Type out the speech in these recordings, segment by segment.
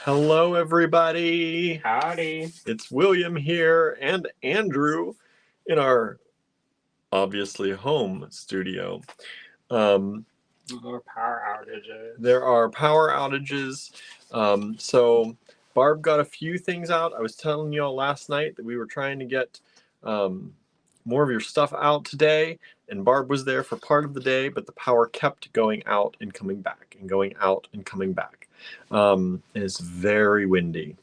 Hello, everybody. Howdy. It's William here and Andrew in our obviously home studio. More power outages. There are power outages. So Barb got a few things out. I was telling y'all last night that we were trying to get more of your stuff out today, and Barb was there for part of the day, but the power kept going out and coming back and going out and coming back. It's very windy.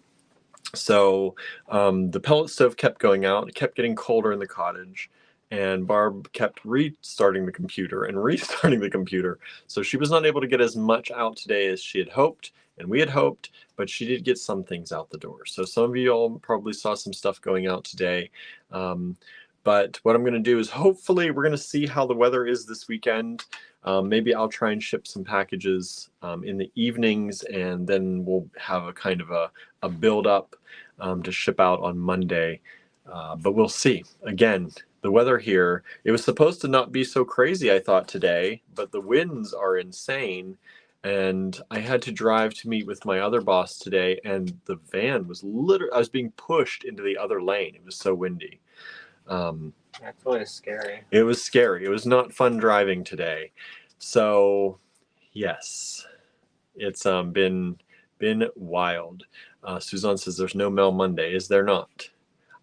So the pellet stove kept going out. It kept getting colder in the cottage. And Barb kept restarting the computer and restarting the computer. So she was not able to get as much out today as she had hoped and we had hoped, but she did get some things out the door. So some of you all probably saw some stuff going out today. But what I'm going to do is hopefully we're going to see how the weather is this weekend. Maybe I'll try and ship some packages in the evenings, and then we'll have a kind of a build up to ship out on Monday. But we'll see. Again, the weather here, it was supposed to not be so crazy, I thought, today, but the winds are insane. And I had to drive to meet with my other boss today, and the van was literally, I was being pushed into the other lane. It was so windy. That's really scary. It was scary. It was not fun driving today. So, yes, it's been wild. Suzanne says there's no Mail Monday. Is there not?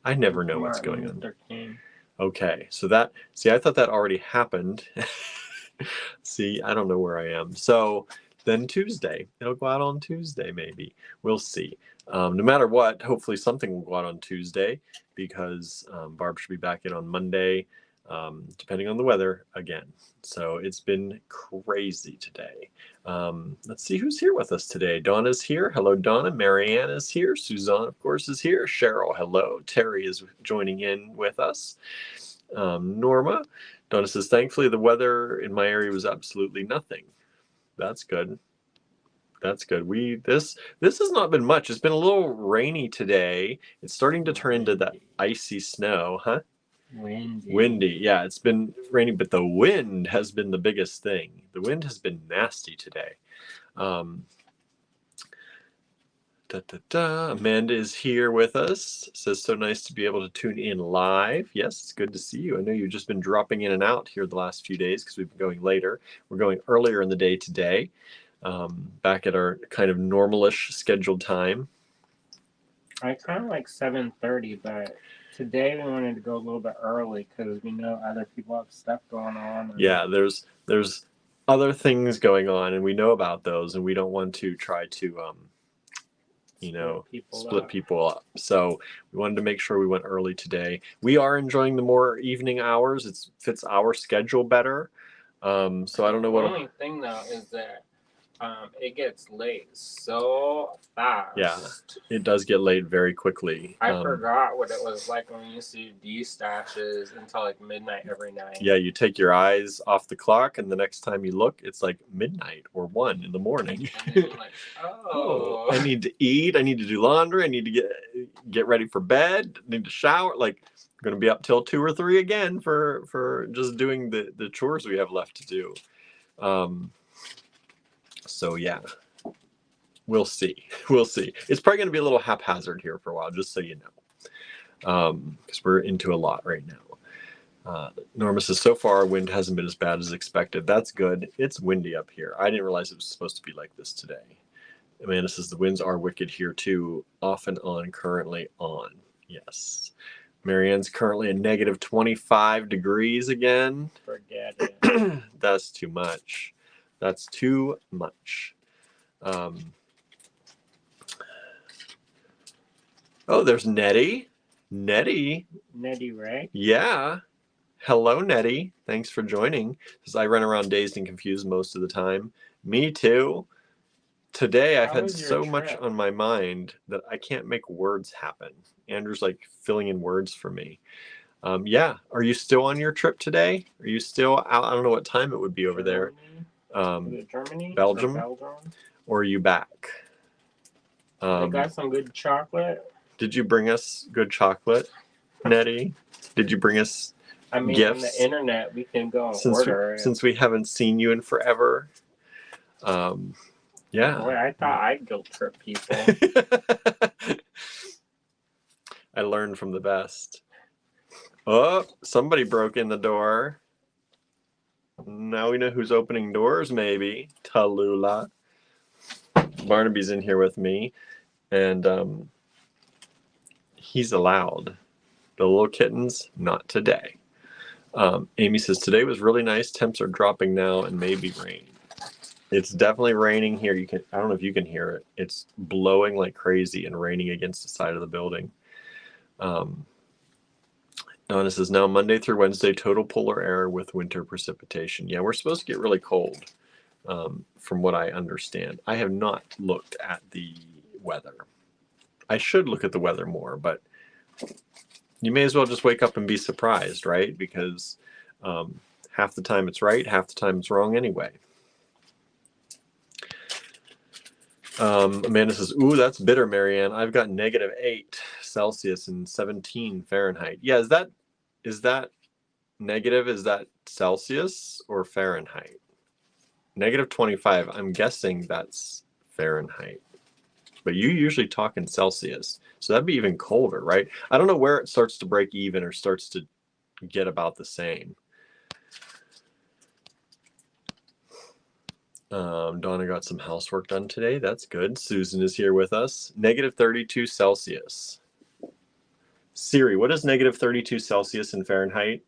I never know what's going on. 13. Okay, so that, see, I thought that already happened. See, I don't know where I am. So then Tuesday, it'll go out on Tuesday, maybe. We'll see. No matter what, hopefully something will go out on Tuesday because Barb should be back in on Monday, depending on the weather again. So it's been crazy today. Let's see who's here with us today. Donna's here. Hello, Donna. Marianne is here. Suzanne, of course, is here. Cheryl, hello. Terry is joining in with us. Norma. Donna says, thankfully, the weather in my area was absolutely nothing. That's good. That's good. This has not been much. It's been a little rainy today. It's starting to turn into that icy snow, huh? Windy. Yeah, it's been raining, but the wind has been the biggest thing. The wind has been nasty today. Amanda is here with us. Says, so nice to be able to tune in live. Yes, it's good to see you. I know you've just been dropping in and out here the last few days because we've been going later. We're going earlier in the day today, back at our kind of normalish scheduled time. I kind of like 7:30, but today we wanted to go a little bit early because we know other people have stuff going on. Yeah, there's other things going on, and we know about those, and we don't want to try to split people up. So we wanted to make sure we went early today. We are enjoying the more evening hours. It fits our schedule better. So I don't know what. The only thing though is that it gets late so fast. Yeah, it does get late very quickly. I forgot what it was like when we used to do D-stashes until like midnight every night. Yeah, you take your eyes off the clock, and the next time you look, it's like midnight or 1 in the morning. And then you're like, oh, I need to eat. I need to do laundry. I need to get ready for bed. I need to shower. Like, I'm going to be up till 2 or 3 again for just doing the chores we have left to do. So yeah, we'll see. We'll see. It's probably going to be a little haphazard here for a while, just so you know, because we're into a lot right now. Norma says, so far, wind hasn't been as bad as expected. That's good. It's windy up here. I didn't realize it was supposed to be like this today. Amanda says, the winds are wicked here too, off and on, currently on. Yes. Marianne's currently at negative 25 degrees again. Forget it. That's too much. That's too much. Oh, there's Nettie. Nettie Ray? Yeah. Hello, Nettie. Thanks for joining. Because I run around dazed and confused most of the time. Me too. Today I've had so much on my mind that I can't make words happen. Andrew's like filling in words for me. Yeah. Are you still on your trip today? Are you still out? I don't know what time it would be over there. Is it Germany? Belgium? Or are you back? They got some good chocolate. Did you bring us good chocolate, Nettie? Did you bring us gifts? On the internet, we can go and order it. Since we haven't seen you in forever. Yeah. Boy, I thought I'd guilt trip people. I learned from the best. Oh, somebody broke in the door. Now we know who's opening doors, maybe. Tallulah. Barnaby's in here with me, and he's allowed. The little kittens, not today. Amy says, today was really nice. Temps are dropping now and maybe rain. It's definitely raining here. I don't know if you can hear it. It's blowing like crazy and raining against the side of the building. Donna says, now Monday through Wednesday, total polar air with winter precipitation. Yeah, we're supposed to get really cold, from what I understand. I have not looked at the weather. I should look at the weather more, but you may as well just wake up and be surprised, right? Because half the time it's right, half the time it's wrong anyway. Amanda says, ooh, that's bitter, Marianne. I've got -8 Celsius and 17 Fahrenheit. Yeah, is that negative? Is that Celsius or Fahrenheit? -25. I'm guessing that's Fahrenheit. But you usually talk in Celsius. So that'd be even colder, right? I don't know where it starts to break even or starts to get about the same. Donna got some housework done today. That's good. Susan is here with us. -32 Celsius. Siri, what is -32 Celsius in Fahrenheit?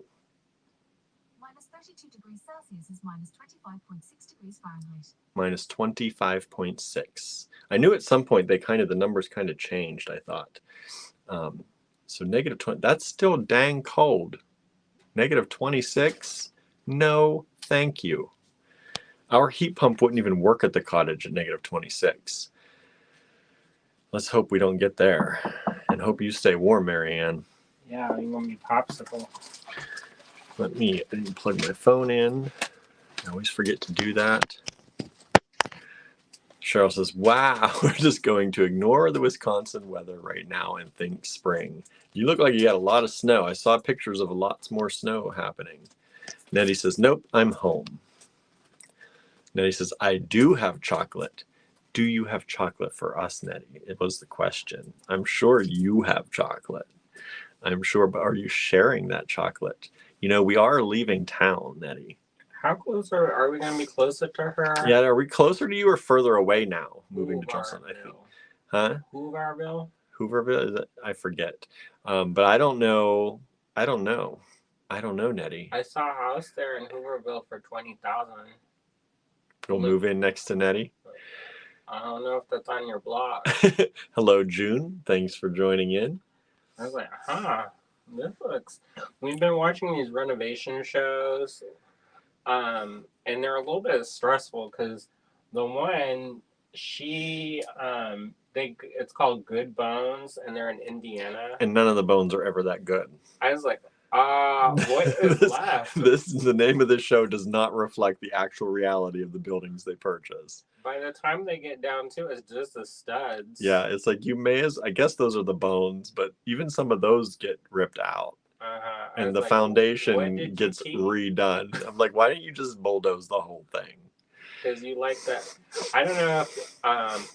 -32 degrees Celsius is -25.6 degrees Fahrenheit. -25.6. I knew at some point the numbers kind of changed, I thought. So -20, that's still dang cold. -26? No, thank you. Our heat pump wouldn't even work at the cottage at -26. Let's hope we don't get there. And hope you stay warm, Marianne. Yeah, you're going to be popsicle. I didn't plug my phone in. I always forget to do that. Cheryl says, wow, we're just going to ignore the Wisconsin weather right now and think spring. You look like you got a lot of snow. I saw pictures of lots more snow happening. Nettie says, nope, I'm home. Nettie says, I do have chocolate. Do you have chocolate for us, Nettie? It was the question. I'm sure you have chocolate. I'm sure, but are you sharing that chocolate? You know, we are leaving town, Nettie. How close are we going to be closer to her? Yeah, are we closer to you or further away now, moving to Johnson, I think? Huh? Hooverville? Hooverville? I forget. But I don't know. I don't know, Nettie. I saw a house there in Hooverville for $20,000. We'll move in next to Nettie. I don't know if that's on your block. Hello, June. Thanks for joining in. I was like, this looks... We've been watching these renovation shows, and they're a little bit stressful because the one, it's called Good Bones, and they're in Indiana. And none of the bones are ever that good. I was like, what is left? The name of this show does not reflect the actual reality of the buildings they purchase. By the time they get down to it, it's just the studs. Yeah, it's like I guess those are the bones, but even some of those get ripped out. And the foundation gets redone. I'm like, why didn't you just bulldoze the whole thing? Because you like that. I don't know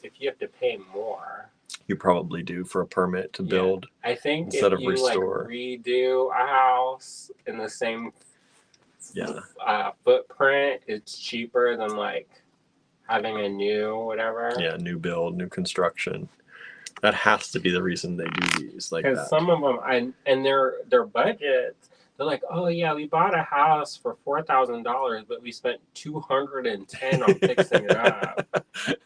if you have to pay more. You probably do for a permit to build. I think instead if of you restore. Redo a house in the same footprint, it's cheaper than having a new whatever. Yeah, new build, new construction. That has to be the reason they do these like that. Because some of them, and their budgets, they're like, oh yeah, we bought a house for $4,000, but we spent $210 on fixing it up.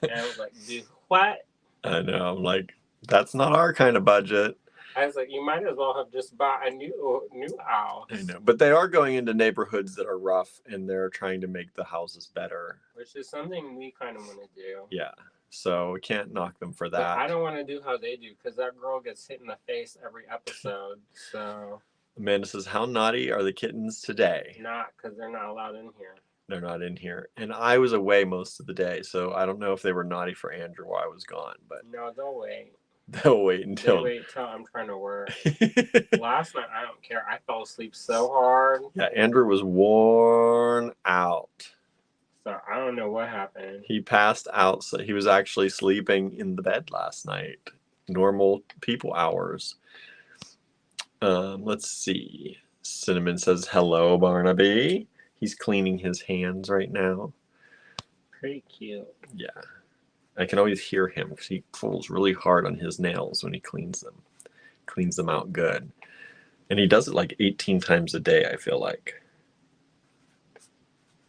And I was like, dude, what? I know. I'm like, that's not our kind of budget. I was like, you might as well have just bought a new house. I know, but they are going into neighborhoods that are rough, and they're trying to make the houses better. Which is something we kind of want to do. Yeah, so we can't knock them for that. But I don't want to do how they do, because that girl gets hit in the face every episode, so... Amanda says, how naughty are the kittens today? Not, because they're not allowed in here. They're not in here. And I was away most of the day, so I don't know if they were naughty for Andrew while I was gone. But no, they'll wait. They'll wait until... They'll wait till I'm trying to work. Last night, I don't care. I fell asleep so hard. Yeah, Andrew was worn out. So I don't know what happened. He passed out. So he was actually sleeping in the bed last night. Normal people hours. Let's see. Cinnamon says, hello, Barnaby. He's cleaning his hands right now. Pretty cute. Yeah. I can always hear him because he pulls really hard on his nails when he cleans them. Cleans them out good. And he does it like 18 times a day, I feel like.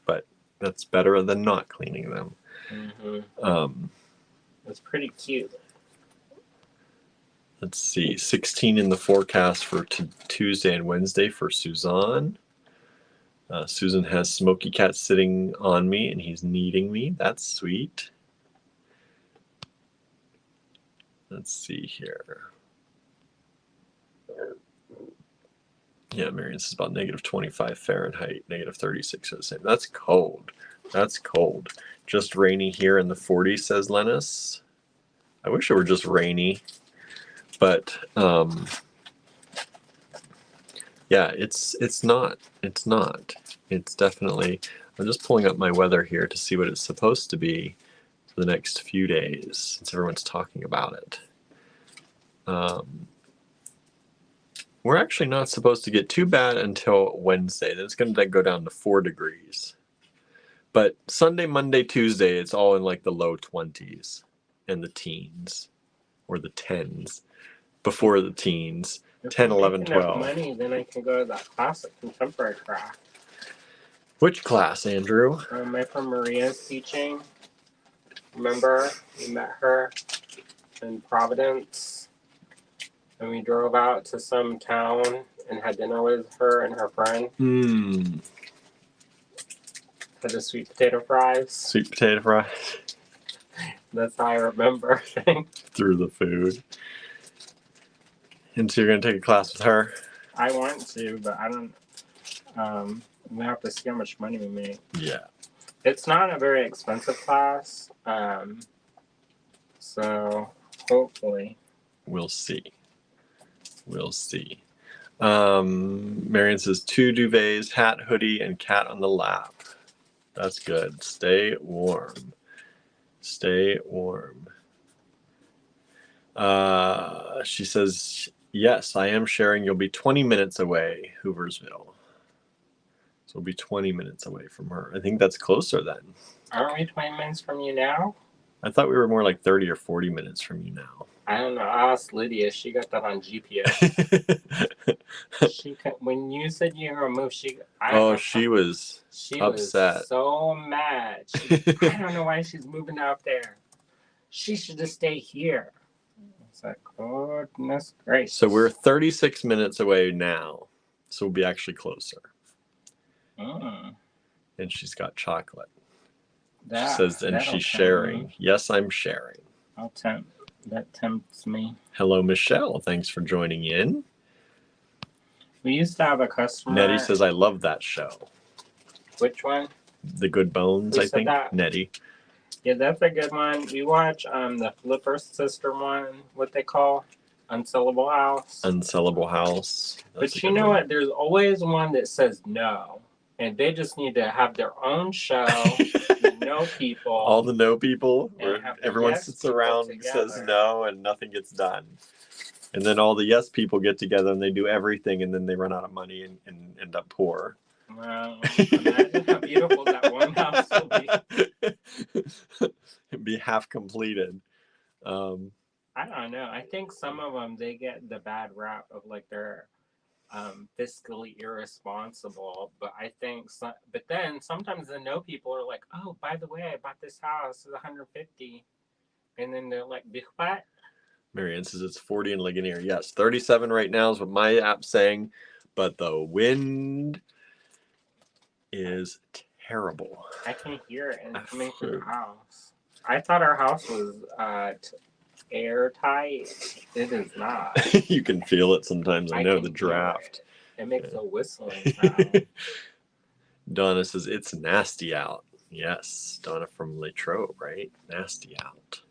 But that's better than not cleaning them. Mm-hmm. It's pretty cute. Let's see. 16 in the forecast for Tuesday and Wednesday for Suzanne. Susan has Smoky Cat sitting on me and he's kneading me. That's sweet. Let's see here. Yeah, Marion says about -25 Fahrenheit, -36 the same. That's cold. That's cold. Just rainy here in the 40s, says Lennis. I wish it were just rainy. But yeah, it's not. It's not. It's definitely. I'm just pulling up my weather here to see what it's supposed to be for the next few days, since everyone's talking about it. We're actually not supposed to get too bad until Wednesday. Then it's going to go down to 4 degrees. But Sunday, Monday, Tuesday, it's all in like the low 20s and the teens, or the 10s. Before the teens, If 10, I 11, make enough 12. money, then I can go to that classic contemporary craft. Which class, Andrew? My friend Maria's teaching. Remember, we met her in Providence, and we drove out to some town and had dinner with her and her friend. Had the sweet potato fries. Sweet potato fries. That's how I remember. Through the food. And so you're going to take a class with her? I want to, but I don't. We have to see how much money we make. Yeah. It's not a very expensive class, so hopefully. We'll see. We'll see. Marion says 2 duvets, hat, hoodie, and cat on the lap. That's good. Stay warm. Stay warm. She says, yes, I am sharing. You'll be 20 minutes away, Hooversville. So we'll be 20 minutes away from her. I think that's closer then. Aren't we 20 minutes from you now? I thought we were more like 30 or 40 minutes from you now. I don't know. I asked Lydia. She got that on GPS. When you said you were moved, she was upset. Was so mad. I don't know why she's moving out there. She should just stay here. It's like, goodness gracious. So we're 36 minutes away now. So we'll be actually closer. And she's got chocolate. She says, and she's sharing. Yes, I'm sharing. That tempts me. Hello, Michelle. Thanks for joining in. We used to have a customer. Nettie says, I love that show. Which one? The Good Bones, Who I said think. that? Nettie. Yeah, that's a good one. We watch the Flipper Sister one, what they call Unsellable House. Unsellable House. That's But you know what? There's always one that says no. And they just need to have their own show with no people. All the no people, And where have the everyone yes sits people around and says together. no and nothing gets done. And then all the yes people get together and they do everything and then they run out of money and end up poor. Well, imagine how beautiful that one house will be. It'd be half completed. I don't know. I think some of them, they get the bad rap of like they're fiscally irresponsible, but I think but then sometimes the no people are like, oh, by the way, I bought this house at 150, and then they're like, what? Marianne says it's 40 in Ligonier. Yes, 37 right now is what my app's saying, but the wind is terrible. I can hear it coming through the house. I thought our house was airtight. It is not. You can feel it sometimes. I know can the hear draft. It makes a whistling sound. Donna says it's nasty out. Yes, Donna from Latrobe, right? Nasty out.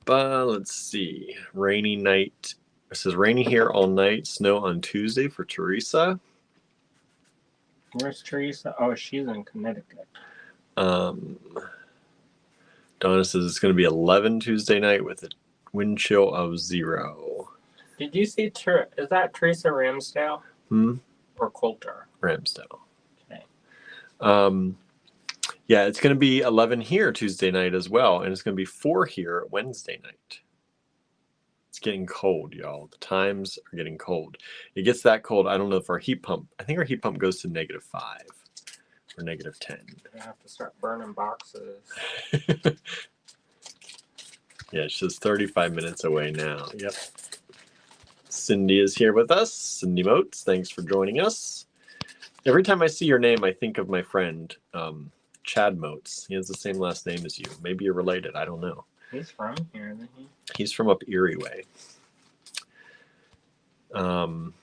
Let's see. Rainy night. It says rainy here all night. Snow on Tuesday for Teresa. Where's Teresa? Oh, she's in Connecticut. Donna says it's going to be 11 Tuesday night with a wind chill of 0. Did you see is that Teresa Ramsdale or Coulter? Ramsdale. Okay. Yeah, it's going to be 11 here Tuesday night as well, and it's going to be 4 here Wednesday night. It's getting cold, y'all. The times are getting cold. It gets that cold. I don't know if our heat pump, I think our heat pump goes to -5 or -10. I have to start burning boxes. Yeah, it's just 35 minutes away now. Yep. Cindy is here with us. Cindy Motes, thanks for joining us. Every time I see your name, I think of my friend, Chad Motes. He has the same last name as you. Maybe you're related. I don't know. He's from here, isn't he? He's from up Erie way. And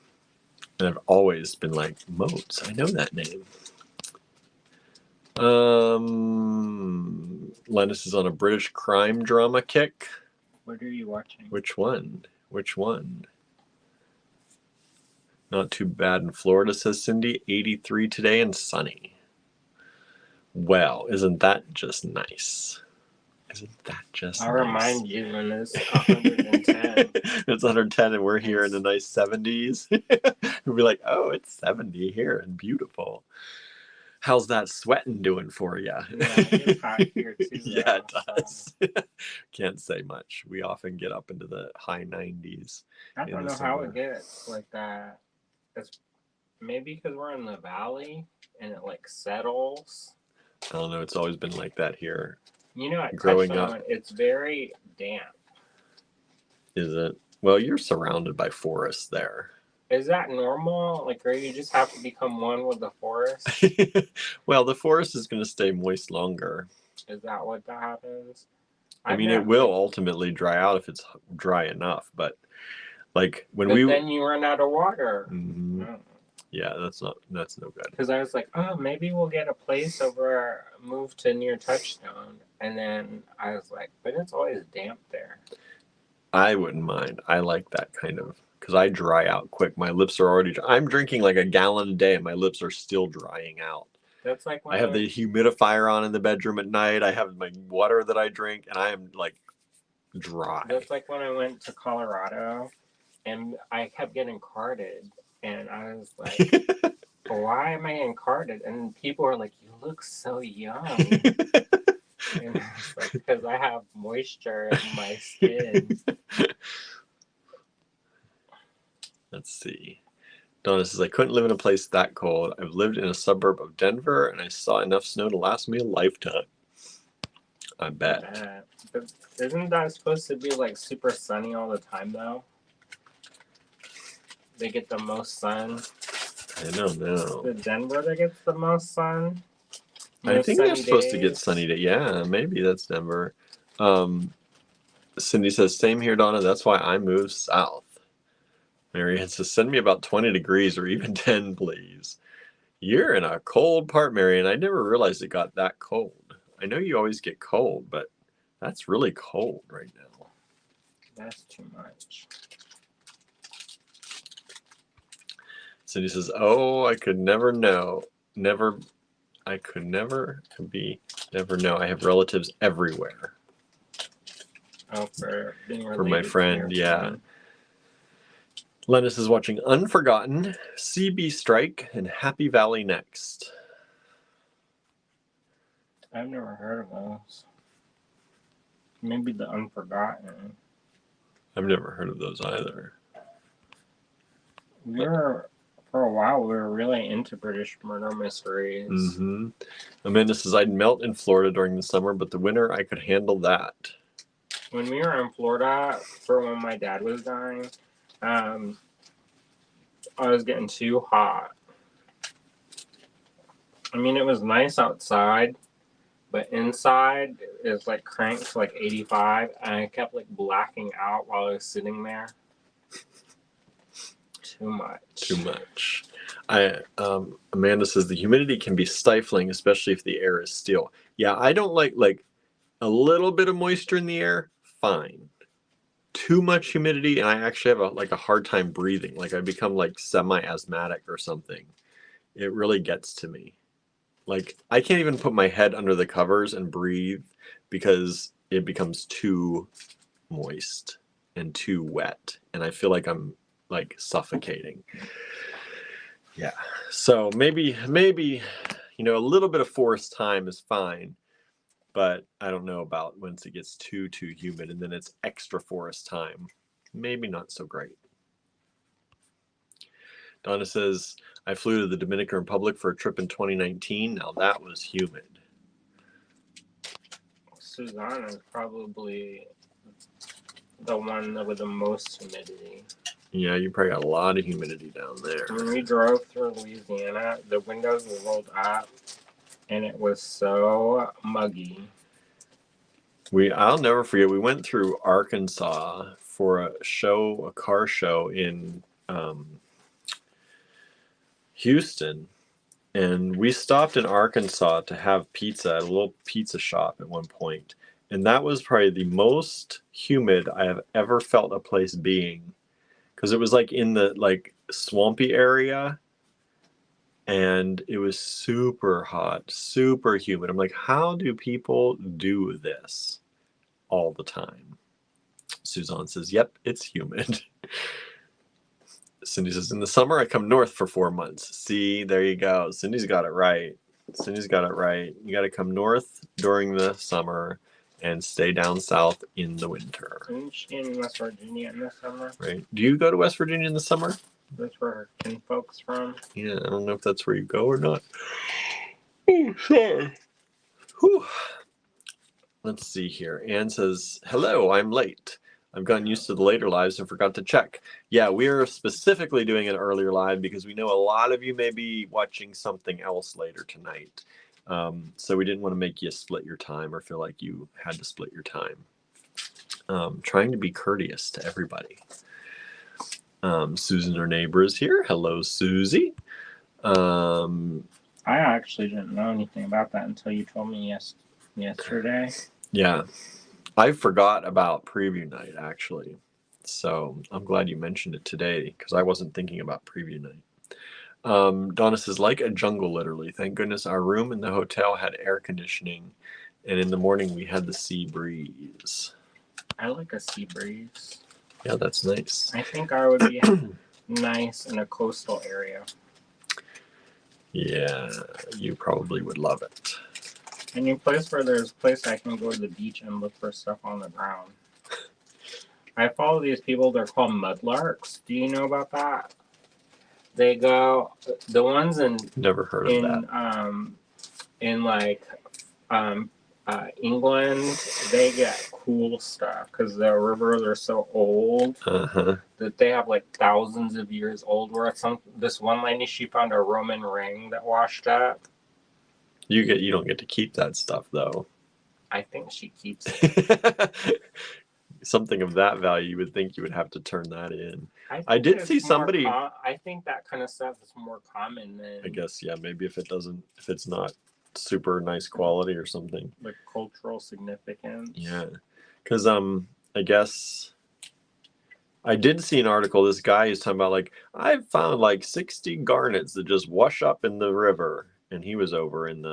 I've always been like, Motes, I know that name. Lennis is on a British crime drama kick. What are you watching? Which one? Which one? Not too bad in Florida, says Cindy. 83 today and sunny. Well, isn't that just nice? Isn't that just I'll nice? remind you when it's 110. It's 110 and we're here in the nice 70s. We'll be like, oh, it's 70 here and beautiful. How's that sweating doing for you? Yeah, it's hot here too. Yeah, it though, does. Can't say much. We often get up into the high 90s. I in don't the know how summer. it gets like that. It's maybe because we're in the valley and it like settles. I don't know. It's always been like that here. You know, I Growing touched on up. it. It's very damp. Is it? Well, you're surrounded by forests there. Is that normal? Like, or you just have to become one with the forest? Well, the forest is going to stay moist longer. Is that what that happens? I mean, it will ultimately dry out if it's dry enough, but like when But then you run out of water. Mhm. Yeah, that's no good. Because I was like, oh, maybe we'll get a place over, move to near Touchstone. And then I was like, but it's always damp there. I wouldn't mind. I like that kind of, because I dry out quick. My lips are already, I'm drinking like a gallon a day and my lips are still drying out. That's like when I have the humidifier on in the bedroom at night. I have my water that I drink and I am like dry. That's like when I went to Colorado and I kept getting carded. And I was like, why am I getting carded? And people were like, you look so young. And I was like, because I have moisture in my skin. Let's see. Donna says, I couldn't live in a place that cold. I've lived in a suburb of Denver and I saw enough snow to last me a lifetime. I bet. But isn't that supposed to be like super sunny all the time though? They get the most sun. I don't know. Is it Denver that gets the most sun? I think they're supposed to get days? sunny day. Yeah, maybe that's Denver. Cindy says, same here, Donna. That's why I moved south. Marianne says, send me about 20 degrees or even 10, please. You're in a cold part, Marianne. I never realized it got that cold. I know you always get cold, but that's really cold right now. That's too much. Cindy says, oh, I could never know. Never know. I have relatives everywhere. Oh, for being related For my to friend, your yeah. friend. Lennis is watching Unforgotten, CB Strike, and Happy Valley Next. I've never heard of those. Maybe the Unforgotten. I've never heard of those either. For a while, we were really into British murder mysteries. Mm-hmm. Amanda says, I'd melt in Florida during the summer, but the winter, I could handle that. When we were in Florida, for when my dad was dying, I was getting too hot. I mean, it was nice outside, but inside is like cranked to like 85, and I kept like blacking out while I was sitting there. Too much. Amanda says the humidity can be stifling, especially if the air is still. Yeah, I don't like a little bit of moisture in the air. Fine. Too much humidity, and I actually have a hard time breathing. Like I become like semi-asthmatic or something it really gets to me. Like, I can't even put my head under the covers and breathe because it becomes too moist and too wet, and I feel like I'm like suffocating. Yeah. So maybe a little bit of forest time is fine, but I don't know about once it gets too humid and then it's extra forest time. Maybe not so great. Donna says, I flew to the Dominican Republic for a trip in 2019. Now that was humid. Susanna is probably the one with the most humidity. Yeah, you probably got a lot of humidity down there. When we drove through Louisiana, the windows were rolled up, and it was so muggy. I'll never forget, we went through Arkansas for a car show in Houston, and we stopped in Arkansas to have pizza at a little pizza shop at one point, and that was probably the most humid I have ever felt a place being, because it was like in the like swampy area, and it was super hot, super humid. I'm like, how do people do this all the time? Suzanne says, yep, it's humid. Cindy says, in the summer, I come north for 4 months. See, there you go. Cindy's got it right. You got to come north during the summer and stay down south in the winter. Isn't she in West Virginia in the summer? Right. Do you go to West Virginia in the summer? That's where her kinfolk's from. Yeah, I don't know if that's where you go or not. Oh, sorry. Whew. Let's see here. Anne says, hello, I'm late. I've gotten used to the later lives and forgot to check. Yeah, we're specifically doing an earlier live because we know a lot of you may be watching something else later tonight. So we didn't want to make you split your time or feel like you had to split your time. Trying to be courteous to everybody. Susan, her neighbor, is here. Hello, Susie. I actually didn't know anything about that until you told me yesterday. Yeah, I forgot about preview night, actually. So I'm glad you mentioned it today because I wasn't thinking about preview night. Donna says, like a jungle, literally. Thank goodness our room in the hotel had air conditioning, and in the morning we had the sea breeze. I like a sea breeze. Yeah, that's nice. I think I would be nice in a coastal area. Yeah, you probably would love it. Any place where there's a place I can go to the beach and look for stuff on the ground. I follow these people, they're called mudlarks. Do you know about that? They go, the ones Never heard of that. In like England, they get cool stuff because the rivers are so old that they have like thousands of years old. Where this one lady, she found a Roman ring that washed up. You don't get to keep that stuff though. I think she keeps it. Something of that value, you would think you would have to turn that in. I did see somebody. I think that kind of stuff is more common than. I guess, yeah, maybe if it's not super nice quality or something. Like cultural significance. Yeah, because I guess I did see an article. This guy is talking about like I found like 60 garnets that just wash up in the river, and he was over in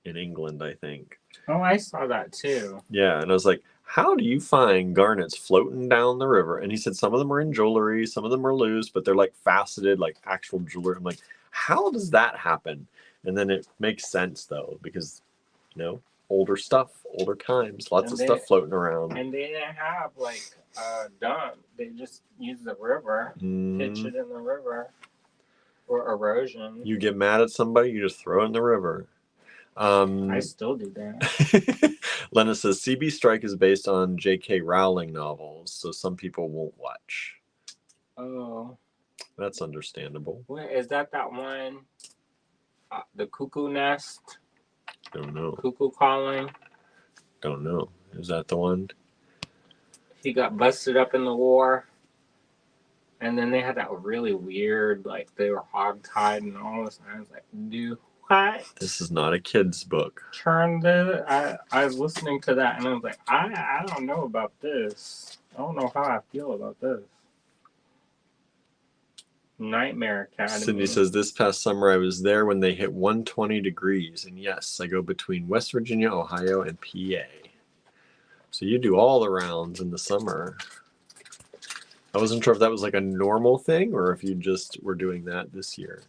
England, I think. Oh, I saw that too. Yeah, and I was like, how do you find garnets floating down the river? And he said some of them are in jewelry, some of them are loose, but they're like faceted, like actual jewelry. I'm like, how does that happen? And then it makes sense though, because older stuff, older times, lots of stuff floating around. And they didn't have like a dump. They just used the river, pitch it in the river, or erosion. You get mad at somebody, you just throw it in the river. I still do that. Lena says CB Strike is based on J.K. Rowling novels, so some people won't watch. Oh, that's understandable. Wait, is that one? The Cuckoo Nest? Don't know. Cuckoo Calling? Don't know. Is that the one? He got busted up in the war. And then they had that really weird, like they were hogtied and all this. And I was like, dude, what? This is not a kid's book. I was listening to that and I was like, I don't know about this. I don't know how I feel about this. Nightmare Academy. Cindy says, this past summer I was there when they hit 120 degrees. And yes, I go between West Virginia, Ohio, and PA. So you do all the rounds in the summer. I wasn't sure if that was like a normal thing or if you just were doing that this year.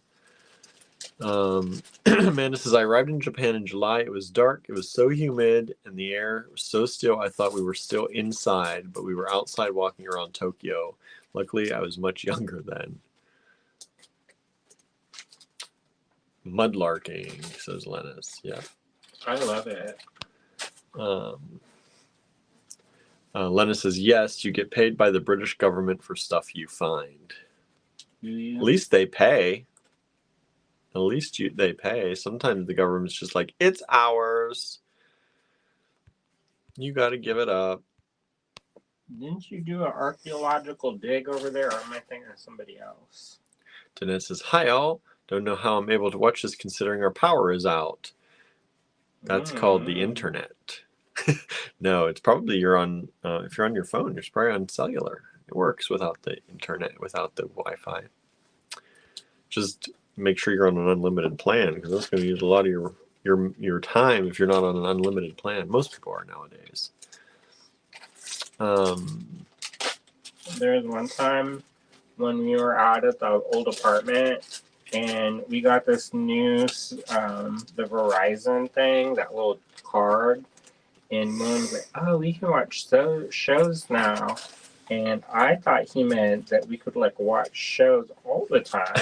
Amanda says, I arrived in Japan in July. It was dark. It was so humid and the air was so still. I thought we were still inside, but we were outside walking around Tokyo. Luckily, I was much younger then. Mudlarking, says Lennis. Yeah. I love it. Lennis says, yes, you get paid by the British government for stuff you find. Do you? At least they pay. At least they pay. Sometimes the government's just like, it's ours. You got to give it up. Didn't you do an archaeological dig over there, or am I thinking of somebody else? Danette says, hi all. Don't know how I'm able to watch this considering our power is out. That's called the internet. No, it's probably you're on, if you're on your phone, you're probably on cellular. It works without the internet, without the Wi-Fi. Just make sure you're on an unlimited plan because that's going to use a lot of your time if you're not on an unlimited plan. Most people are nowadays. There was one time when we were out at the old apartment and we got this new, the Verizon thing, that little card. And Moon was like, oh, we can watch shows now. And I thought he meant that we could like watch shows all the time.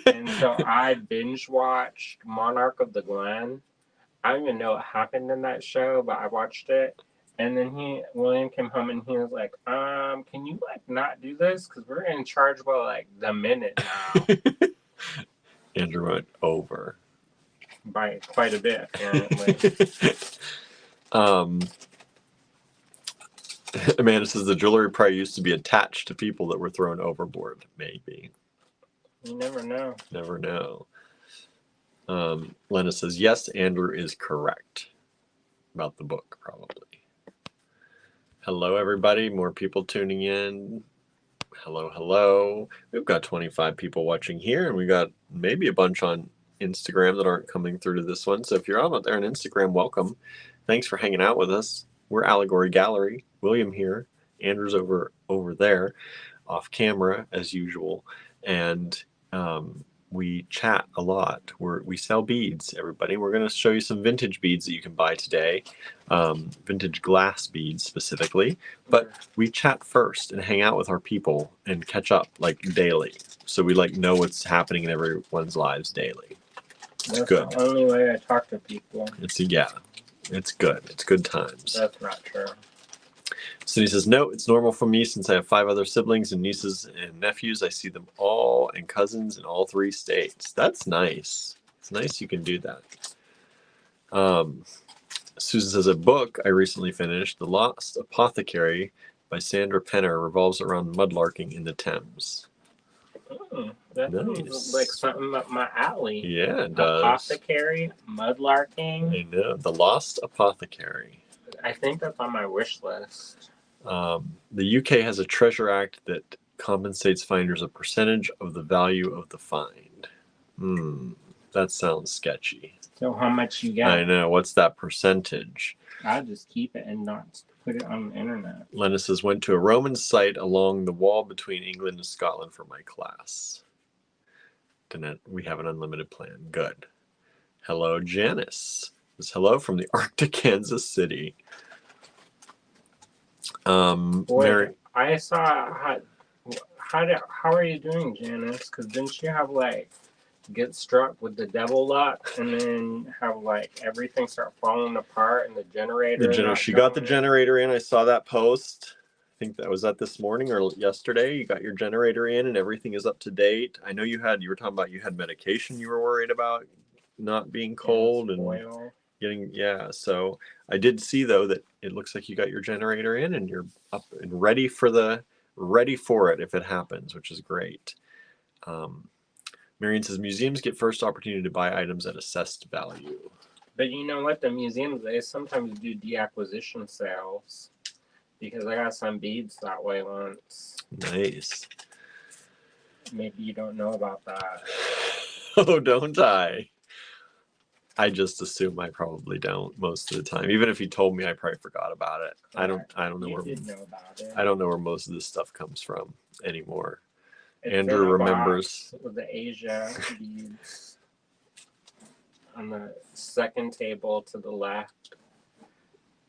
And so I binge watched Monarch of the Glen. I don't even know what happened in that show, but I watched it. And then William came home and he was like, can you like not do this? Because we're in charge by like the minute now. Andrew went over. By quite a bit, apparently. Amanda says the jewelry probably used to be attached to people that were thrown overboard. Maybe. You never know. Never know. Lena says, yes, Andrew is correct about the book, probably. Hello, everybody. More people tuning in. Hello, hello. We've got 25 people watching here, and we got maybe a bunch on Instagram that aren't coming through to this one. So if you're out there on Instagram, welcome. Thanks for hanging out with us. We're Allegory Gallery. William here. Andrew's over there, off camera as usual, and we chat a lot. We sell beads, everybody. We're going to show you some vintage beads that you can buy today, vintage glass beads specifically. But we chat first and hang out with our people and catch up like daily. So we like know what's happening in everyone's lives daily. It's good. That's the only way I talk to people. It's good. It's good times. That's not true. Cindy says, no, it's normal for me since I have 5 other siblings and nieces and nephews. I see them all and cousins in all 3 states. That's nice. It's nice you can do that. Susan says, a book I recently finished, The Lost Apothecary by Sandra Penner, revolves around mudlarking in the Thames. That Nice. sounds like something up my alley. Yeah, it does. Apothecary, mudlarking. I know. The Lost Apothecary. I think that's on my wish list. The UK has a treasure act that compensates finders a percentage of the value of the find. That sounds sketchy. So how much you get? I know. What's that percentage? I'll just keep it and not put it on the internet. Lena says, went to a Roman site along the wall between England and Scotland for my class. Danette, we have an unlimited plan. Good. Hello, Janice. Says, hello from the Arctic Kansas City. Mary. I saw how are you doing, Janice? Because didn't you have like get struck with the devil luck and then have like everything start falling apart and the generator? She got the generator in. I saw that post. I think that was this morning or yesterday. You got your generator in and everything is up to date. I know you were talking about you had medication you were worried about not being cold and getting, so I did see though that it looks like you got your generator in and you're up and ready for it if it happens, which is great. Marion says museums get first opportunity to buy items at assessed value. But you know what? The museums, they sometimes do deacquisition sales because I got some beads that way once. Nice. Maybe you don't know about that. Oh, don't I? I just assume I probably don't most of the time. Even if you told me, I probably forgot about it. I don't know You where did know about it. I don't know where most of this stuff comes from anymore. It's Andrew in a remembers. box with the Asia beads on the second table to the left,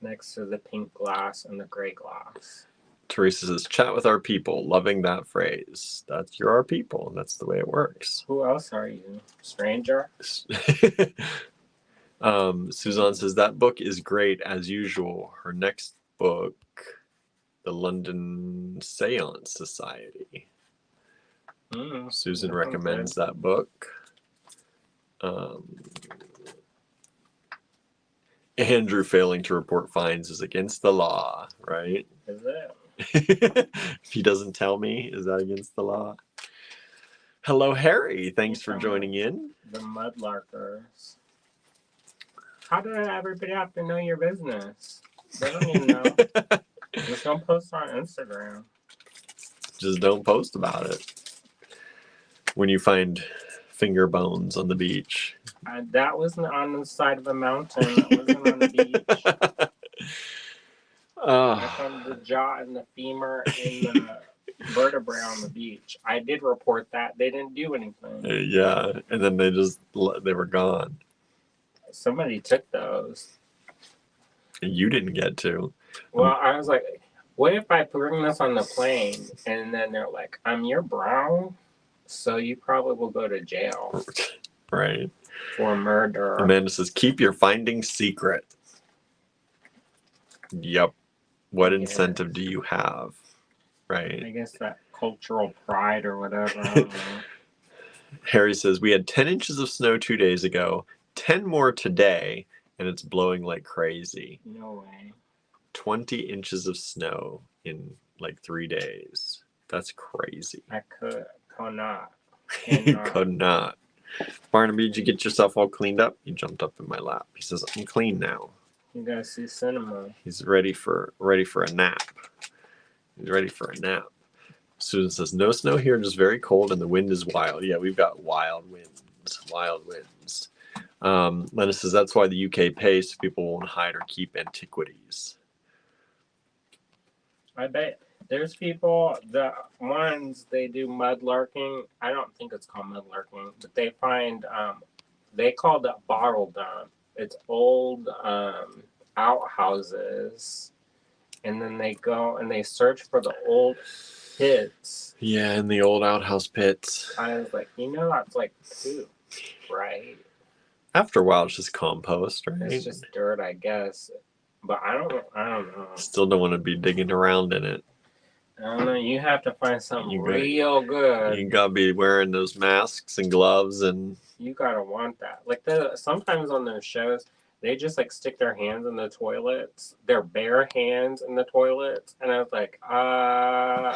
next to the pink glass and the gray glass. Teresa says, "Chat with our people." Loving that phrase. That's you're our people, and that's the way it works. Who else are you? Stranger? Suzanne says that book is great as usual. Her next book, The London Seance Society. Susan that sounds recommends that book. Andrew failing to report fines is against the law, right? Is it? If he doesn't tell me, is that against the law? Hello, Harry. Thanks for joining in. The Mudlarkers. How did everybody have to know your business? They don't even know. Just don't post on Instagram. Just don't post about it. When you find finger bones on the beach. That wasn't on the side of a mountain. That wasn't on the beach. I found the jaw and the femur and the vertebrae on the beach. I did report that. They didn't do anything. Yeah, and then they were gone. Somebody took those. And you didn't get to. Well, I was like, what if I bring this on the plane? And then they're like, you're brown, so you probably will go to jail Right. for murder. Amanda says, keep your findings secret. Yep. What incentive do you have? Right. I guess that cultural pride or whatever. I don't know. Harry says, we had 10 inches of snow 2 days ago, 10 more today, and it's blowing like crazy. No way. 20 inches of snow in like 3 days. That's crazy. I could not. You could not. Barnaby, did you get yourself all cleaned up? He jumped up in my lap. He says, I'm clean now. You gotta see cinema. He's ready for a nap. He's ready for a nap. Susan says, no snow here, just very cold, and the wind is wild. Yeah, we've got wild winds. Wild winds. Lena says, that's why the UK pays so people won't hide or keep antiquities. I bet there's people, the ones they do mudlarking. I don't think it's called mudlarking, but they find, they call it bottle dump. It's old outhouses, and then they go and they search for the old pits. Yeah, in the old outhouse pits. I was like, that's like poop, right? After a while, it's just compost, right? It's just dirt, I guess. But I don't know. Still don't want to be digging around in it. I don't know. You have to find something You real good. You gotta be wearing those masks and gloves and. You gotta want that. Like sometimes on their shows, they just like stick their hands in the toilets, their bare hands in the toilets, and I was like, No.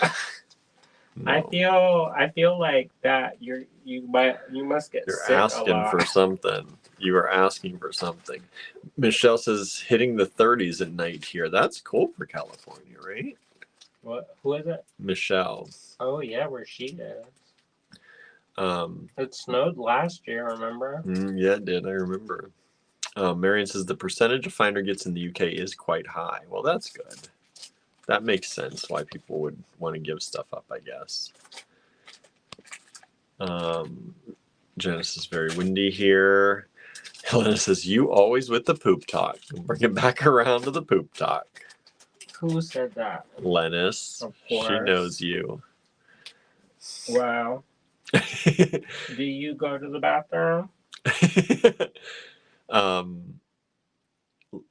I feel like that you must get You're sick a asking lot. for something. You are asking for something. Michelle says hitting the 30s at night here. That's cool for California, right? What? Who is it? Michelle. Oh yeah, where she is. Um, It snowed last year, remember? yeah, it did. I remember. Marion says the percentage a finder gets in the UK is quite high. Well, that's good. That makes sense why people would want to give stuff up, I guess. Janice is very windy here. Helena says, you always with the poop talk. Bring it back around to the poop talk. Who said that? Lennis. Of She course. knows you. Well, do you go to the bathroom?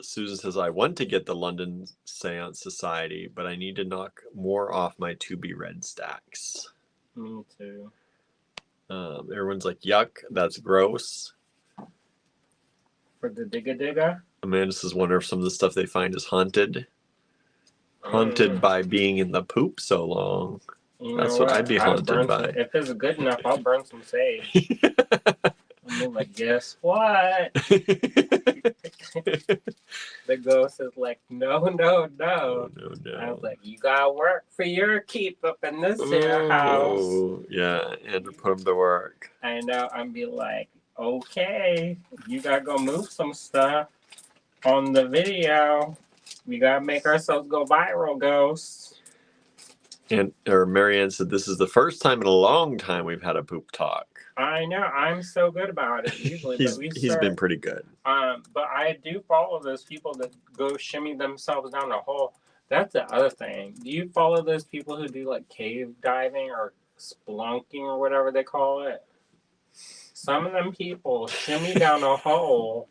Susan says, I want to get the London Seance Society, but I need to knock more off my to-be-read stacks. Me too. Everyone's like, yuck, that's gross. For the digga? Amanda says, wonder if some of the stuff they find is haunted. Haunted by being in the poop so long. You That's know what I'd be haunted by. If it's good enough, I'll burn some sage. I'm you're like, guess what? The ghost is like, no, no, no. no. I was like, you gotta work for your keep up in this here house. Oh, yeah, and to put them to work. I know. I'm be like, okay, you gotta go move some stuff on the video. We gotta make ourselves go viral, ghosts. Or Marianne said, this is the first time in a long time we've had a poop talk. I know. I'm so good about it usually, but He's been pretty good. But I do follow those people that go shimmy themselves down a hole. That's the other thing. Do you follow those people who do like cave diving or spelunking or whatever they call it? Some of them people shimmy down a hole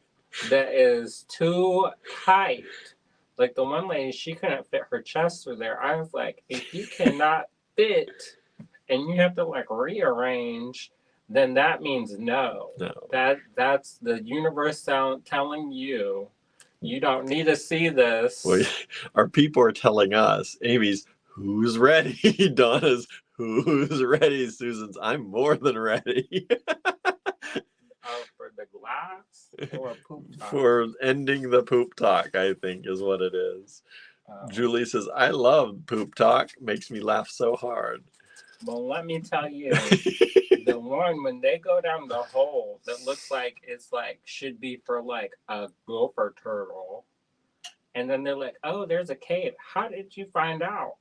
that is too tight. Like the one lady, she couldn't fit her chest through there. I was like, if you cannot fit and you have to like rearrange, then that means no. No. That's the universe telling you, you don't need to see this. Well, our people are telling us, Amy's, who's ready? Donna's, who's ready? Susan's, I'm more than ready. For the glass or poop talk? For ending the poop talk, I think is what it is. Julie says, I love poop talk. Makes me laugh so hard. Well, let me tell you, the one when they go down the hole that looks like it's like should be for like a gopher turtle, and then they're like, "Oh, there's a cave. How did you find out?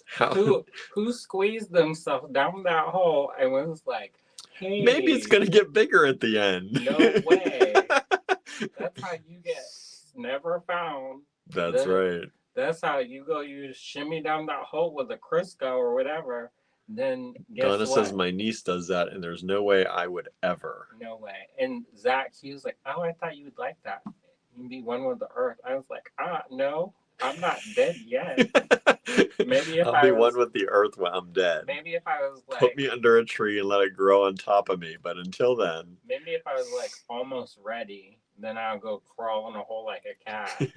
How? Who squeezed themselves down that hole and was like, hey, Maybe it's gonna get bigger at the end. No way. That's how you get never found. That's right. That's how you shimmy down that hole with a Crisco or whatever. Then guess Donna what? says my niece does that, and there's no way I would ever. No way. And Zach, he was like, "Oh, I thought you would like that. You'd be one with the earth." I was like, no, I'm not dead yet. Maybe if I'll be one with the earth when I'm dead. Maybe if I was like, put me under a tree and let it grow on top of me. But until then, maybe if I was like almost ready, then I'll go crawl in a hole like a cat.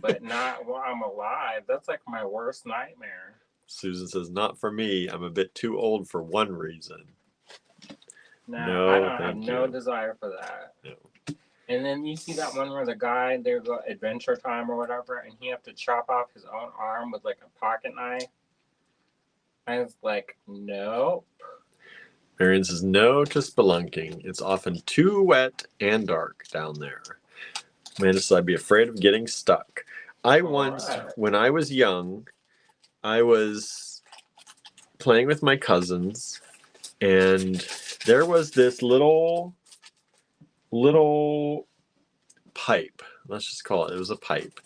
But not while I'm alive. That's like my worst nightmare. Susan says, not for me. I'm a bit too old for one reason. No, I don't have no desire for that. No. And then you see that one where the guy, they go Adventure Time or whatever, and he have to chop off his own arm with like a pocket knife. I was like, nope. Marion says, no to spelunking. It's often too wet and dark down there. Amanda says, I'd be afraid of getting stuck. When I was young, I was playing with my cousins, and there was this little pipe. Let's just call it. It was a pipe.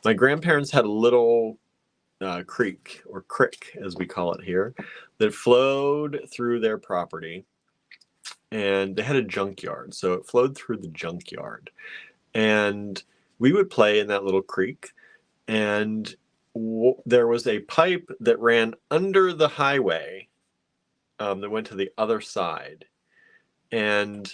My grandparents had a little creek, or crick as we call it here, that flowed through their property, and they had a junkyard, so it flowed through the junkyard, and we would play in that little creek, and there was a pipe that ran under the highway that went to the other side. And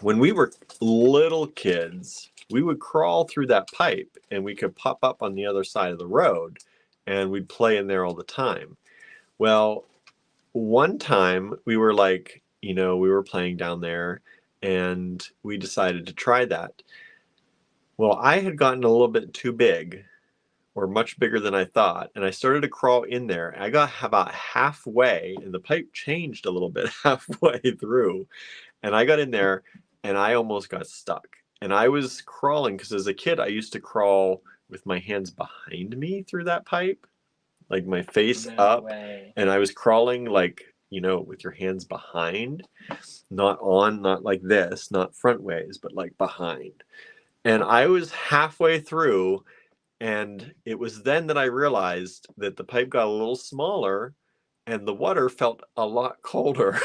when we were little kids, we would crawl through that pipe and we could pop up on the other side of the road and we'd play in there all the time. Well, one time we were like, we were playing down there and we decided to try that. Well, I had gotten a little bit too big, or much bigger than I thought, and I started to crawl in there. I got about halfway, and the pipe changed a little bit halfway through, and I got in there, and I almost got stuck. And I was crawling, because as a kid, I used to crawl with my hands behind me through that pipe, like my face up, and I was crawling like, with your hands behind, not like this, not front ways, but like behind. And I was halfway through, and it was then that I realized that the pipe got a little smaller and the water felt a lot colder.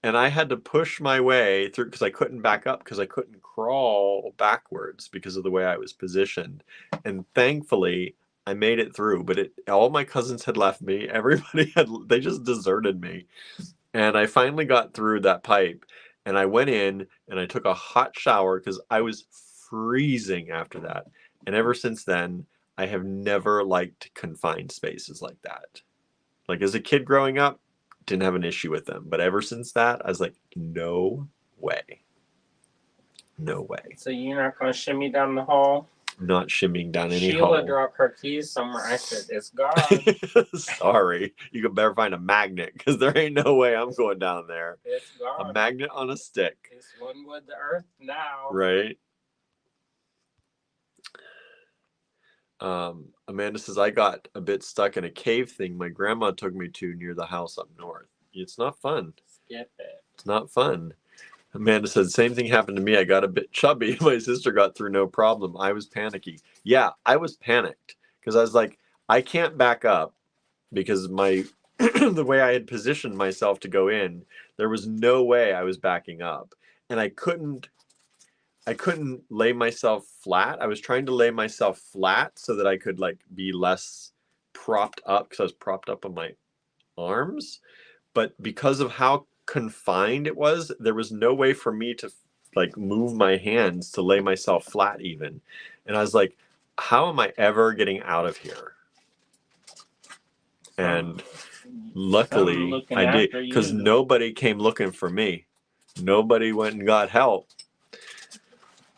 And I had to push my way through because I couldn't back up, because I couldn't crawl backwards because of the way I was positioned. And thankfully, I made it through. But all my cousins had left me. They just deserted me. And I finally got through that pipe. And I went in and I took a hot shower because I was freezing after that. And ever since then, I have never liked confined spaces like that. Like as a kid growing up, didn't have an issue with them. But ever since that, I was like, no way. No way. So you're not gonna shimmy down the hall? Not shimmying down any Sheila hole. dropped her keys somewhere. I said, "It's gone. Sorry, you could better find a magnet because there ain't no way I'm going down there. It's A gone. magnet on a stick, It's one with the earth now." right? Amanda says, I got a bit stuck in a cave thing my grandma took me to near the house up north. It's not fun. Skip it. It's not fun. Amanda said, same thing happened to me. I got a bit chubby. My sister got through no problem. I was panicky. Yeah, I was panicked because I was like, I can't back up because my the way I had positioned myself to go in, there was no way I was backing up. And I couldn't lay myself flat. I was trying to lay myself flat so that I could like be less propped up because I was propped up on my arms. But because of how confined it was, there was no way for me to like move my hands to lay myself flat even. And I was like, how am I ever getting out of here? And luckily looking I did, after because you. nobody came looking for me. Nobody went and got help.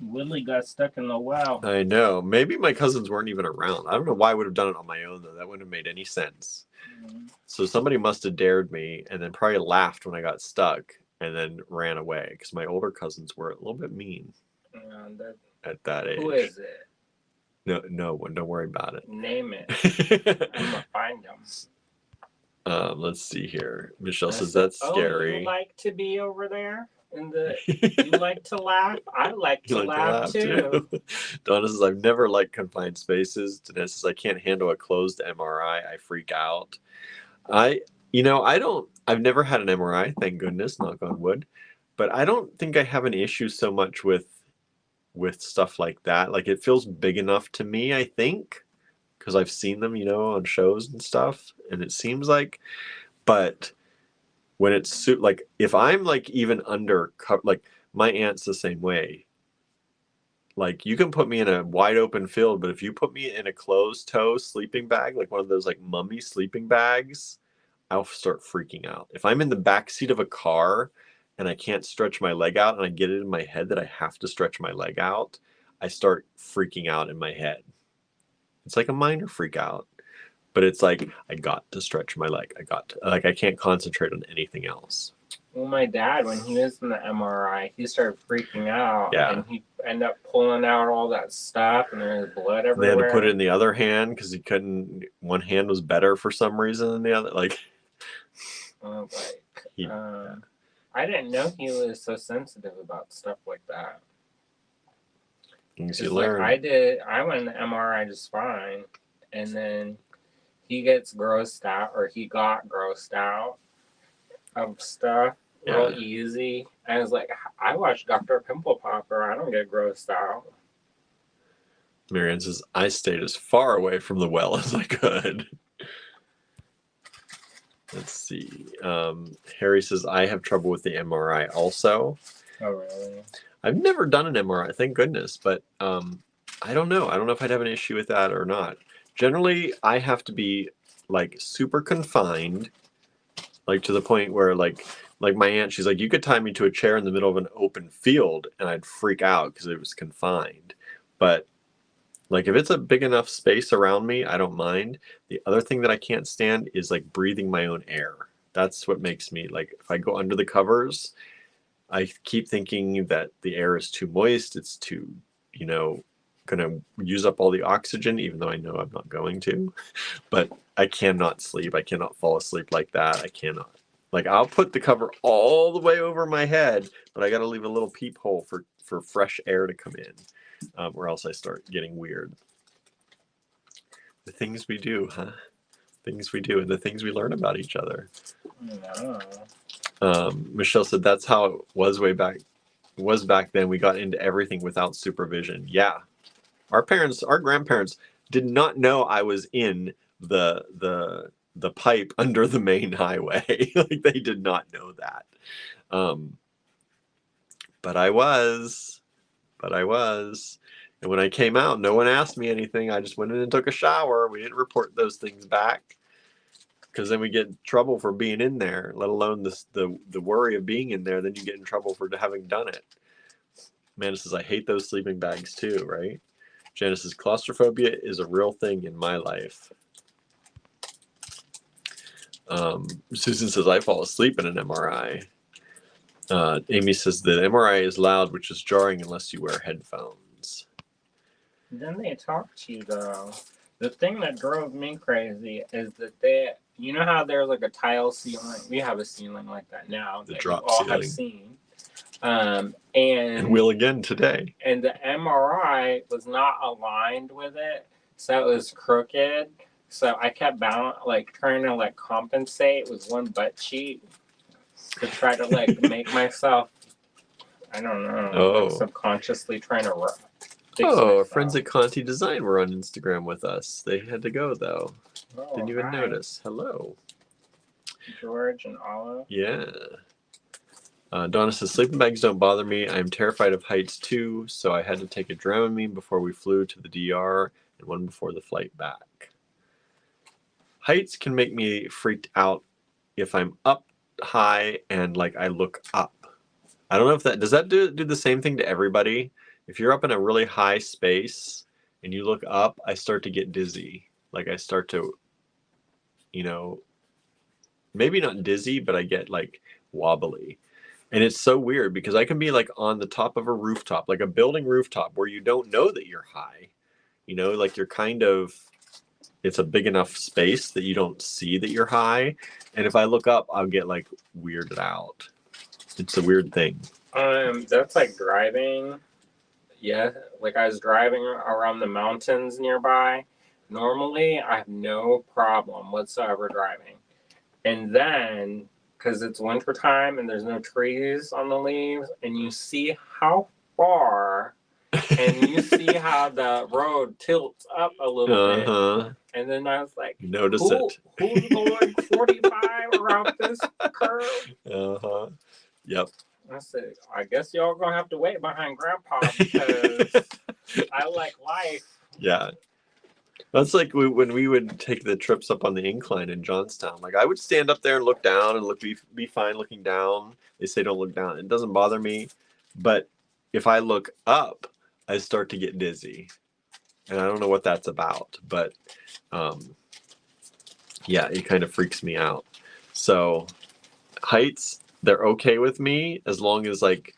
Willie got stuck in the well. I know. Maybe my cousins weren't even around. I don't know why I would have done it on my own though. That wouldn't have made any sense. So somebody must have dared me and then probably laughed when I got stuck and then ran away because my older cousins were a little bit mean at that age. Who is it? No one. Don't worry about it. Name it. I'm gonna find them. Let's see here. Michelle I says said, that's scary. Oh, you like to be over there? You like to laugh? I like to You like laugh too. Donna says, I've never liked confined spaces. Danette says, I can't handle a closed MRI. I freak out. I've never had an MRI, thank goodness, knock on wood. But I don't think I have an issue so much with stuff like that. Like it feels big enough to me, I think, because I've seen them, on shows and stuff. And it seems like, but when it's like if I'm like even under like my aunt's the same way. Like you can put me in a wide open field, but if you put me in a closed toe sleeping bag, like one of those like mummy sleeping bags, I'll start freaking out. If I'm in the back seat of a car and I can't stretch my leg out and I get it in my head that I have to stretch my leg out, I start freaking out in my head. It's like a minor freak out. But it's like, I got to stretch my leg. I can't concentrate on anything else. Well, my dad, when he was in the MRI, he started freaking out. Yeah. And he ended up pulling out all that stuff, and there was blood everywhere. They had to put it in the other hand because he couldn't. One hand was better for some reason than the other. Like, I didn't know he was so sensitive about stuff like that. Things you Like learn. I went in the MRI just fine, and then he gets grossed out, or he got grossed out of stuff real easy. And I was like, I watched Dr. Pimple Popper. I don't get grossed out. Marianne says, I stayed as far away from the well as I could. Let's see. Harry says, I have trouble with the MRI also. Oh, really? I've never done an MRI, thank goodness. But I don't know. I don't know if I'd have an issue with that or not. Generally, I have to be like super confined, like to the point where like my aunt, she's like, you could tie me to a chair in the middle of an open field and I'd freak out because it was confined. But like if it's a big enough space around me, I don't mind. The other thing that I can't stand is like breathing my own air. That's what makes me like, if I go under the covers, I keep thinking that the air is too moist. It's too, going to use up all the oxygen, even though I know I'm not going to. But I cannot sleep. I cannot fall asleep like that. I cannot. Like I'll put the cover all the way over my head, but I got to leave a little peephole for fresh air to come in, or else I start getting weird. The things we do, huh? Things we do, and the things we learn about each other. No. Michelle said that's how it was back then. We got into everything without supervision. Yeah. Our grandparents did not know I was in the pipe under the main highway. Like they did not know that. But I was. And when I came out, no one asked me anything. I just went in and took a shower. We didn't report those things back. because then we get in trouble for being in there, let alone the worry of being in there. Then you get in trouble for having done it. Amanda says, I hate those sleeping bags too, right? Janice says, claustrophobia is a real thing in my life. Susan says, I fall asleep in an MRI. Amy says, the MRI is loud, which is jarring unless you wear headphones. Then they talk to you, though. The thing that drove me crazy is that they, you know how there's like a tile ceiling? We have a ceiling like that now. The that drop you all ceiling. have seen. And And will again today. and the MRI was not aligned with it, so it was crooked. So I kept trying to like compensate with one butt cheek to try to like make myself, I don't know, like subconsciously trying to fix Our myself. friends at Conti Design were on Instagram with us. They had to go though. Oh, Didn't even hi, notice. Hello. George and Olive. Yeah. Donna says, sleeping bags don't bother me. I'm terrified of heights too, so I had to take a Dramamine before we flew to the DR and one before the flight back. Heights can make me freaked out if I'm up high and like I look up. I don't know if does that do the same thing to everybody? If you're up in a really high space and you look up, I start to get dizzy. Like I start to, maybe not dizzy, but I get like wobbly. And it's so weird because I can be like on the top of a rooftop, like a building rooftop where you don't know that you're high. Like you're kind of, it's a big enough space that you don't see that you're high. And if I look up, I'll get like weirded out. It's a weird thing. That's like driving. Yeah, like I was driving around the mountains nearby. Normally, I have no problem whatsoever driving. And then, because it's winter time and there's no trees on the leaves, and you see how far, and you see how the road tilts up a little bit. And then I was like, notice who's going 45 around this curve? Yep. I said, I guess y'all gonna have to wait behind Grandpa because I like life. Yeah. That's like when we would take the trips up on the incline in Johnstown. Like I would stand up there and look down and be fine looking down. They say don't look down. It doesn't bother me. But if I look up, I start to get dizzy. And I don't know what that's about. But yeah, it kind of freaks me out. So heights, they're okay with me as long as like,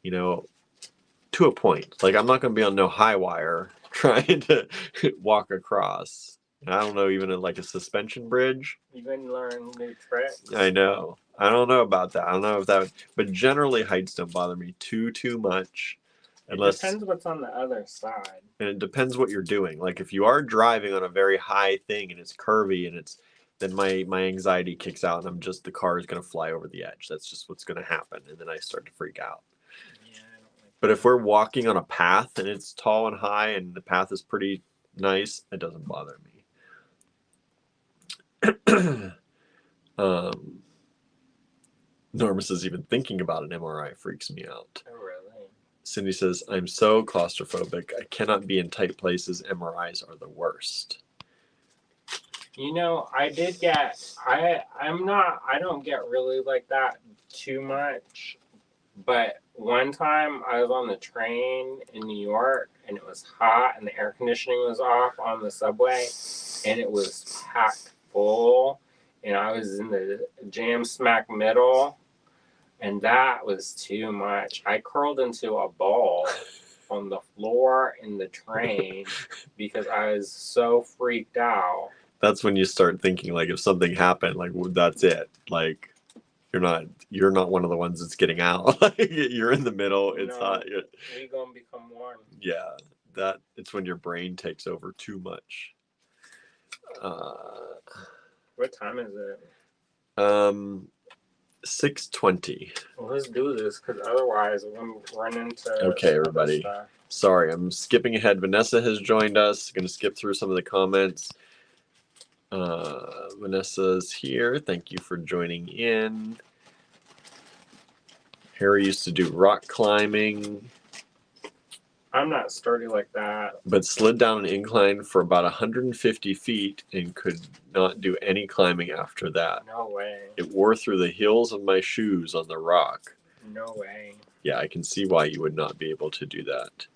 to a point. Like I'm not going to be on no high wire trying to walk across. I don't know, even in like a suspension bridge. You can learn new tricks. I know. I don't know about that. I don't know if that would, but generally heights don't bother me too much. Unless, it depends what's on the other side. And it depends what you're doing. Like if you are driving on a very high thing and it's curvy and then my anxiety kicks out and the car is going to fly over the edge. That's just what's going to happen. And then I start to freak out. Yeah, I don't like but if we're walking on a path and it's tall and high and the path is pretty nice, it doesn't bother me. Norma says even thinking about an MRI freaks me out. Oh, really? Cindy says, I'm so claustrophobic. I cannot be in tight places. MRIs are the worst. I did get, I don't get really like that too much. But one time I was on the train in New York and it was hot and the air conditioning was off on the subway and it was packed full and I was in the jam smack middle and that was too much. I curled into a ball on the floor in the train because I was so freaked out. That's when you start thinking like if something happened, like that's it. Like you're not one of the ones that's getting out. You're in the middle. It's hot. We gonna become one. Yeah, it's when your brain takes over too much. What time is it? 6:20. Well, let's do this because otherwise we're gonna run into. Okay, everybody. Stuff. Sorry, I'm skipping ahead. Vanessa has joined us. Going to skip through some of the comments. Vanessa's here. Thank you for joining in. Harry used to do rock climbing. I'm not sturdy like that. but slid down an incline for about 150 feet and could not do any climbing after that. No way. It wore through the heels of my shoes on the rock. No way. Yeah, I can see why you would not be able to do that.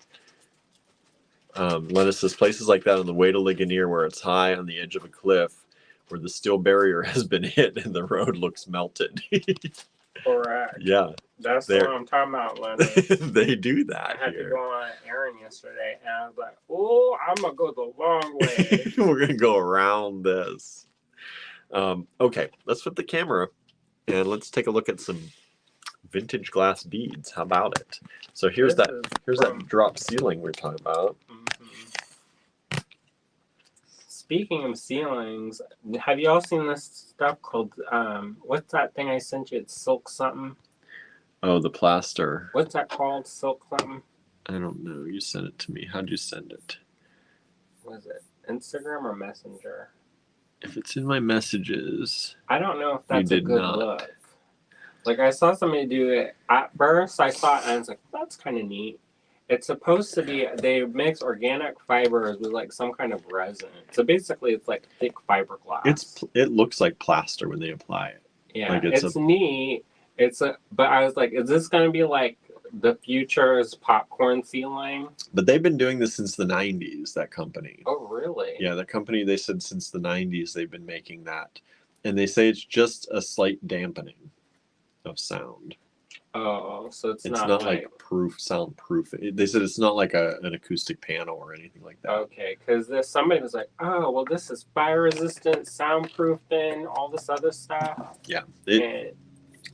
Lennis says places like that on the way to Ligonier where it's high on the edge of a cliff where the steel barrier has been hit and the road looks melted. Correct. Yeah, That's There. what I'm talking about, Lennon. they do I that had to here. go on an errand yesterday, and I was like, "Oh, I'm gonna go the long way." We're going to go around this. Okay, let's flip the camera and let's take a look at some vintage glass beads. How about it? So here's This that is here's from- that drop ceiling we're talking about. Mhm. Speaking of ceilings, have you all seen this stuff called what's that thing I sent you? It's silk something. Oh, the plaster. What's that called? Silk something. I don't know. You sent it to me. How'd you send it? Was it Instagram or Messenger? If it's in my messages, I don't know if that's a did good not. look. Like I saw somebody do it at first. I saw it and I was like, "That's kind of neat." It's supposed to be they mix organic fibers with like some kind of resin. So basically, it's like thick fiberglass. it looks like plaster when they apply it. Yeah, like it's it's neat. But I was like, is this gonna be like the future's popcorn ceiling? But they've been doing this since the 90s, that company. Oh, really? Yeah, that company, they said since the 90s they've been making that. And they say it's just a slight dampening of sound. Oh, so it's It's not, not like soundproof. They said it's not like an acoustic panel or anything like that. okay, because somebody was like, oh, well, this is fire resistant, soundproofing, all this other stuff. Yeah. And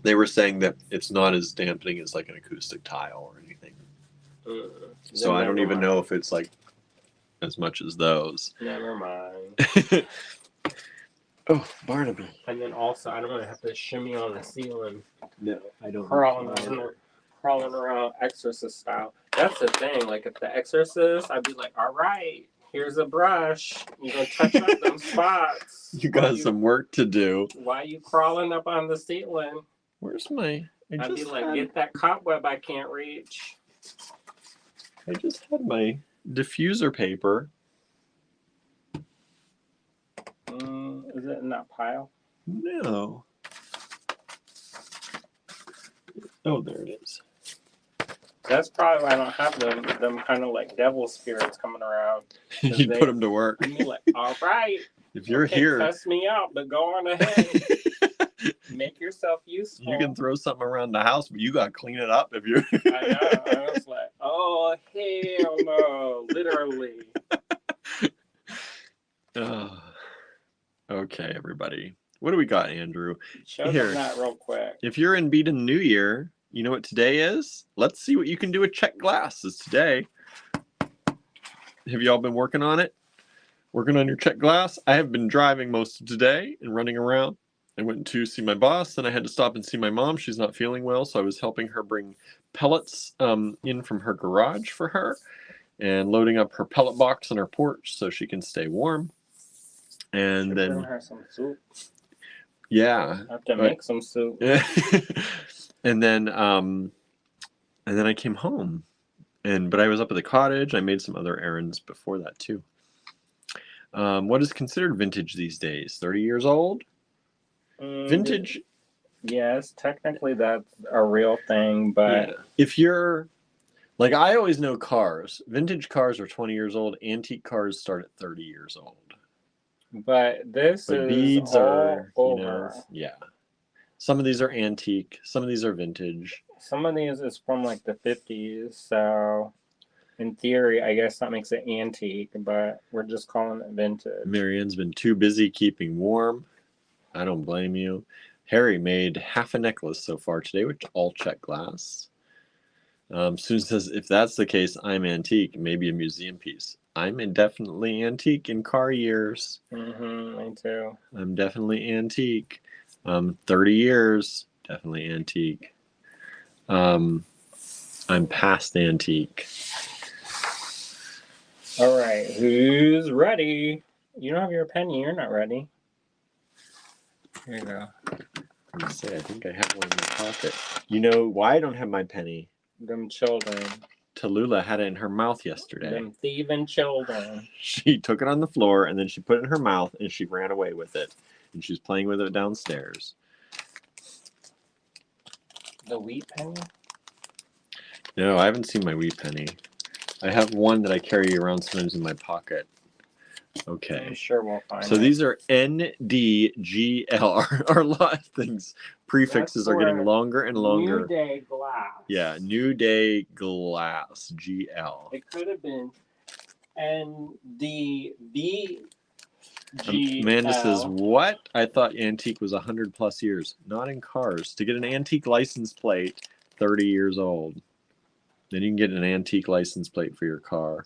They were saying that it's not as dampening as like an acoustic tile or anything. So I don't even know if it's like as much as those. Never mind. Oh, Barnaby. And then also, I don't want to have to shimmy on the ceiling, No, I don't. crawling around Exorcist style. That's the thing. Like at the Exorcist, I'd be like, all right, here's a brush. You gonna touch up them spots. You got some work to do. Why you crawling up on the ceiling? Where's my? I'd be like, get that cobweb I can't reach. I just had my diffuser paper. Is it in that pile? No. Oh, there it is. That's probably why I don't have them kind of like devil spirits coming around. You'd they- put them to work. And you're like, all right, If you're okay, here, cuss me out, but go on ahead. Make yourself useful. you can throw something around the house, but you got to clean it up if you're. I know. I was like, oh, hell no. Literally. Oh. Okay, everybody. What do we got, Andrew? Show Here. them that real quick. If you're in Beat in the New Year, you know what today is? Let's see what you can do with check glasses today. Have y'all been working on it? Working on your check glass? I have been driving most of today and running around. I went to see my boss, then I had to stop and see my mom. She's not feeling well, so I was helping her bring pellets in from her garage for her and loading up her pellet box on her porch so she can stay warm. And Should then, bring her some soup. yeah. I have to Right. make some soup. and then I came home, but I was up at the cottage. I made some other errands before that too. What is considered vintage these days? 30 years old? Vintage. Yes, technically that's a real thing, but Yeah. If you're like, I always know cars. Vintage cars are 20 years old. Antique cars start at 30 years old. this But is beads all are, over. yeah. Some of these are antique. Some of these are vintage. Some of these is from like the 50s, so in theory, I guess that makes it antique, but we're just calling it vintage. Marianne's been too busy keeping warm. I don't blame you. Harry made half a necklace so far today, which all check glass. Susan says, if that's the case, I'm antique, maybe a museum piece. I'm definitely antique in car years. Me too. I'm definitely antique. 30 years, definitely antique. I'm past antique. All right, who's ready? You don't have your penny. You're not ready. Here you go. Let me say, I think I have one in my pocket. You know why I don't have my penny? Them children. Tallulah had it in her mouth yesterday. Them thieving children. She took it on the floor and then she put it in her mouth and she ran away with it. And she's playing with it downstairs. The wheat penny? No, I haven't seen my wheat penny. I have one that I carry around sometimes in my pocket. I'm Okay. sure we'll find So it. these are NDGL. Are a lot of things. Prefixes That's are getting for longer and longer. New Day Glass. Yeah, New Day Glass, GL. It could have been NDVGL. Amanda says, what? I thought antique was 100 plus years. Not in cars. To get an antique license plate, 30 years old. Then you can get an antique license plate for your car.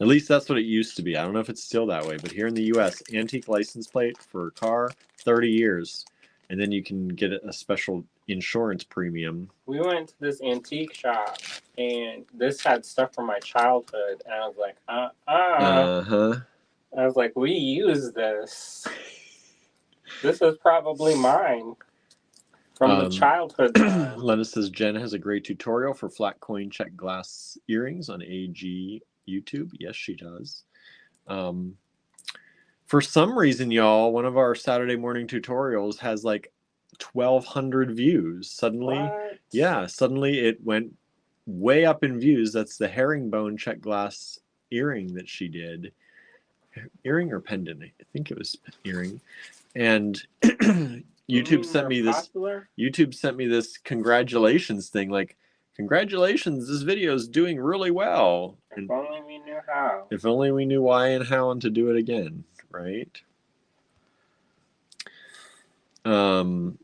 At least that's what it used to be. I don't know if it's still that way, but here in the US, antique license plate for a car, 30 years. And then you can get a special insurance premium. We went to this antique shop and this had stuff from my childhood. And I was like, Uh-huh. I was like, we use this. This is probably mine from the childhood time. Lena says, Jen has a great tutorial for flat coin check glass earrings on AG YouTube. Yes, she does. For some reason, y'all, one of our Saturday morning tutorials has like 1,200 views. Suddenly, What? yeah, suddenly it went way up in views. That's the herringbone check glass earring that she did. Earring or pendant? I think it was earring. And YouTube sent me this. Popular? YouTube sent me this congratulations thing. Like, congratulations, this video is doing really well. If only we knew how. If only we knew why and how and to do it again, right? Susan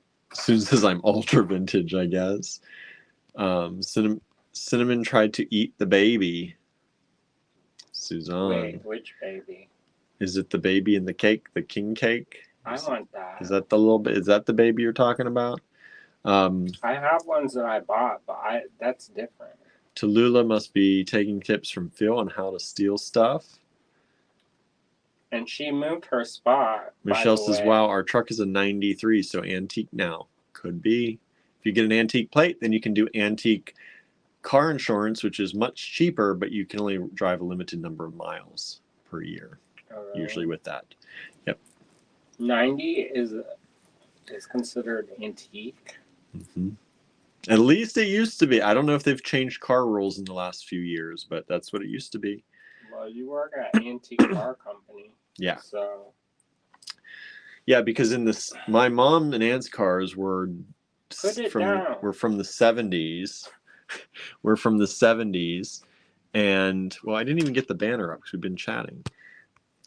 says I'm ultra vintage, I guess. Cinnamon tried to eat the baby. Suzanne. Wait, which baby? Is it the baby in the cake, the king cake? I want that. Is that the little bit? Is that the baby you're talking about? I have ones that I bought, but that's different. Tallulah must be taking tips from Phil on how to steal stuff. And she moved her spot. Michelle by the says, way. wow, our truck is a 93, so antique now. Could be. If you get an antique plate, then you can do antique car insurance, which is much cheaper, but you can only drive a limited number of miles per year, usually with that. Yep. 90 is considered antique. Mm-hmm. At least it used to be. I don't know if they've changed car rules in the last few years, but that's what it used to be. Well, you work at an antique car company. Yeah. So. Yeah, because in this, my mom and aunt's cars were down. from the 70s. We're from the 70s, and well, I didn't even get the banner up because we've been chatting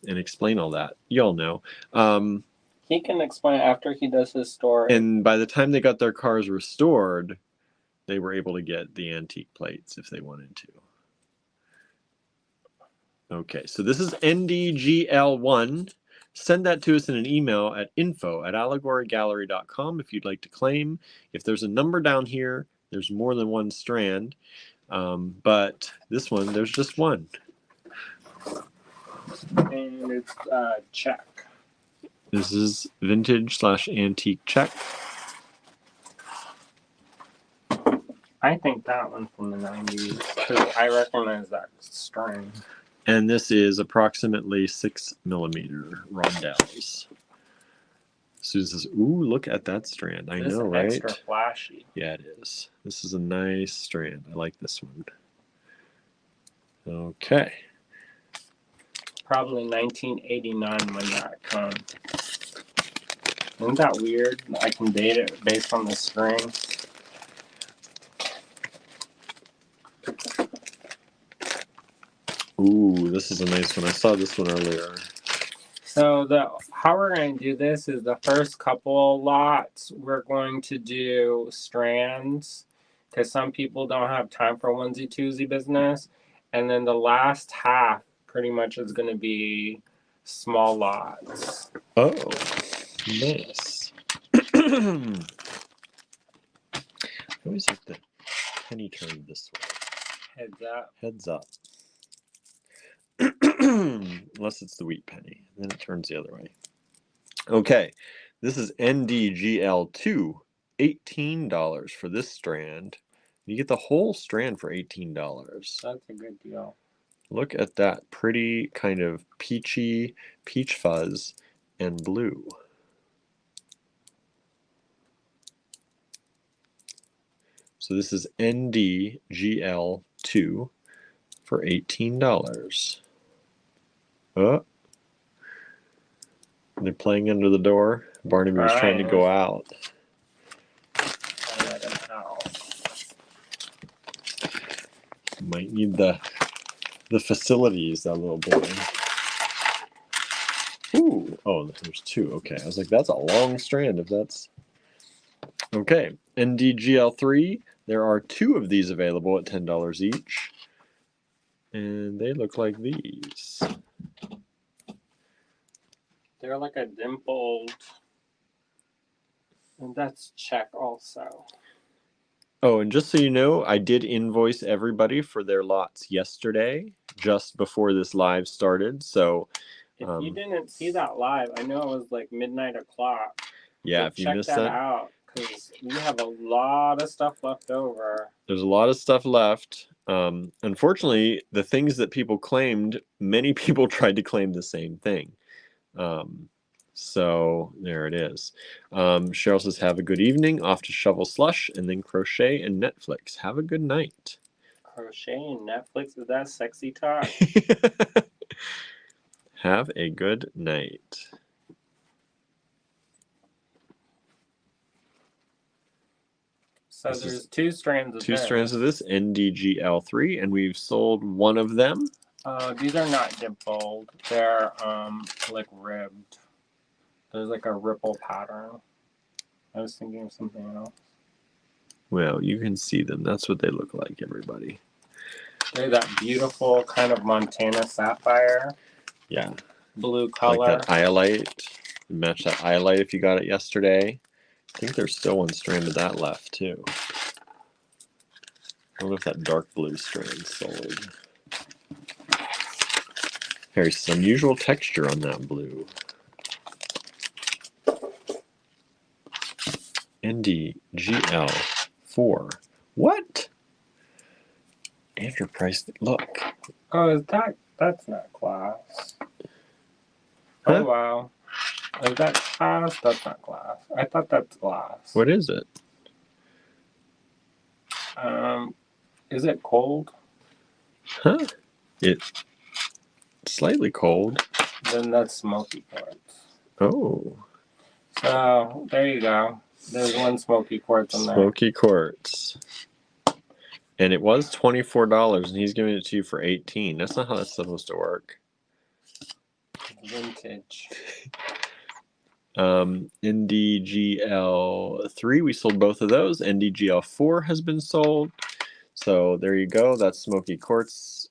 and explain all that. You all know. He can explain after he does his story. And by the time they got their cars restored, they were able to get the antique plates if they wanted to. Okay, so this is NDGL1. Send that to us in an email at info@allegorygallery.com if you'd like to claim. If there's a number down here, there's more than one strand. But this one, there's just one. And it's check. This is vintage/antique check. I think that one from the 90s. Because I recognize that string. And this is approximately 6mm rondelles. Susan says, ooh, look at that strand. I This know, is right? extra flashy. Yeah, it is. This is a nice strand. I like this one. Okay. Probably 1989 when that comes. Isn't that weird? I can date it based on the string. Ooh, this is a nice one. I saw this one earlier. So how we're going to do this is the first couple lots we're going to do strands because some people don't have time for onesie twosie business, and then the last half pretty much is going to be small lots. Oh, nice. I always like the penny turned this way. Heads up. Heads up. Unless it's the wheat penny. Then it turns the other way. Okay. This is NDGL2. $18 for this strand. You get the whole strand for $18. That's a good deal. Look at that pretty kind of peachy peach fuzz and blue. So this is NDGL2 for $18. Oh, they're playing under the door. Barnaby was trying to go out. I'll let him out. Might need the facilities, that little boy. Ooh, oh, there's two. Okay, I was like, that's a long strand if that's... Okay, NDGL3. There are two of these available at $10 each. And they look like these. They're like a dimpled. And that's check also. Oh, and just so you know, I did invoice everybody for their lots yesterday, just before this live started. So, If you didn't see that live, I know it was like midnight o'clock. yeah, So if you check missed that that, out because we have a lot of stuff left over. there's a lot of stuff left. Unfortunately, the things that people claimed, many people tried to claim the same thing. So there it is. Cheryl says, have a good evening, off to shovel slush, and then crochet and Netflix. Have a good night. Crochet and Netflix, is that sexy talk? Have a good night. So This there's is two strands of Two this. strands of this, NDGL3, and we've sold one of them. These are not dimpled. They're like ribbed. There's like a ripple pattern. I was thinking of something else. Well, you can see them. That's what they look like, everybody. They're that beautiful kind of Montana sapphire Yeah. blue color. Like that iolite. Match that iolite if you got it yesterday. I think there's still one strand of that left, too. I wonder if that dark blue strand sold. Very unusual texture on that blue. NDGL4. What? After price. Look. Oh, is that's not glass. Huh? Oh wow. Is that glass? That's not glass. I thought that's glass. What is it? Is it cold? Huh? It's slightly cold. Then that's smoky quartz. Oh. So there you go. There's one smoky quartz in there. Smoky quartz. And it was $24 and he's giving it to you for $18. That's not how that's supposed to work. Vintage. NDGL3, we sold both of those. NDGL4 has been sold. So there you go. That's smoky quartz.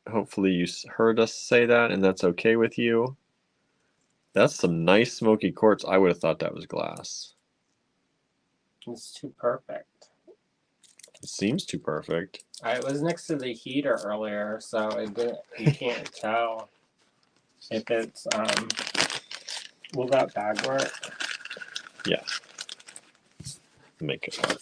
Hopefully you heard us say that and that's okay with you. That's some nice smoky quartz. I would have thought that was glass. It's too perfect. It seems too perfect. I was next to the heater earlier, so you can't tell if it's will that bag work? Yeah. Make it work.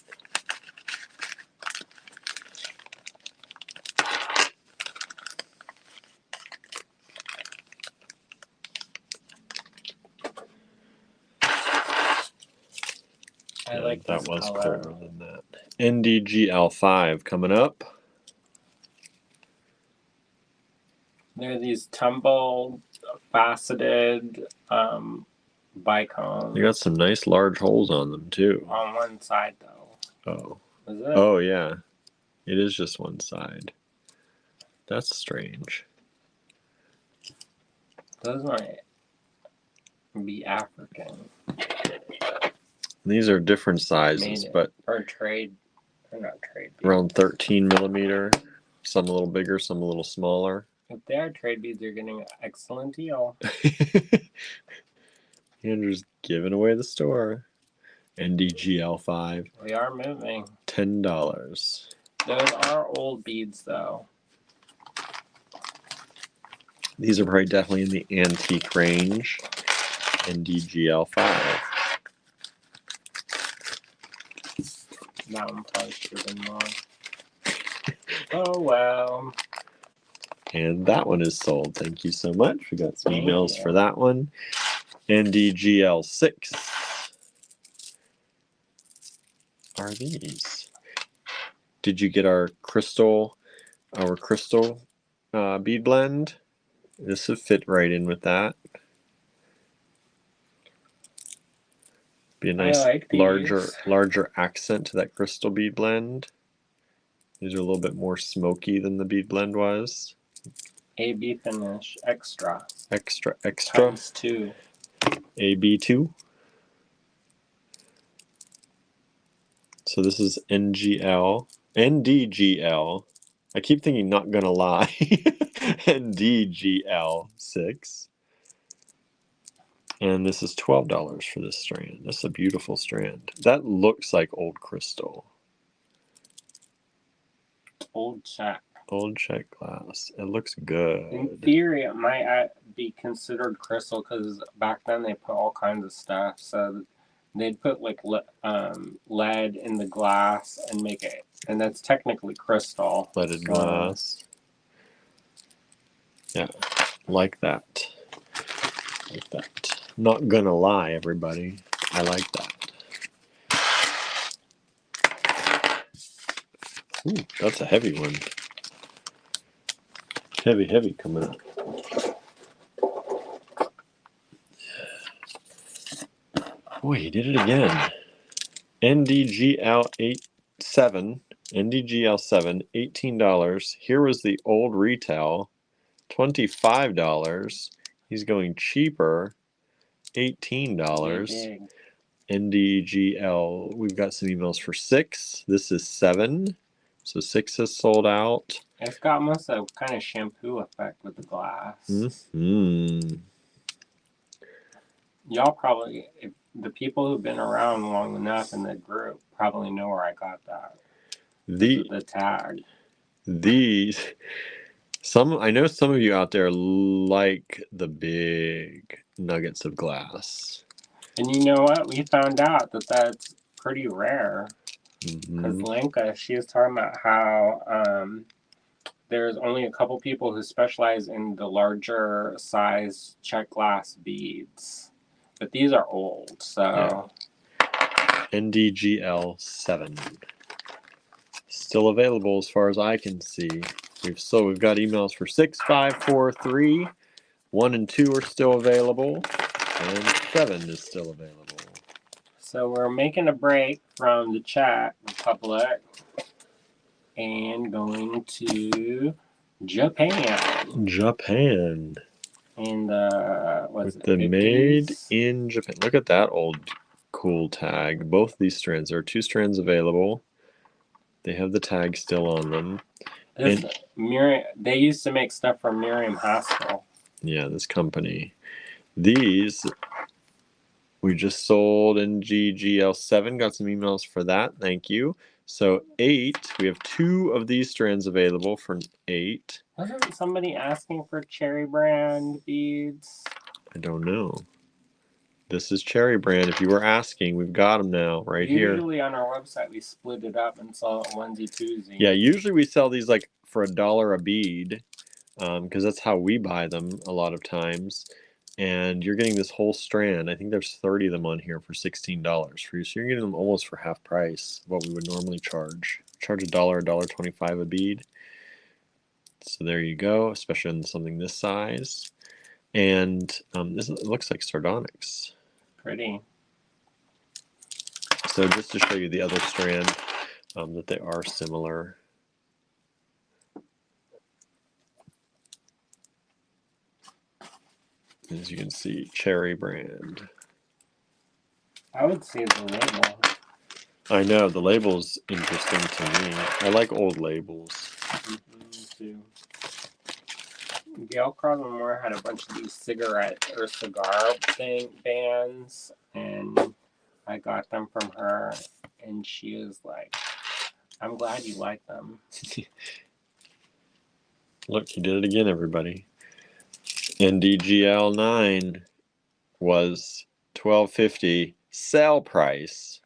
I like that this was color. colder than that. NDGL5 coming up. There are these tumbled, faceted bicones. You got some nice large holes on them too. On one side, though. Oh. Is it? Oh yeah. It is just one side. That's strange. Those might be African. These are different sizes, Made it. but Or trade. They're not trade beads. around 13 millimeter. Some a little bigger, some a little smaller. If they are trade beads, you're getting an excellent deal. Andrew's giving away the store. NDGL5, We are moving. $10. Those are old beads, though. These are probably definitely in the antique range. NDGL5. That one probably should have been long. Oh well. And that one is sold. Thank you so much. We got some Thank emails you. for that one. NDGL6 are these. Did you get our crystal bead blend? This would fit right in with that. Be a nice like these. larger accent to that crystal bead blend. These are a little bit more smoky than the bead blend was. AB finish extra Extra times 2. AB2. So this is NDGL. I keep thinking not gonna lie. NDGL6. And this is $12 for this strand. That's a beautiful strand. That looks like old crystal. Old check. Old check glass. It looks In good. theory, it might be considered crystal because back then they put all kinds of stuff. So they'd put like lead in the glass and make it, and that's technically crystal. Leaded So, glass. Yeah, like that. Like that. Not gonna lie, everybody. I like that. Ooh, that's a heavy one. Heavy coming up. Boy, he did it again. NDGL7, $18. Here was the old retail, $25. He's going cheaper, $18. big. NDGL, we've got some emails for 6. This is 7. So 6 is sold out. It's got almost a kind of shampoo effect with the glass. Mm-hmm. Y'all probably, if the people who've been around long enough in the group probably know where I got that. The tag. I know some of you out there like the big nuggets of glass. And you know what? We found out that that's pretty rare. Because Mhm. Lenka, she was talking about how there's only a couple people who specialize in the larger size check glass beads. But these are old, so. NDGL7. Still available as far as I can see. We've got emails for 6, 5, 4, 3. 1 and 2 are still available. And 7 is still available. So we're making a break from the chat public and going to Japan. Japan. And With the made in Japan. Look at that old cool tag. Both these strands, there are 2 strands available. They have the tag still on them. They used to make stuff for Miriam Haskell. Yeah, this company. These we just sold in GGL7. Got some emails for that. Thank you. So 8. We have 2 of these strands available for 8. Wasn't somebody asking for Cherry Brand beads? I don't know. This is Cherry Brand. If you were asking, we've got them now right here. Usually on our website we split it up and sell it onesie twosie. Yeah, usually we sell these like for $1 a bead, because that's how we buy them a lot of times. And you're getting this whole strand. I think there's 30 of them on here for $16 for you. So you're getting them almost for half price of what we would normally charge. Charge $1, $1.25 a bead. So there you go, especially on something this size. And this looks like sardonyx. Pretty. So just to show you the other strand, that they are similar. As you can see, Cherry Brand. I would say the label. I know, the label's interesting to me. I like old labels. Too. Gail Crosmore had a bunch of these cigar bands, and I got them from her, and she was like, I'm glad you like them. Look, he did it again, everybody. NDGL9 was $12.50 sale price.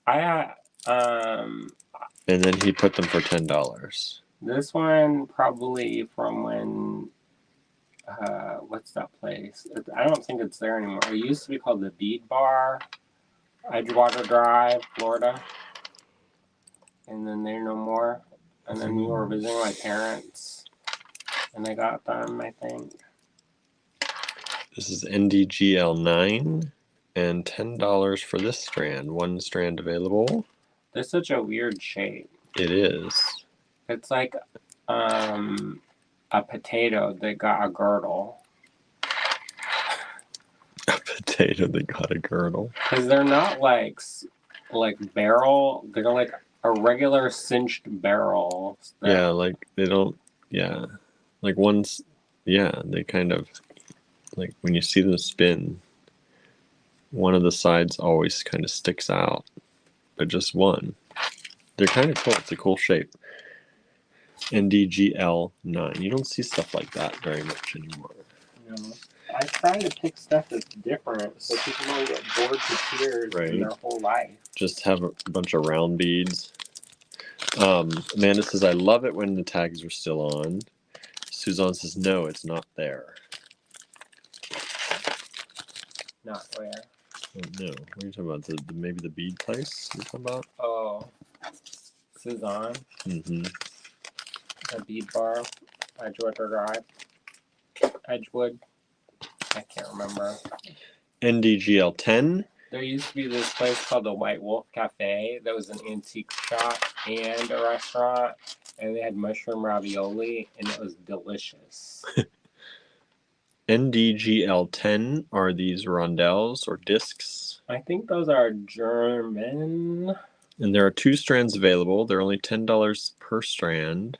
I And then he put them for $10. This one probably from when, what's that place? I don't think it's there anymore. It used to be called the Bead Bar, Edgewater Drive, Florida. And then they're no more. And then we were visiting my parents, and they got them, I think. This is NDGL9 and $10 for this strand. One strand available. They're such a weird shape. It is. It's like a potato that got a girdle. A potato that got a girdle. Because they're not like barrel. They're like a regular cinched barrel. Yeah, like they don't. Yeah, like one's. Yeah, they kind of like when you see them spin. One of the sides always kind of sticks out, but just one. They're kind of cool. It's a cool shape. NDGL9. You don't see stuff like that very much anymore. You know, I try to pick stuff that's different so people don't get bored to tears Right. in their whole life. Just have a bunch of round beads. Amanda says, I love it when the tags are still on. Suzanne says, no, it's not there. Not where. Oh, no. What are you talking about? The maybe the bead place you're talking about? Oh, Suzanne, Mm-hmm. a bead bar, Edgewater Drive, Edgewood. I can't remember. NDGL10. There used to be this place called the White Wolf Cafe that was an antique shop and a restaurant, and they had mushroom ravioli, and it was delicious. NDGL10 are these rondelles or discs. I think those are German. And there are 2 strands available. They're only $10 per strand.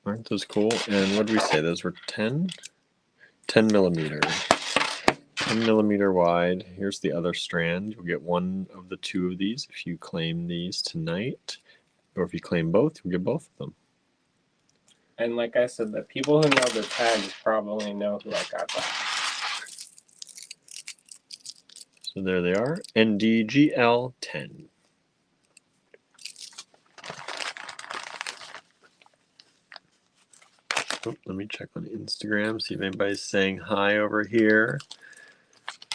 Aren't those cool? And what did we say? Those were 10? 10 millimeter. 10 millimeter wide. Here's the other strand. You'll get one of the 2 of these if you claim these tonight. Or if you claim both, you'll get both of them. And like I said, the people who know the tags probably know who I got that. So there they are. NDGL10. Oh, let me check on Instagram, see if anybody's saying hi over here.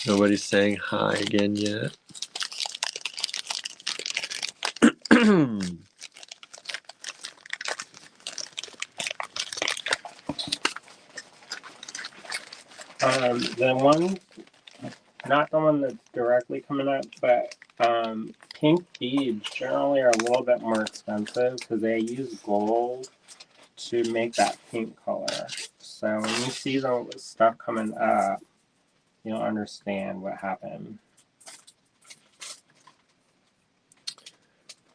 Nobody's saying hi again yet. The one, not the one that's directly coming up, but pink beads generally are a little bit more expensive because they use gold to make that pink color. So when you see the stuff coming up, you'll understand what happened.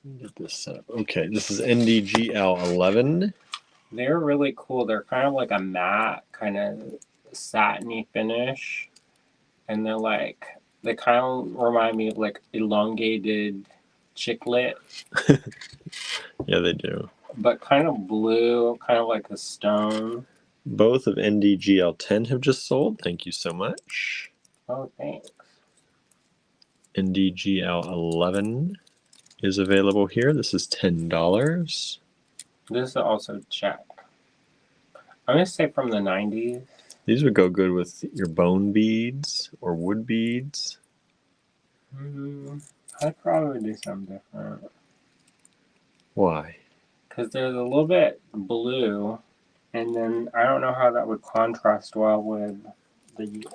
Let me get this set up. Okay, this is NDGL11. They're really cool. They're kind of like a matte, kind of satiny finish. And they kind of remind me of like elongated chiclet. Yeah, they do. But kind of blue, kind of like a stone. Both of NDGL10 have just sold. Thank you so much. Oh, thanks. NDGL11 is available here. This is $10. This is also check. I'm going to say from the 90s. These would go good with your bone beads or wood beads. I'd probably do something different. Why? Because they're a little bit blue, and then I don't know how that would contrast well with the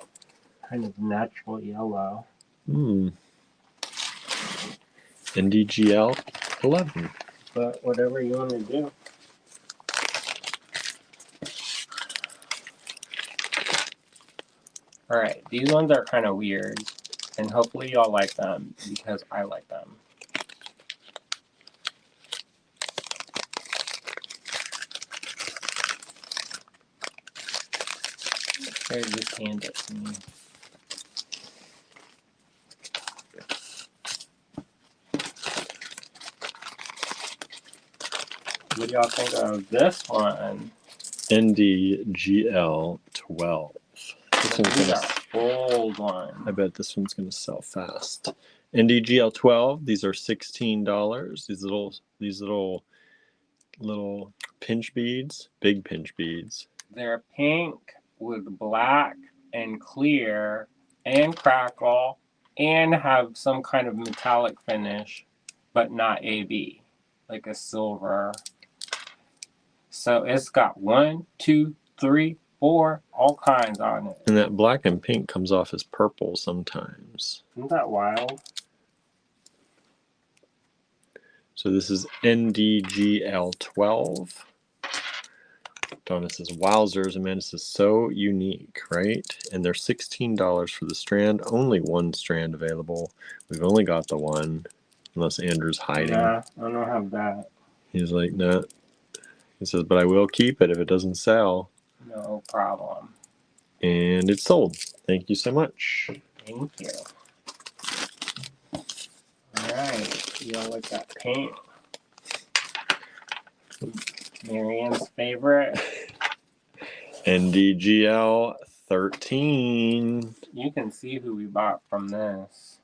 kind of natural yellow. NDGL11. But whatever you want to do. Alright, these ones are kind of weird, and hopefully y'all like them, because I like them. Here, just hand it to me. What do y'all think of this one? NDGL12. This one's These gonna, are old one. I bet this one's going to sell fast. NDGL 12. These are $16. These little pinch beads, big pinch beads. They're pink with black and clear and crackle and have some kind of metallic finish, but not AB, like a silver. So it's got 1, 2, 3, 4, all kinds on it. And that black and pink comes off as purple sometimes. Isn't that wild? So this is NDGL 12. Donna says, wowzers, Amanda says, so unique, right? And they're $16 for the strand. Only one strand available. We've only got the one, unless Andrew's hiding. Nah, I don't have that. He's like, no. He says, but I will keep it if it doesn't sell. No problem. And it's sold. Thank you so much. Thank you. Alright, you all like that paint? Marianne's favorite. NDGL 13. You can see who we bought from this.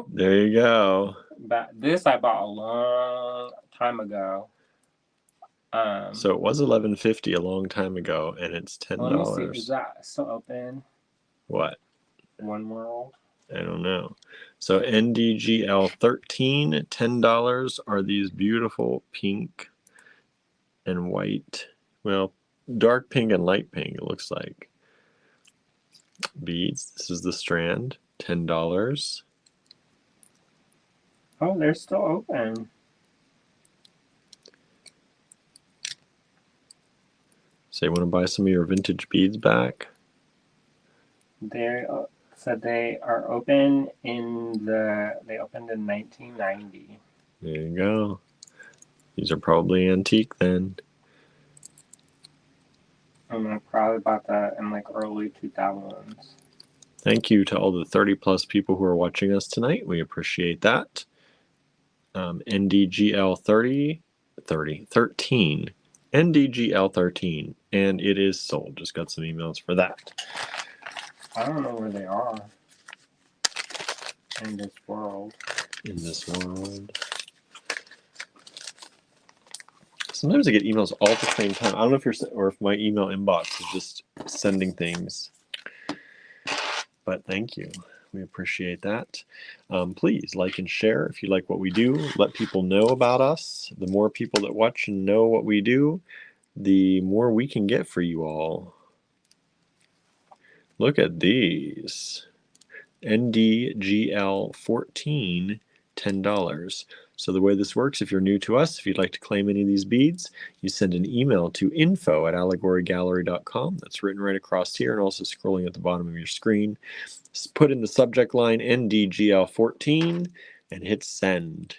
There you go. But this I bought a long time ago. So it was $11.50 a long time ago, and it's $10. Let me see, is that still open? What? One World. I don't know. So NDGL 13, $10 are these beautiful pink and white. Well, dark pink and light pink, it looks like. Beads. This is the strand. $10. Oh, they're still open. So you want to buy some of your vintage beads back? They said they are open they opened in 1990. There you go. These are probably antique then. And I probably bought that in like early 2000s. Thank you to all the 30 plus people who are watching us tonight. We appreciate that. NDGL 13. NDGL 13. And it is sold. Just got some emails for that. I don't know where they are in this world. In this world. Sometimes I get emails all at the same time. I don't know if if my email inbox is just sending things. But thank you. We appreciate that. Please like and share if you like what we do. Let people know about us. The more people that watch and know what we do, the more we can get for you all. Look at these. NDGL 14, $10. So the way this works, if you're new to us, if you'd like to claim any of these beads, you send an email to info@allegorygallery.com. That's written right across here and also scrolling at the bottom of your screen. Put in the subject line NDGL 14 and hit send.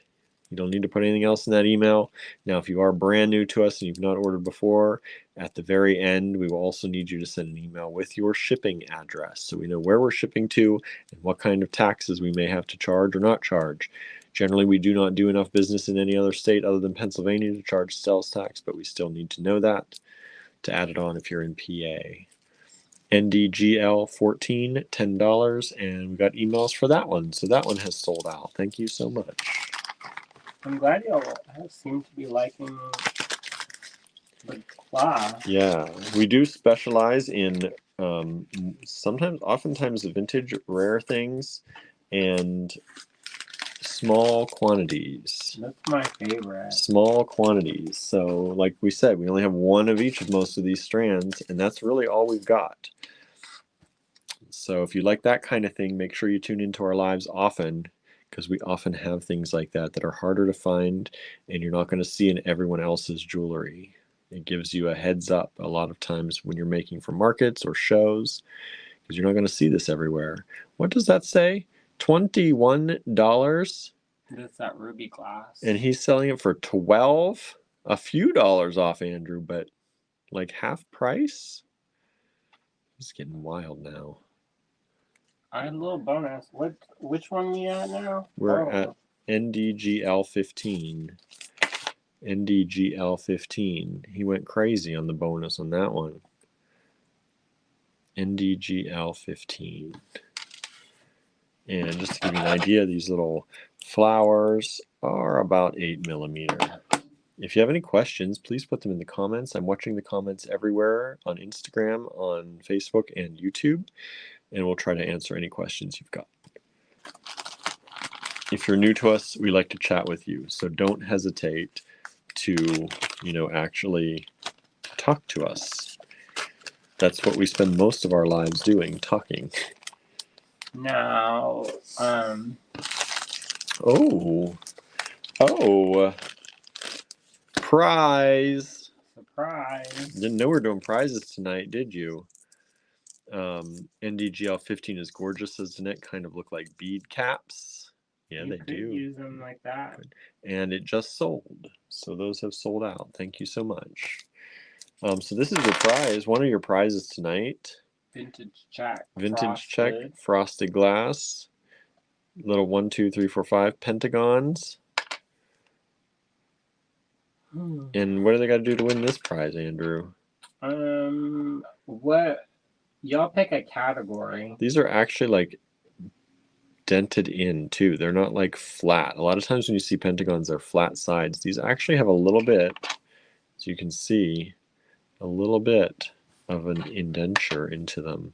You don't need to put anything else in that email. Now, if you are brand new to us and you've not ordered before, at the very end, we will also need you to send an email with your shipping address so we know where we're shipping to and what kind of taxes we may have to charge or not charge. Generally, we do not do enough business in any other state other than Pennsylvania to charge sales tax, but we still need to know that to add it on if you're in PA. NDGL 14, $10, and we got emails for that one. So that one has sold out. Thank you so much. I'm glad y'all seem to be liking the class. Yeah, we do specialize in oftentimes vintage rare things and small quantities. That's my favorite. Small quantities. So like we said, we only have one of each of most of these strands, and that's really all we've got. So if you like that kind of thing, make sure you tune into our lives often, because we often have things like that that are harder to find and you're not going to see in everyone else's jewelry. It gives you a heads up a lot of times when you're making for markets or shows, because you're not going to see this everywhere. What does that say? $21? That's that ruby glass. And he's selling it for $12? A few dollars off, Andrew, but like half price? It's getting wild now. I had a little bonus. Which one we at now? We're at NDGL 15. NDGL 15. He went crazy on the bonus on that one. NDGL 15. And just to give you an idea, these little flowers are about 8mm. If you have any questions, please put them in the comments. I'm watching the comments everywhere on Instagram, on Facebook, and YouTube, and we'll try to answer any questions you've got. If you're new to us, we like to chat with you, so don't hesitate to, actually talk to us. That's what we spend most of our lives doing, talking. Now, Oh, prize. surprise. Didn't know we were doing prizes tonight, did you? NDGL 15 is gorgeous, doesn't it? Kind of look like bead caps. Yeah, You they could do. use them like that. And it just sold. So those have sold out. Thank you so much. So this is your prize. One of your prizes tonight. Vintage check. Vintage check, frosted. frosted glass. Little 1, 2, 3, 4, 5 pentagons. And what do they got to do to win this prize, Andrew? What? Y'all pick a category. These are actually like dented in too. They're not like flat. A lot of times when you see pentagons, they're flat sides. These actually have a little bit, as you can see, a little bit of an indenture into them.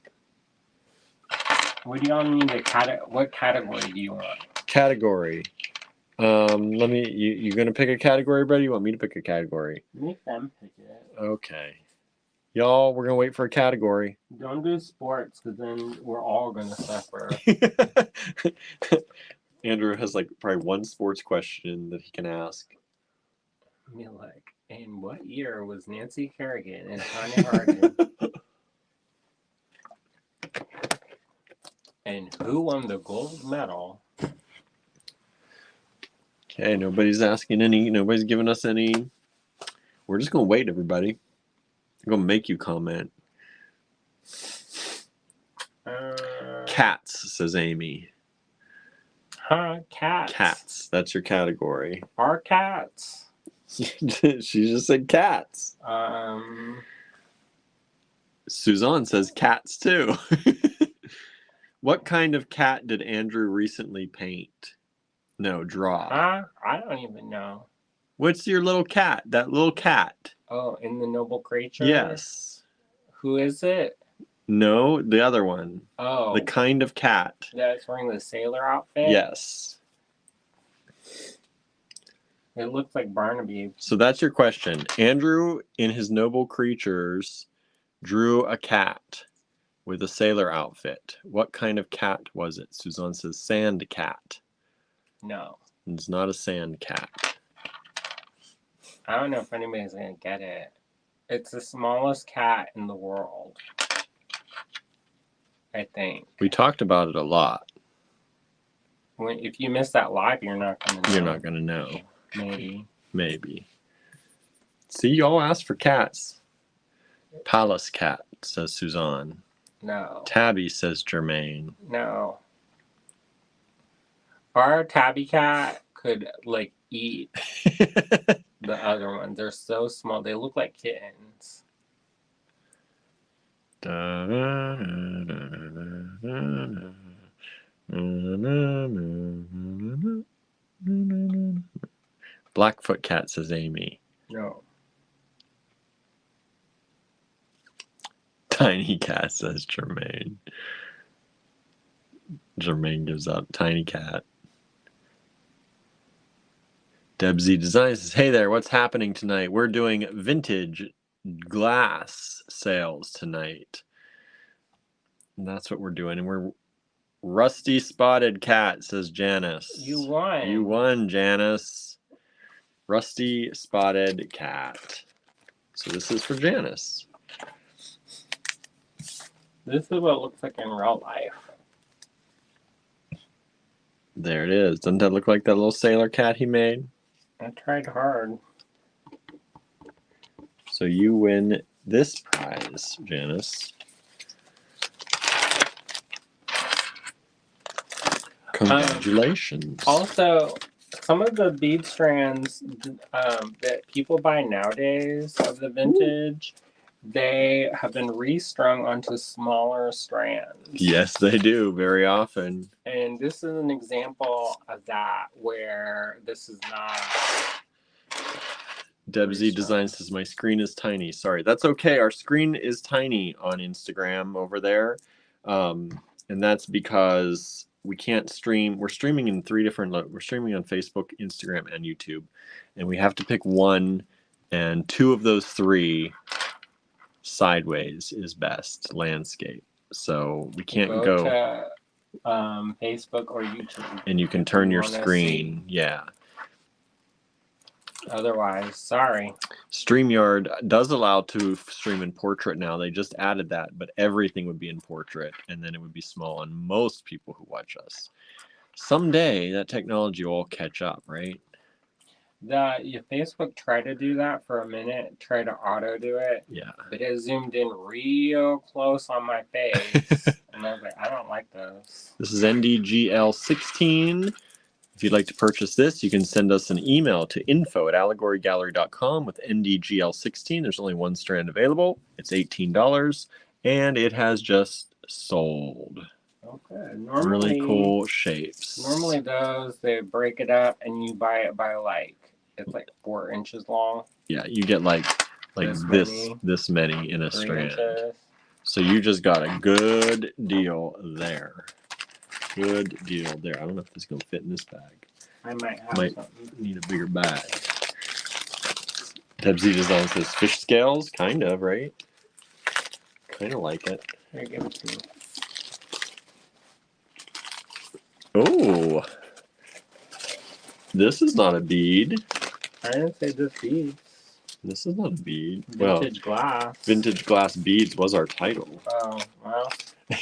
What do y'all need a what category do you want? Category. You gonna pick a category, Brett? You want me to pick a category? Make them pick it. Okay. Y'all, we're gonna wait for a category. Don't do sports, because then we're all gonna suffer. Andrew has like probably one sports question that he can ask. Be like, in what year was Nancy Kerrigan and Tanya Harding? And who won the gold medal? Okay, nobody's asking any. Nobody's giving us any. We're just gonna wait, everybody. I'm gonna make you comment. Cats, says Amy. Cats. Cats. That's your category. Our cats. She just said cats. Suzanne says cats too. What kind of cat did Andrew recently paint? No, draw. I don't even know. What's your little cat? That little cat. Oh, in the Noble Creature? Yes. Who is it? No, the other one. Oh. The kind of cat. That's wearing the sailor outfit? Yes. It looks like Barnaby. So that's your question. Andrew, in his Noble Creatures, drew a cat with a sailor outfit. What kind of cat was it? Suzanne says sand cat. No. It's not a sand cat. I don't know if anybody's going to get it. It's the smallest cat in the world. I think. We talked about it a lot. If you miss that live, you're not going to know. You're not going to know. Maybe. See, you all asked for cats. Palace cat, says Suzanne. No. Tabby, says Jermaine. No. Our tabby cat could, eat the other ones. They're so small. They look like kittens. Blackfoot cat, says Amy. No. Tiny cat, says Jermaine. Jermaine gives up. Tiny cat. Debsy Designs says, hey there, what's happening tonight? We're doing vintage glass sales tonight. And that's what we're doing. And we're Rusty Spotted Cat, says Janice. You won. You won, Janice. Rusty Spotted Cat. So this is for Janice. This is what it looks like in real life. There it is. Doesn't that look like that little sailor cat he made? I tried hard. So you win this prize, Janice. Congratulations. Also, some of the bead strands that people buy nowadays of the vintage, they have been restrung onto smaller strands. Yes, they do very often. And this is an example of that where this is not. Deb Z Restrung. Design says my screen is tiny. Sorry, that's okay. Our screen is tiny on Instagram over there, and that's because we can't stream. We're streaming in three different. We're streaming on Facebook, Instagram, and YouTube, and we have to pick one, and two of those three sideways is best landscape. So we can't go. To Facebook or YouTube. And you can if turn you your wanna screen. Yeah. Otherwise, sorry. StreamYard does allow to stream in portrait now. They just added that, but everything would be in portrait, and then it would be small on most people who watch us. Someday that technology will all catch up, right? Your Facebook tried to do that for a minute, tried to auto do it, Yeah. but it zoomed in real close on my face, and I was like, I don't like this. This is NDGL16. If you'd like to purchase this, you can send us an email to info@allegorygallery.com with NDGL16. There's only one strand available. It's $18, and it has just sold. Okay. Really cool shapes. Normally those, they break it up and you buy it by it's like 4 inches long. Yeah, you get like this many in a 3 strand. inches. So you just got a good deal there. Good deal there. I don't know if this is gonna fit in this bag. I might have Might something. need a bigger bag. Deb Z Design says fish scales, kind of, right? Kind of like it. Here, give it to me. Oh, this is not a bead. I didn't say just beads. This is not a bead. Vintage glass. Vintage glass beads was our title. Oh, well.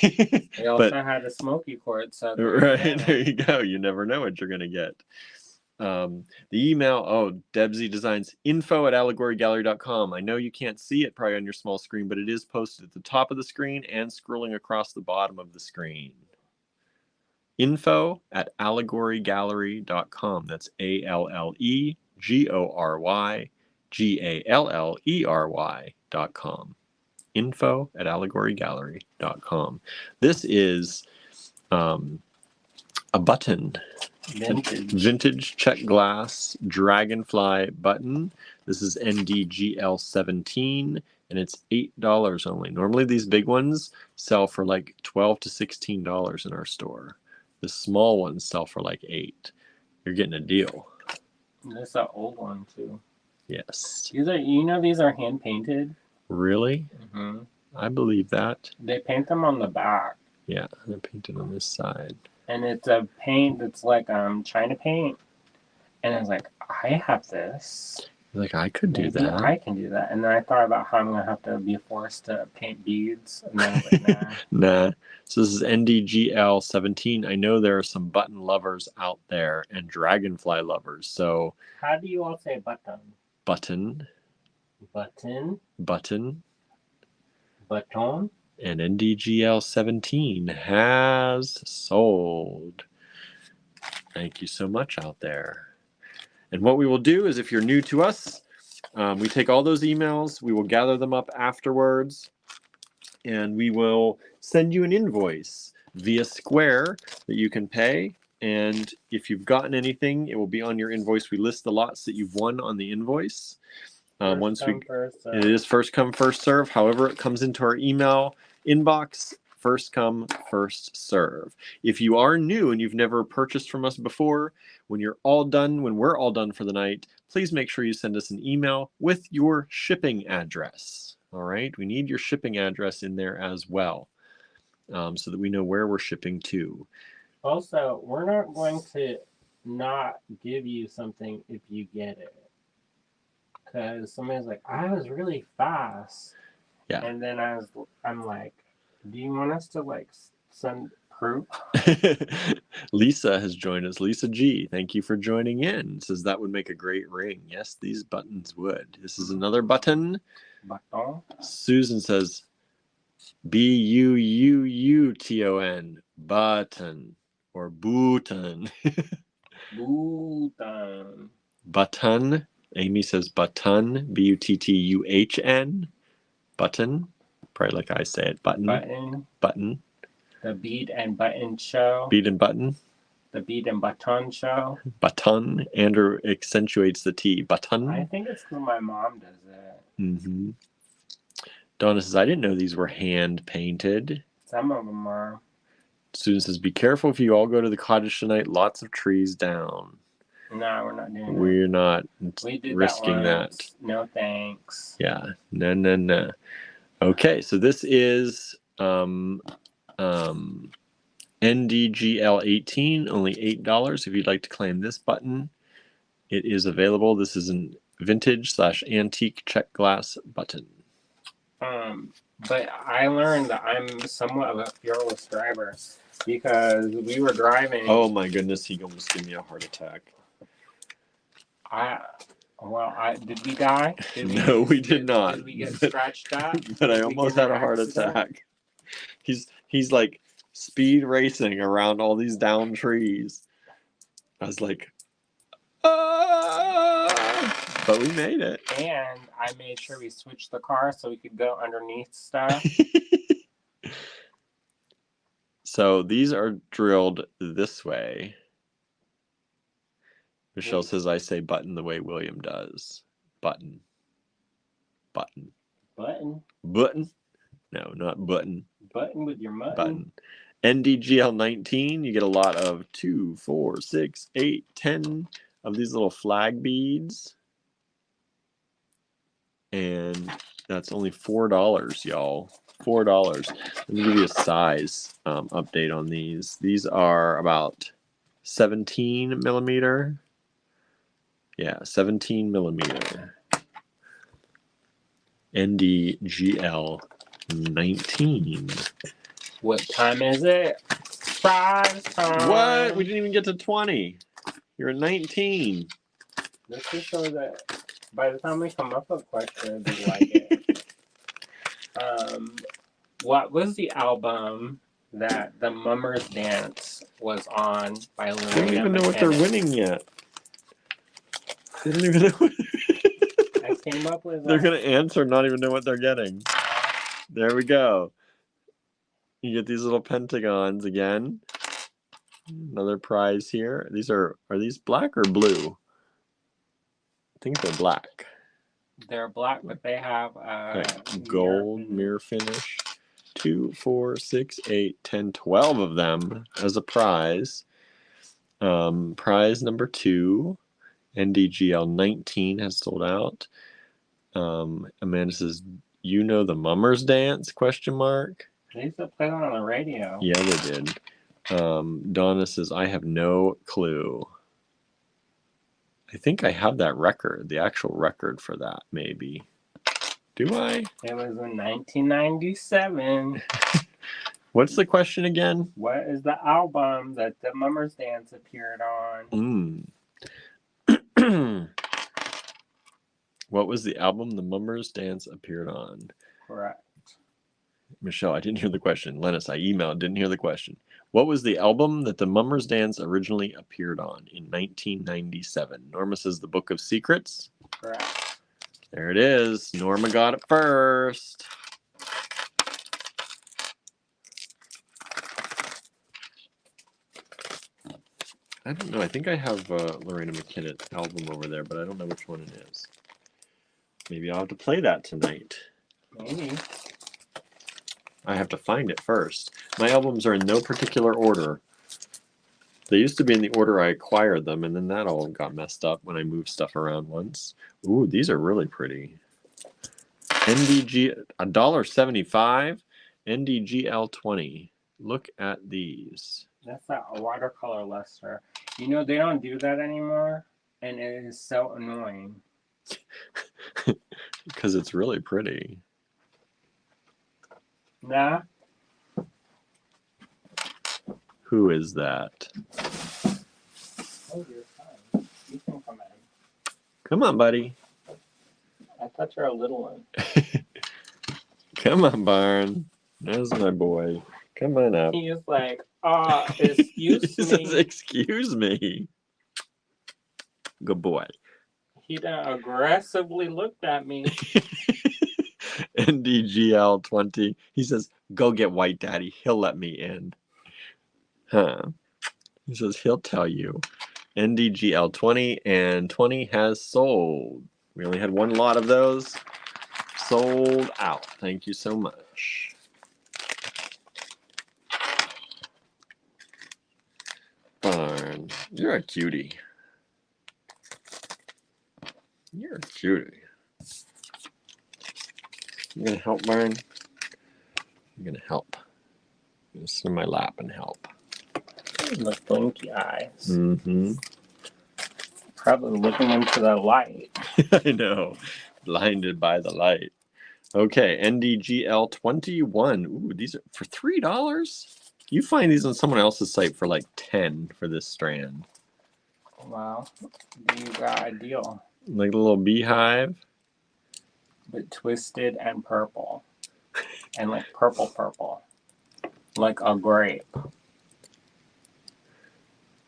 They also But had a smoky quartz. So right there you go. You never know what you're gonna get. The email, Deb Z Designs, info@allegorygallery.com. I know you can't see it probably on your small screen, but it is posted at the top of the screen and scrolling across the bottom of the screen. Info@allegorygallery.com. That's ALLEGORYGALLERY.com. Info@allegorygallery.com. This is a button. Vintage check glass dragonfly button. This is NDGL17 and it's $8 only. Normally these big ones sell for like $12 to $16 in our store. The small ones sell for like $8. You're getting a deal. There's an old one too. Yes. These are hand painted. Really? Mm-hmm. I believe that. They paint them on the back. Yeah, they're painted on this side. And it's a paint that's like China paint. And I was like, I have this. Like I could do Maybe that. I can do that. And then I thought about how I'm gonna have to be forced to paint beads. And then I was like, nah. Nah. So this is NDGL17. I know there are some button lovers out there and dragonfly lovers. So How do you all say button? button, Button? button, Button? and NDGL17 has sold. Thank you so much out there. And what we will do is if you're new to us, we take all those emails, we will gather them up afterwards, and we will send you an invoice via Square that you can pay. And if you've gotten anything, it will be on your invoice. We list the lots that you've won on the invoice. It is first come, first serve. However, it comes into our email inbox, first come, first serve. If you are new and you've never purchased from us before, when we're all done for the night, please make sure you send us an email with your shipping address. All right, we need your shipping address in there as well, so that we know where we're shipping to. Also, we're not going to not give you something if you get it. Because somebody's like, I was really fast. Yeah. And then I'm like, do you want us to like send proof? Lisa has joined us. Lisa G, thank you for joining in. Says that would make a great ring. Yes, these buttons would. This is another button. Button. Susan says BUUUTON, button, or button. Button. Button. Amy says button, BUTTUHN. Button. Probably like I say it. Button. Button. Button. The Bead and Button Show. Bead and button. The Bead and Button Show. Button. Andrew accentuates the T. Button. I think it's because my mom does it. Mm-hmm. Donna says, I didn't know these were hand painted. Some of them are. Susan says, be careful if you all go to the cottage tonight. Lots of trees down. No, we're not doing We're not We did risking that. that. Once. No thanks. Yeah. No. Okay, so this is NDGL 18, only $8. If you'd like to claim this button, it is available. This is an vintage/antique check glass button. But I learned that I'm somewhat of a fearless driver because we were driving. Oh my goodness, he almost gave me a heart attack. Did we die? No, we did not. Did we get scratched up? But I Did we almost get had in a an heart accident? attack. He's like speed racing around all these down trees. I was like, ah! But we made it. And I made sure we switched the car so we could go underneath stuff. So these are drilled this way. Michelle says I say button the way William does. Button. Button. Button. Button? No, not button. Button with your mutton. Button. NDGL 19, you get a lot of 2, 4, 6, 8, 10 of these little flag beads. And that's only $4, y'all. $4. Let me give you a size update on these. These are about 17 millimeter. Yeah, 17 millimeter. NDGL 19. What time is it? Prize time. What? We didn't even get to 20. You're at 19. This just shows that by the time we come up with questions, we like it. What was the album that the Mummers Dance was on by Lorena They don't even know what they're McKenna? winning yet. They don't even know what I came up with they're going to answer, not even know what they're getting. There we go. You get these little pentagons again. Another prize here. These are these black or blue? I think they're black. They're black, but they have Okay. Gold mirror finish. 2, 4, 6, 8, 10, 12 of them as a prize. Prize number 2, NDGL 19 has sold out. Amanda says, "You know the Mummers Dance?" Question mark. They used to play that on the radio. Yeah, they did. Donna says, "I have no clue." I think I have that record, the actual record for that, maybe. Do I? It was in 1997. What's the question again? What is the album that the Mummers Dance appeared on? What was the album the Mummers Dance appeared on? Correct. Michelle, I didn't hear the question. Lennis, I emailed, didn't hear the question. What was the album that the Mummers Dance originally appeared on in 1997? Norma says The Book of Secrets. Correct. There it is. Norma got it first. I don't know. I think I have Lorena McKenna's album over there, but I don't know which one it is. Maybe I'll have to play that tonight. Maybe. I have to find it first. My albums are in no particular order. They used to be in the order I acquired them, and then that all got messed up when I moved stuff around once. Ooh, these are really pretty. NDG, $1.75. NDGL 20. Look at these. That's that watercolor luster. You know, they don't do that anymore, and it is so annoying. Because it's really pretty. Nah. Who is that? Oh, you're fine. You can come in. Come on, buddy. I thought you're a little one. Come on, Barn. There's my boy. Come on up. He is like, excuse He says, me. excuse me. Good boy. He done aggressively looked at me. NDGL20. He says, go get White Daddy. He'll let me in. Huh. He says he'll tell you. NDGL20 and 20 has sold. We only had one lot of those. Sold out. Thank you so much. Barn, you're a cutie. You're a cutie. You gonna help, Barn? You're gonna help. You're gonna sit in my lap and help. The blinky eyes. Mm-hmm. Probably looking into the light. I know. Blinded by the light. Okay, NDGL21. Ooh, these are for $3? You find these on someone else's site for like 10 for this strand. Wow. You got a deal. Like a little beehive. But twisted and purple. And like purple. Like a grape.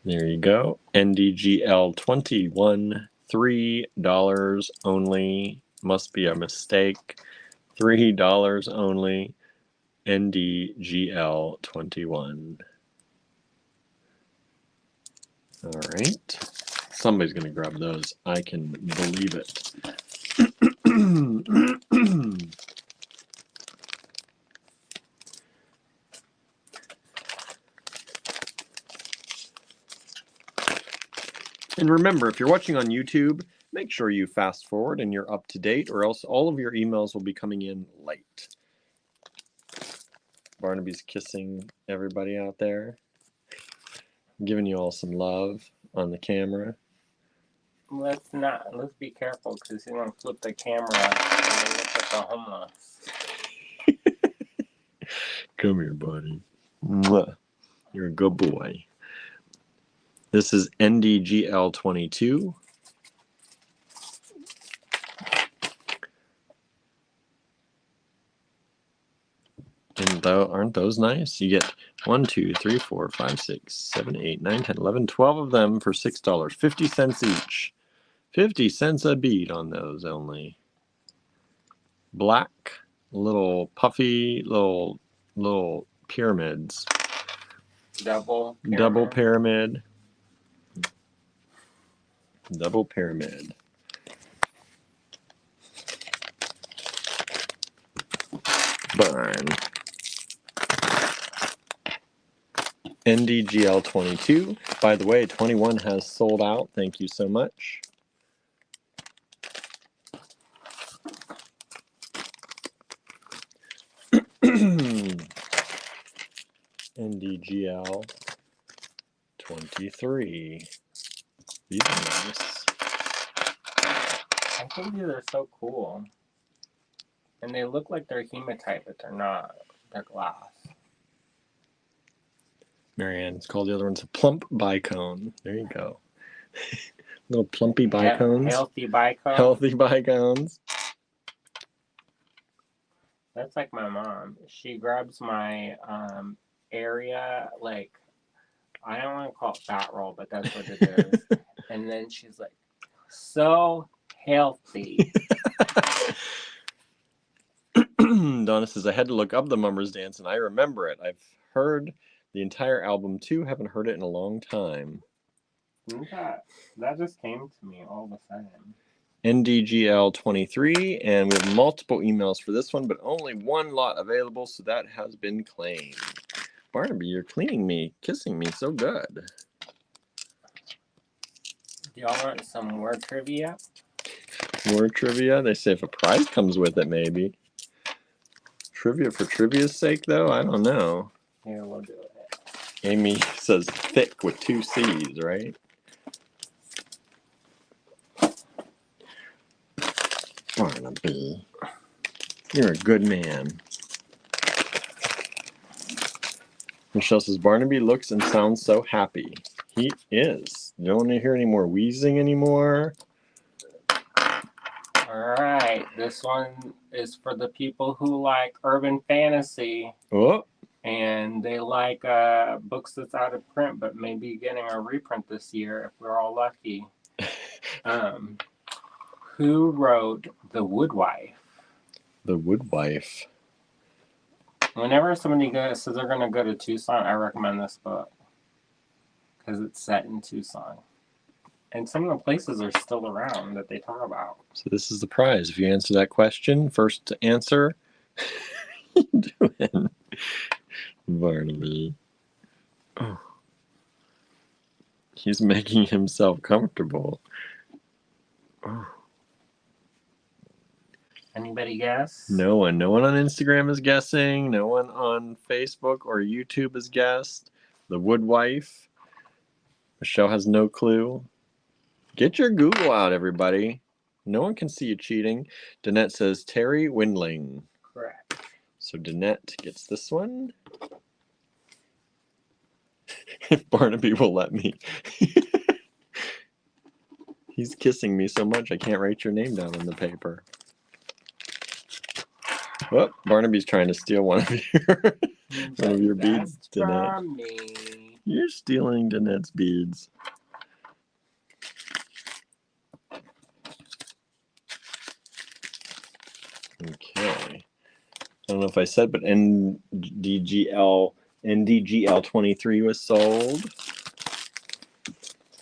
There you go. NDGL21. $3 only. Must be a mistake. $3 only. NDGL21. All right. Somebody's going to grab those. I can believe it. And remember, if you're watching on YouTube, make sure you fast forward and you're up to date, or else all of your emails will be coming in late. Barnaby's kissing everybody out there. Giving you all some love on the camera. Let's be careful because he's gonna flip the camera and look at the homeless. Come here, buddy. Mwah. You're a good boy. This is NDGL22. And aren't those nice? You get 1, 2, 3, 4, 5, 6, 7, 8, 9, 10, 11, 12 of them for $6. 50 cents each. 50 cents a bead on those only. Black, little puffy, little pyramids. Double pyramid. Double pyramid. Burn. NDGL22. By the way, 21 has sold out. Thank you so much. NDGL 23. These are nice. I think these are so cool. And they look like they're hematite, but they're not. They're glass. Marianne's called the other ones a plump bicone. There you go. Little plumpy bicones. Healthy bicone. Healthy bicones. That's like my mom. She grabs my area, like, I don't want to call it fat roll, but that's what it is. And then she's like, so healthy. Donna says, I had to look up the Mummers Dance and I remember it. I've heard the entire album too. Haven't heard it in a long time. That just came to me all of a sudden. NDGL 23, and we have multiple emails for this one, but only one lot available, so that has been claimed. Barnaby, you're cleaning me, kissing me so good. Do y'all want some more trivia? More trivia? They say if a prize comes with it, maybe. Trivia for trivia's sake, though? I don't know. Here, we'll do it. Amy says thick with 2 C's, right? Barnaby, you're a good man. Michelle says, Barnaby looks and sounds so happy. He is. You don't want to hear any more wheezing anymore. All right. This one is for the people who like urban fantasy. Oh. And they like books that's out of print, but maybe getting a reprint this year if we're all lucky. Who wrote The Wood Wife? The Woodwife. Whenever somebody says they're going to go to Tucson, I recommend this book because it's set in Tucson. And some of the places are still around that they talk about. So this is the prize. If you answer that question, first to answer, you win. Barnaby. Oh. He's making himself comfortable. Oh. Anybody guess? No one. No one on Instagram is guessing. No one on Facebook or YouTube has guessed. The Woodwife. Michelle has no clue. Get your Google out, everybody. No one can see you cheating. Danette says Terry Windling. Correct. So Danette gets this one. If Barnaby will let me. He's kissing me so much I can't write your name down on the paper. Whoop, Barnaby's trying to steal one of your beads, Danette. From me. You're stealing Danette's beads. Okay. I don't know if I said, but NDGL 23 was sold.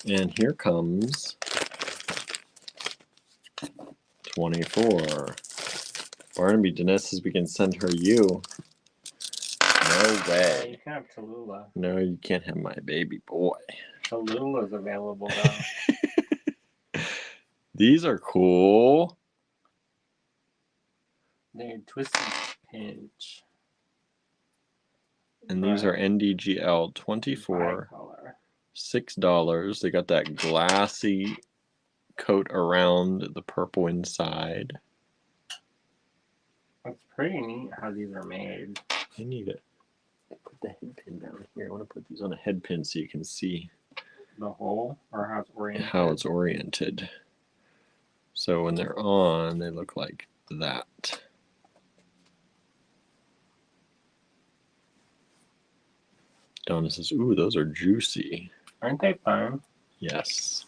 And here comes 24. Barnaby, Danette says we can send her you. No You way. can have Tallulah. No, you can't have my baby boy. Tallulah's available though. These are cool. They're Twisted Pinch. And these are NDGL 24. Bicolor. $6. They got that glassy coat around the purple inside. It's pretty neat how these are made. I need to put the head pin down here. I want to put these on a head pin so you can see The hole or how it's oriented. how it's oriented. So when they're on, they look like that. Donna says, ooh, those are juicy. Aren't they fun? Yes.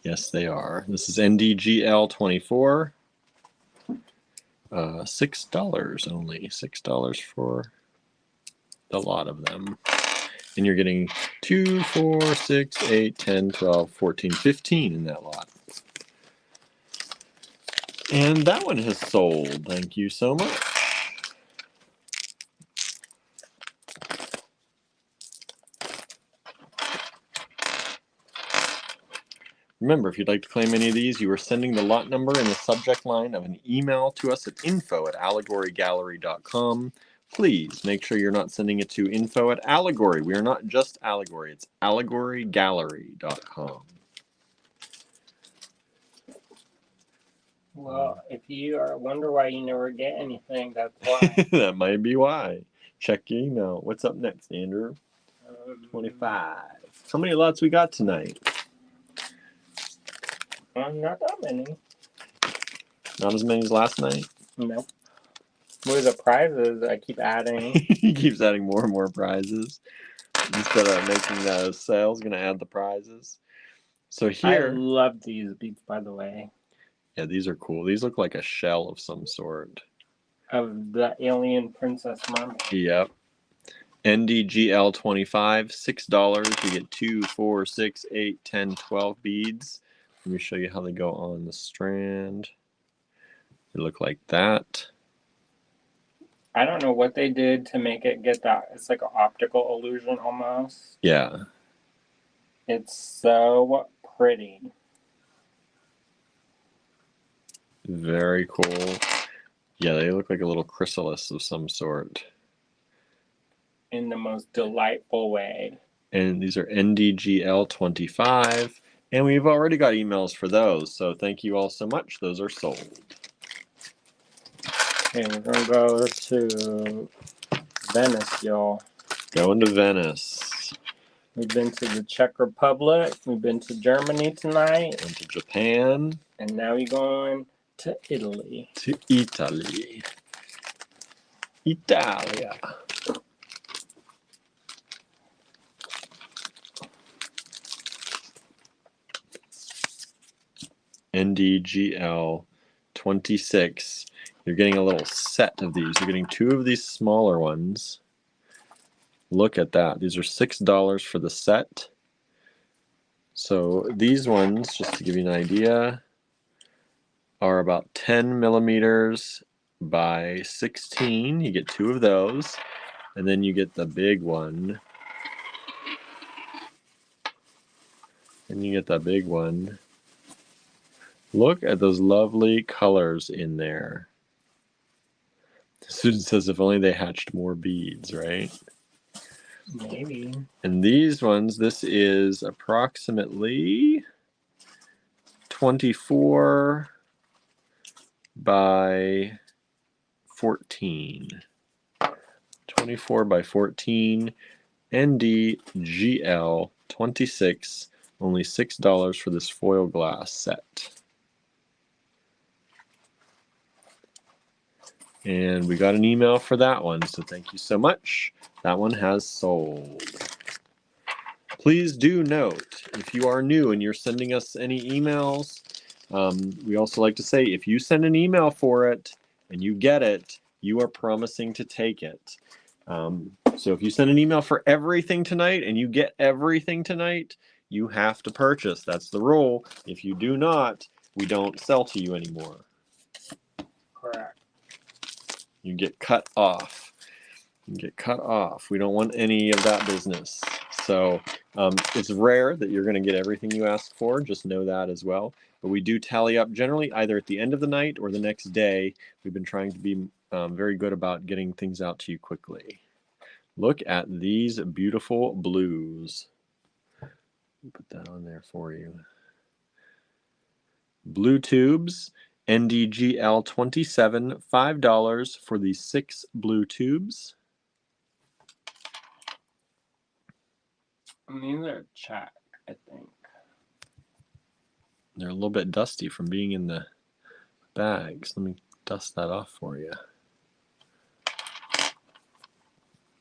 Yes, they are. This is NDGL 24. $6 only. $6 for the lot of them. And you're getting 2, 4, 6, 8, 10, 12, 14, 15 in that lot. And that one has sold. Thank you so much. Remember, if you'd like to claim any of these, you are sending the lot number in the subject line of an email to us at info@allegorygallery.com. Please make sure you're not sending it to info@allegory. We are not just Allegory. It's allegorygallery.com. Well, if you wonder why you never get anything, that's why. That might be why. Check your email. What's up next, Andrew? 25. How many lots we got tonight? Not that many. Not as many as last night? Nope. What are the prizes? I keep adding. He keeps adding more and more prizes. Instead of making the sales, going to add the prizes. So I here, love these beads, by the way. yeah, these are cool. These look like a shell of some sort. Of the alien princess mermaid. Yep. NDGL 25, $6. You get 2, 4, 6, 8, 10, 12 beads. Let me show you how they go on the strand. They look like that. I don't know what they did to make it get that. It's like an optical illusion almost. Yeah. It's so pretty. Very cool. Yeah, they look like a little chrysalis of some sort. In the most delightful way. And these are NDGL 25. And we've already got emails for those. So thank you all so much. Those are sold. Okay, we're going to go to Venice, y'all. Going to Venice. We've been to the Czech Republic. We've been to Germany tonight. Went to Japan. And now we're going to Italy. To Italy. Italia. NDGL 26. You're getting a little set of these. You're getting 2 of these smaller ones. Look at that. These are $6 for the set. So these ones, just to give you an idea, are about 10 millimeters by 16. You get 2 of those. And then you get the big one. And you get that big one. Look at those lovely colors in there. The student says if only they hatched more beads, right? Maybe. And these ones, this is approximately 24 by 14. 24 by 14, NDGL 26, only $6 for this foil glass set. And we got an email for that one, so thank you so much. That one has sold. Please do note, if you are new and you're sending us any emails, we also like to say if you send an email for it and you get it, you are promising to take it. So if you send an email for everything tonight and you get everything tonight, you have to purchase. That's the rule. If you do not, we don't sell to you anymore. Correct. You get cut off. You get cut off. We don't want any of that business. So it's rare that you're going to get everything you ask for. Just know that as well. But we do tally up generally either at the end of the night or the next day. We've been trying to be very good about getting things out to you quickly. Look at these beautiful blues. Put that on there for you. Blue tubes, NDGL 27, $5 for these 6 blue tubes. And these are check, I think. They're a little bit dusty from being in the bags. Let me dust that off for you.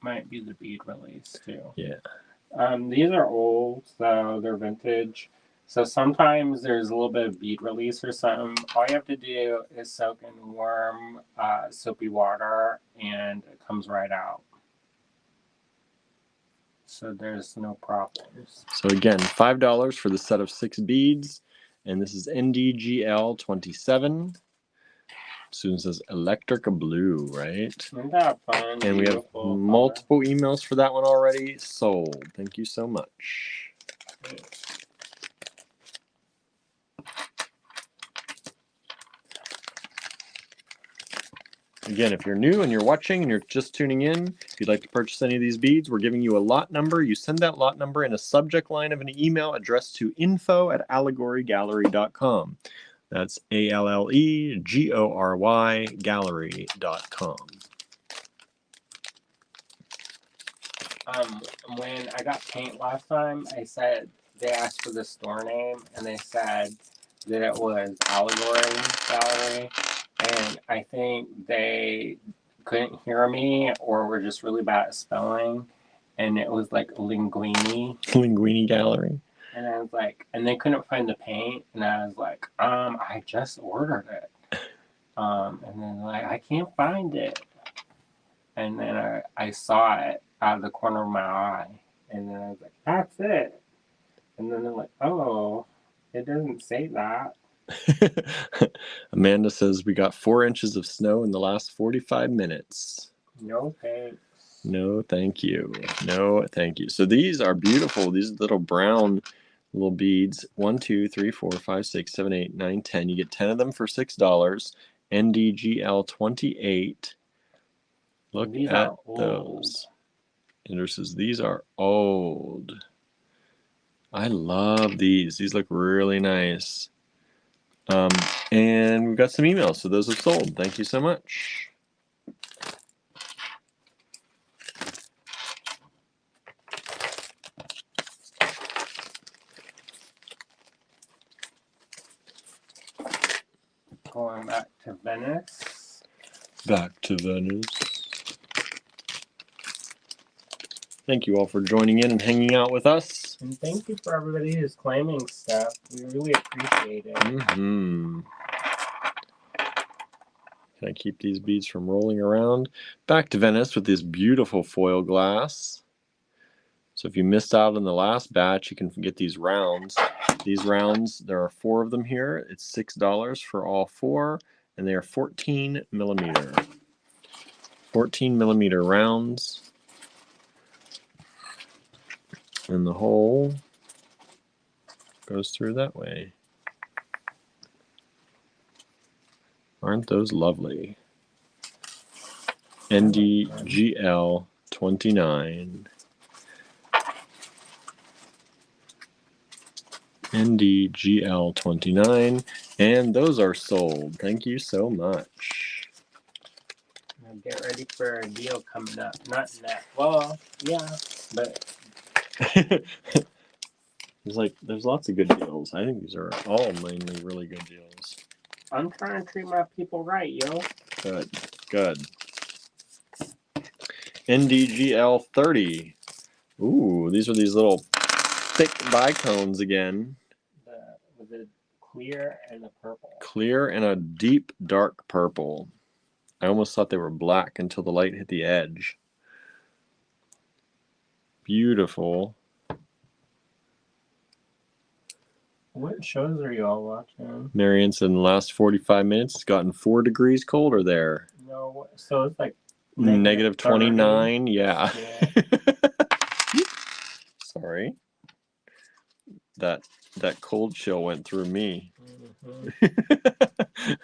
Might be the bead release too. Yeah. These are old, so they're vintage. So sometimes there's a little bit of bead release or something. All you have to do is soak in warm, soapy water, and it comes right out. So there's no problems. So again, $5 for the set of 6 beads, and this is NDGL 27. Susan says electric blue, right? Isn't that fun? And we have Beautiful multiple emails for that one already sold. Thank you so much. color. Again, if you're new and you're watching and you're just tuning in, if you'd like to purchase any of these beads, we're giving you a lot number. You send that lot number in a subject line of an email addressed to info@allegorygallery.com. That's ALLEGORY gallery.com. When I got paint last time, I said they asked for the store name, and they said that it was Allegory Gallery, and I think they couldn't hear me or were just really bad at spelling, and it was like Linguini, Linguini Gallery. and I was like, and they couldn't find the paint, and I was like, I just ordered it, and then like I can't find it, and then I saw it out of the corner of my eye, and then I was like, that's it, and then they're like, oh, it doesn't say that. Amanda says we got 4 inches of snow in the last 45 minutes. No thanks. No, thank you. No, thank you. So these are beautiful. These little brown little beads. 1, 2, 3, 4, 5, 6, 7, 8, 9, 10. You get 10 of them for $6. NDGL 28. Look These at are old. those. Andrew says these are old. I love these. These look really nice. And we've got some emails, so those have sold. Thank you so much. Going back to Venice. Back to Venice. Thank you all for joining in and hanging out with us. And thank you for everybody who's claiming stuff. We really appreciate it. Can I keep these beads from rolling around? Back to Venice with this beautiful foil glass. So if you missed out on the last batch, you can get these rounds. These rounds, there are 4 of them here. It's $6 for all 4, and they are 14 millimeter. 14 millimeter rounds. And the hole goes through that way. Aren't those lovely? NDGL 29. NDGL 29. And those are sold. Thank you so much. Now get ready for a deal coming up. Not that. Well, yeah, but There's lots of good deals. I think these are all mainly really good deals. I'm trying to treat my people right, yo. Good. Good. NDGL 30. Ooh, these are these little thick bicones again. With a clear and a purple. Clear and a deep dark purple. I almost thought they were black until the light hit the edge. Beautiful. What shows are you all watching? Marianne said in the last 45 minutes it's gotten 4 degrees colder there. No, so it's like Negative 30. 29. Yeah. Yeah. Sorry. That cold chill went through me. Mhm.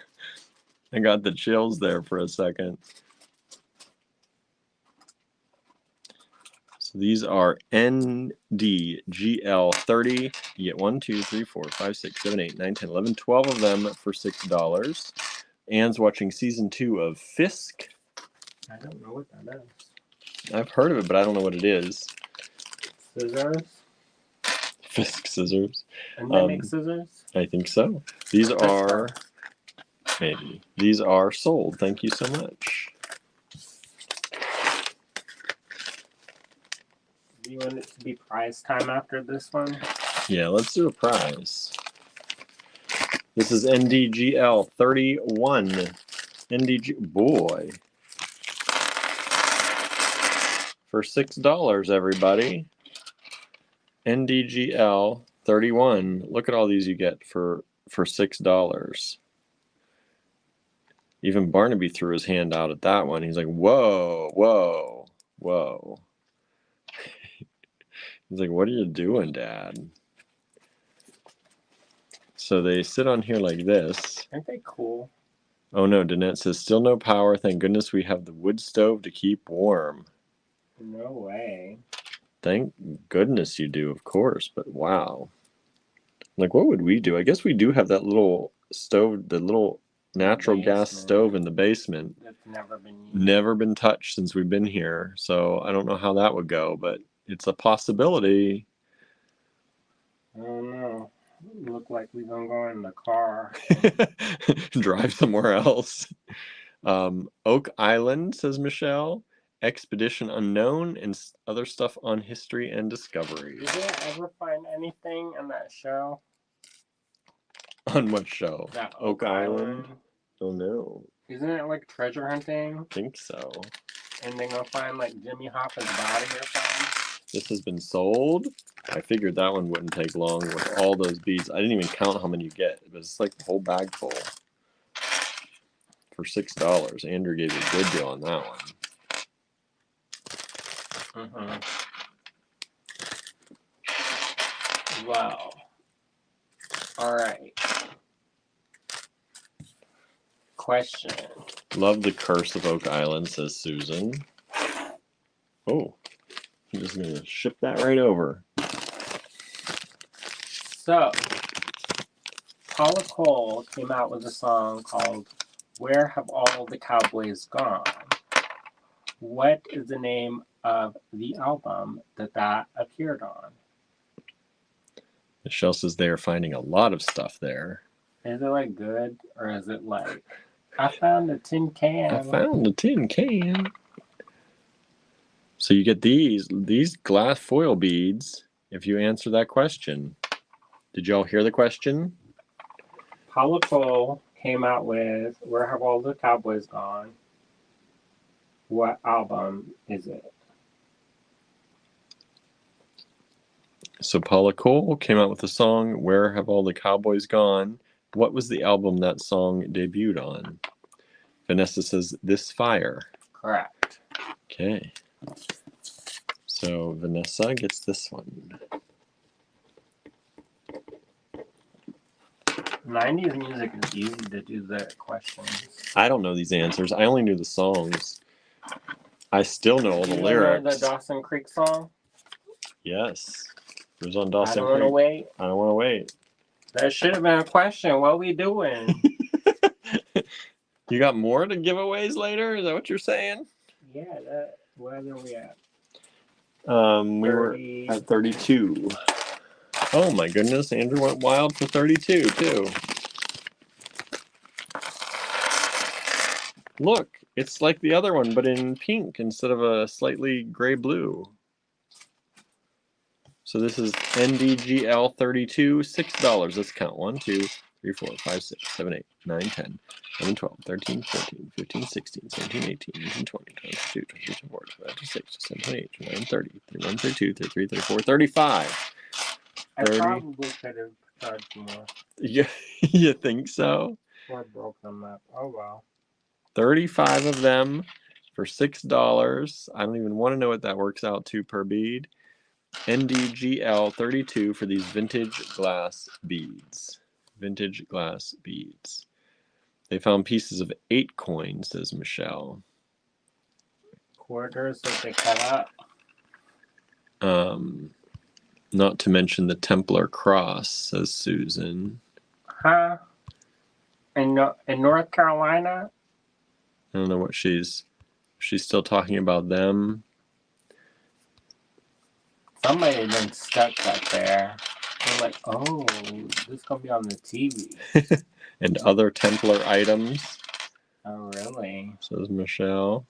I got the chills there for a second. So these are NDGL 30. You get 1, 2, 3, 4, 5, 6, 7, 8, 9, 10, 11, 12 of them for $6. Anne's watching season 2 of Fisk. I don't know what that is. I've heard of it, but I don't know what it is. Scissors? Fisk scissors. And they make scissors? I think so. These are maybe. These are sold. Thank you so much. Do you want it to be prize time after this one? Yeah, let's do a prize. This is NDGL 31. Boy. For $6, everybody. NDGL 31. Look at all these you get for $6. Even Barnaby threw his hand out at that one. He's like, whoa, whoa, whoa. He's like, what are you doing, Dad? So they sit on here like this. Aren't they cool? Oh no, Danette says, still no power. Thank goodness we have the wood stove to keep warm. No way. Thank goodness you do, of course, but wow. Like, what would we do? I guess we do have that little stove, the little natural gas Basement. stove in the basement. That's never been used. Never been touched since we've been here. So I don't know how that would go, but it's a possibility. I don't know. Look like we're gonna go in the car. Drive somewhere else. Oak Island, says Michelle. Expedition Unknown and other stuff on history and discovery. Did they ever find anything in that show? On what show? That Oak Island? Oh no. Isn't it like treasure hunting? I think so. And they're gonna find like Jimmy Hoffa's body or something? This has been sold. I figured that one wouldn't take long with all those beads. I didn't even count how many you get, but it's like the whole bag full. For $6. Andrew gave you a good deal on that one. Mm-hmm. Wow. Alright. Question. Love the curse of Oak Island, says Susan. Oh, I'm just going to ship that right over. So, Paula Cole came out with a song called Where Have All the Cowboys Gone? What is the name of the album that appeared on? Michelle says they are finding a lot of stuff there. Is it like good or is it like I found a tin can? I found a tin can. So you get these glass foil beads if you answer that question. Did y'all hear the question? Paula Cole came out with Where Have All the Cowboys Gone? What album is it? So Paula Cole came out with the song "Where Have All the Cowboys Gone?" What was the album that song debuted on? Vanessa says "This Fire." Correct. Okay. So Vanessa gets this one. 90s music is easy to do the questions. I don't know these answers. I only knew the songs. I still know all the You lyrics. know the Dawson Creek song? Yes. It was on I Dawson don't want to Creek. wait. I don't want to wait. That should have been a question. What we doing? You got more to giveaways later? Is that what you're saying? Yeah, that. Where are we at? We were 30. at 32. Oh my goodness, Andrew went wild for 32 too. Look, it's like the other one, but in pink instead of a slightly gray blue. So this is NDGL 32, $6. Let's count. 1, 2, 3, 4, 5, 6, 7, 8, 9, 10, 11, 12, 13, 14, 15, 16, 17, 18, 19, 20, 22, 23, 24, 25, 26, 27, 28, 29, 30, 31, 32, 33, 34, 35. I 30. probably could have charged more Yeah, you think so? or broke them up. Oh well. 35 of them for $6. I don't even want to know what that works out to per bead. NDGL 32 for these vintage glass beads. Vintage glass beads. They found pieces of 8 coins, says Michelle. Quarters that they cut up. Not to mention the Templar cross, says Susan. Huh? In North Carolina? I don't know what she's still talking about them. Somebody been stuck up there. They're like, oh, this gonna be on the TV. And other Templar items, Oh, really? says Michelle.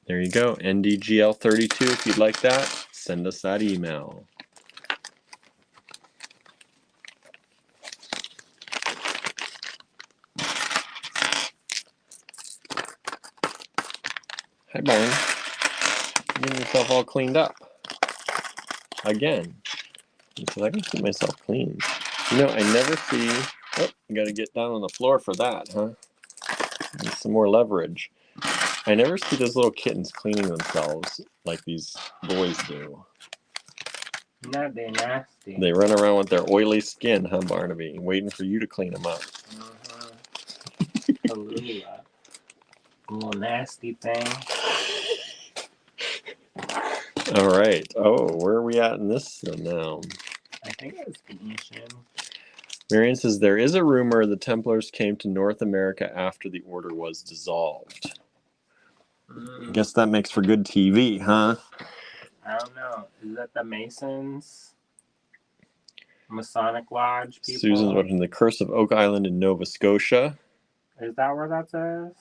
There you go. NDGL 32. If you'd like that, send us that email. Hi, Barney. Getting yourself all cleaned up. Again. Because I can keep myself clean. You know, I never see... Oh, you got to get down on the floor for that, huh? Need some more leverage. I never see those little kittens cleaning themselves like these boys do. No, they're nasty. They run around with their oily skin, huh, Barnaby? Waiting for you to clean them up. Tallulah. Little nasty thing. All right. Oh, where are we at in this now? I think it was Venetian. Marion says, there is a rumor the Templars came to North America after the order was dissolved. I guess that makes for good TV, huh? I don't know. Is that the Masons? Masonic Lodge people? Susan's watching The Curse of Oak Island in Nova Scotia. Is that where that says?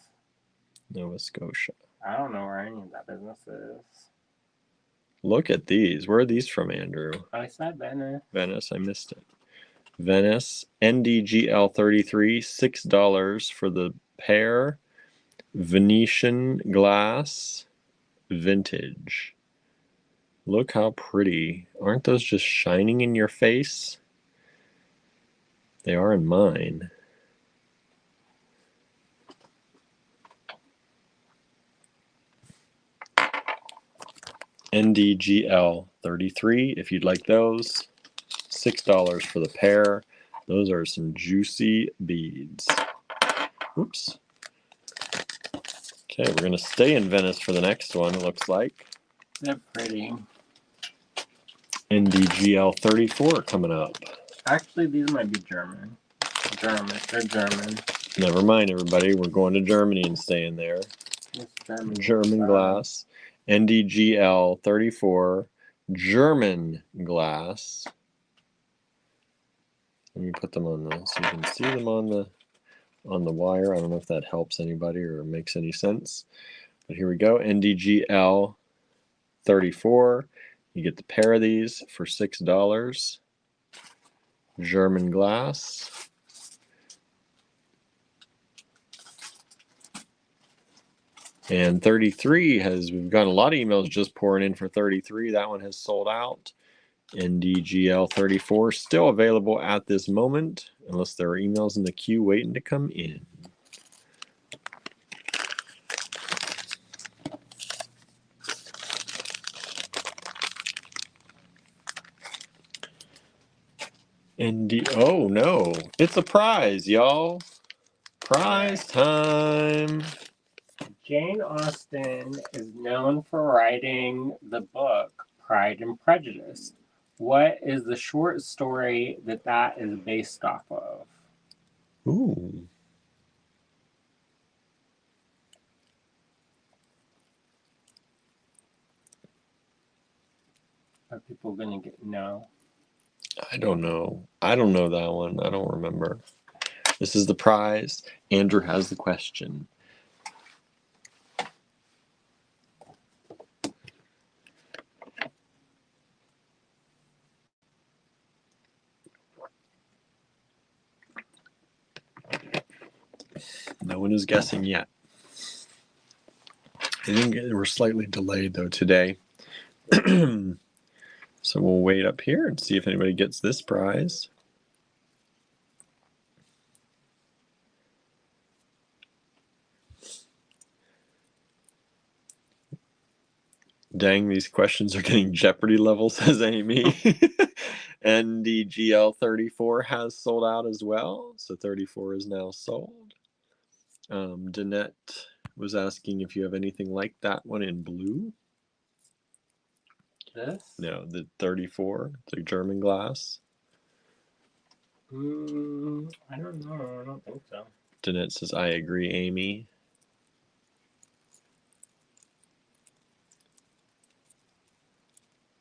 Nova Scotia. I don't know where any of that business is. Look at these. Where are these from, Andrew? I said Venice. Venice. I missed it. Venice. NDGL 33. $6 for the pair. Venetian glass. Vintage. Look how pretty. Aren't those just shining in your face? They are in mine. NDGL 33 if you'd like those. $6 for the pair. Those are some juicy beads. Oops. Okay, we're going to stay in Venice for the next one, it looks like. They're pretty. NDGL 34 coming up. Actually, these might be German. They're German. Never mind, everybody. We're going to Germany and staying there. It's German. German glass. NDGL 34. German glass. Let me put them on the so you can see them on the wire. I don't know if that helps anybody or makes any sense. But here we go. NDGL 34. You get the pair of these for $6. German glass. And 33 we've got a lot of emails just pouring in for 33. That one has sold out. NDGL 34 still available at this moment, unless there are emails in the queue waiting to come in. Oh no, it's a prize, y'all. Prize time. Jane Austen is known for writing the book Pride and Prejudice. What is the short story that is based off of? Ooh. Are people gonna get no? I don't know. I don't know that one. I don't remember. This is the prize. Andrew has the question. No one is guessing yet. I think we're slightly delayed though today. So we'll wait up here and see if anybody gets this prize. Dang, these questions are getting Jeopardy level, says Amy. NDGL 34 has sold out as well. So 34 is now sold. Danette was asking if you have anything like that one in blue. This? No, the 34, the German glass. I don't know. I don't think so. Danette says, I agree, Amy.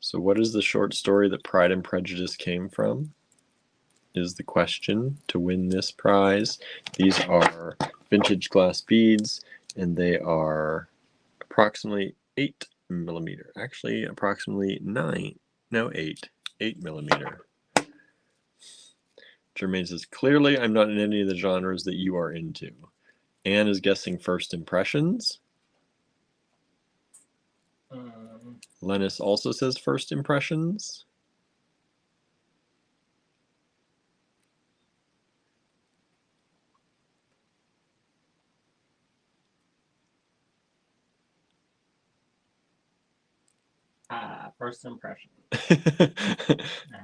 So what is the short story that Pride and Prejudice came from? Is the question to win this prize. These are vintage glass beads, and they are approximately 8 millimeter. Actually, approximately 8 millimeter. Jermaine says, clearly I'm not in any of the genres that you are into. Anne is guessing First Impressions. Lennis also says First Impressions. First Impression. I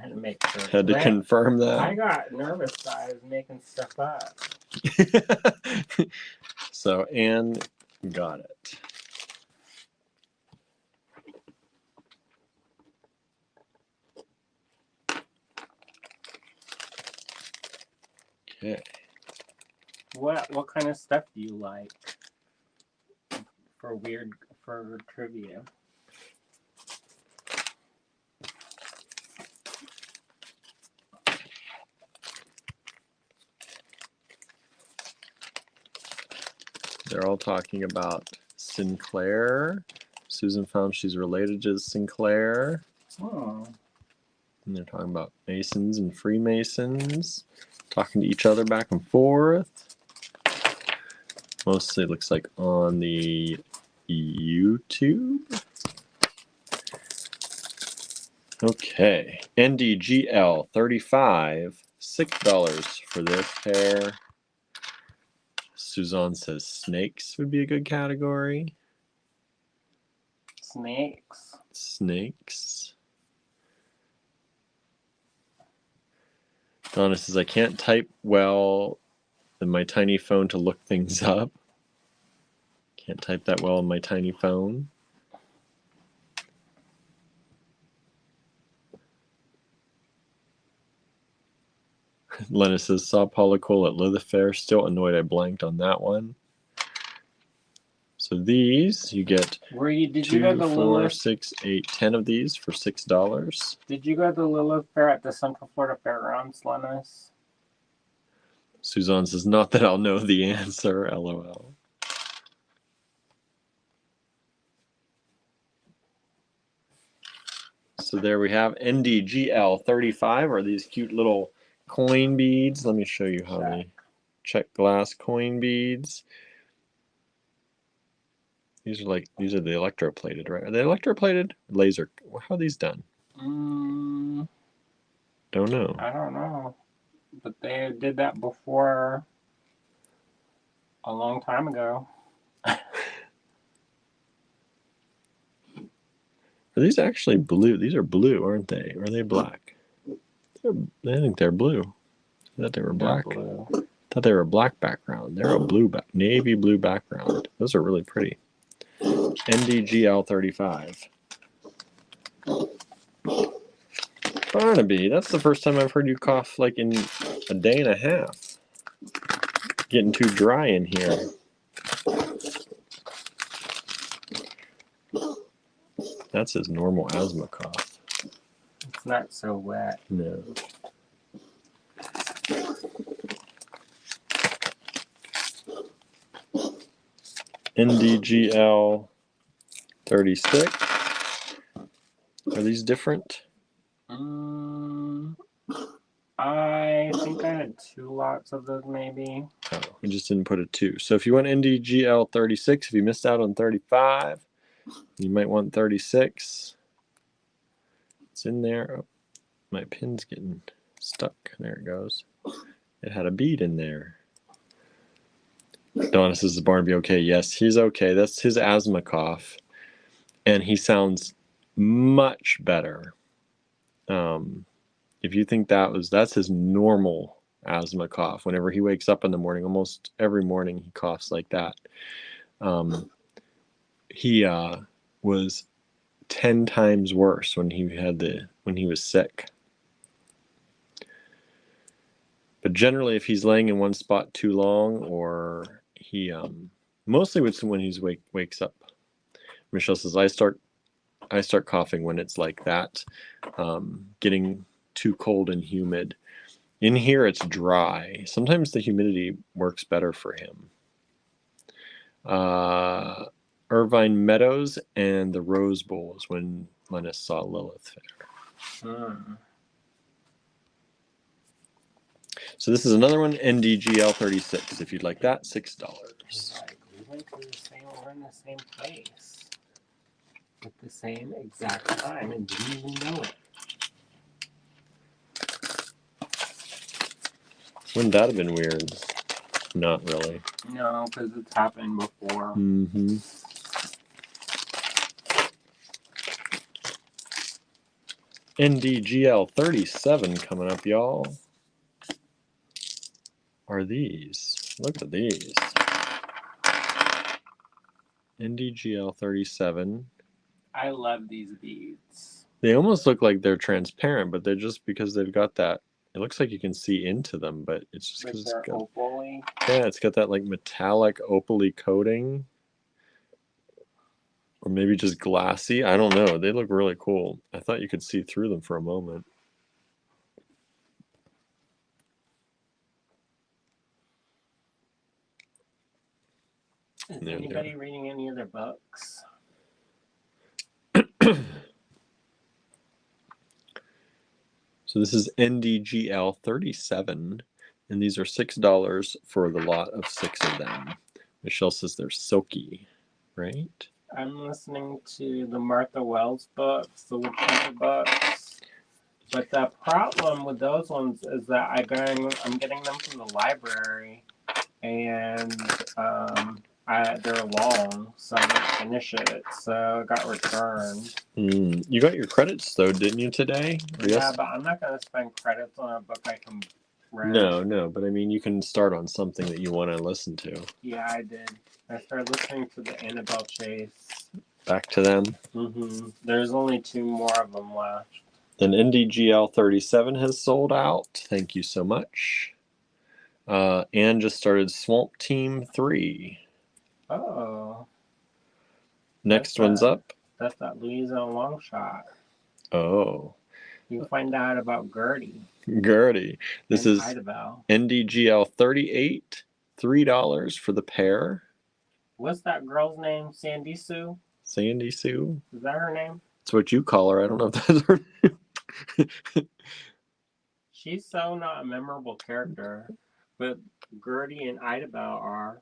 had to make sure. Had to confirm that. I got nervous that I was making stuff up. So Anne got it. Okay. What kind of stuff do you like for trivia? They're all talking about Sinclair. Susan found she's related to Sinclair. Oh. And they're talking about Masons and Freemasons, talking to each other back and forth. Mostly looks like on the YouTube. Okay, NDGL 35, $6 for this pair. Suzanne says snakes would be a good category. Snakes. Donna says, I can't type well in my tiny phone to look things up. Can't type that well on my tiny phone. Lena says, saw Paula Cole at Lilith Fair. Still annoyed I blanked on that one. So these, you get Did 2, you go to 4, Lilith? 6, 8, 10 of these for $6. Did you go to the Lilith Fair at the Central Florida Fairgrounds, Lennis? Suzanne says, not that I'll know the answer, LOL. So there we have NDGL35 are these cute little coin beads. Let me show you how they check glass coin beads. These are the electroplated, right? Are they electroplated? Laser. How are these done? Mm, Don't know. I don't know. But they did that before a long time ago. Are these actually blue? These are blue, aren't they? Or are they black? I think they're blue. I thought they were black. They're blue. I thought they were a black background. They're a blue navy blue background. Those are really pretty. NDGL35. Barnaby, that's the first time I've heard you cough like in a day and a half. Getting too dry in here. That's his normal asthma cough. It's not so wet. No. NDGL 36. Are these different? I think I had 2 lots of those, maybe. Oh, we just didn't put a 2. So if you want NDGL 36, if you missed out on 35, you might want 36. It's in there. Oh, my pin's getting stuck. There it goes. It had a bead in there. Donna says, is Barnaby okay? Yes, he's okay. That's his asthma cough. And he sounds much better. If you think that's his normal asthma cough. Whenever he wakes up in the morning, almost every morning he coughs like that. He was 10 times worse when he was sick. But generally, if he's laying in one spot too long, or he mostly when he wakes up. Michelle says, I start coughing when it's like that, getting too cold and humid. In here, it's dry. Sometimes the humidity works better for him. Irvine Meadows and the Rose Bowl is when Lennis saw Lilith there. So this is another one, NDGL 36. If you'd like that, $6. Like, we're in the same place at the same exact time and didn't even know it. Wouldn't that have been weird? Not really. No, because it's happened before. Mm-hmm. NDGL 37 coming up, y'all. Are these? Look at these. NDGL 37. I love these beads. They almost look like they're transparent, but they're just because they've got that. It looks like you can see into them, but it's just because it's got opal-y. Yeah, it's got that like metallic opaly coating. Or maybe just glassy. I don't know. They look really cool. I thought you could see through them for a moment. Is anybody reading any other books? So this is NDGL 37, and these are $6 for the lot of 6 of them. Michelle says they're silky, right? I'm listening to the Martha Wells books, the Woodpecker books. But the problem with those ones is that I'm getting them from the library, and they're long, so I didn't finish it, so it got returned. You got your credits though, didn't you, today? Yeah, but I'm not going to spend credits on a book I can read. No, but I mean, you can start on something that you want to listen to. Yeah, I did. I started listening to the Annabelle Chase. Back to them. There's only 2 more of them left. Then NDGL 37 has sold out. Thank you so much. Anne just started Swamp Team 3. Oh. Next one's up. That's that Louisa Longshot. Oh. You can find out about Gertie. This is Idabel. NDGL 38, $3 for the pair. What's that girl's name? Sandy Sue? Sandy Sue? Is that her name? That's what you call her. I don't know if that's her name. She's so not a memorable character, but Gertie and Idabel are.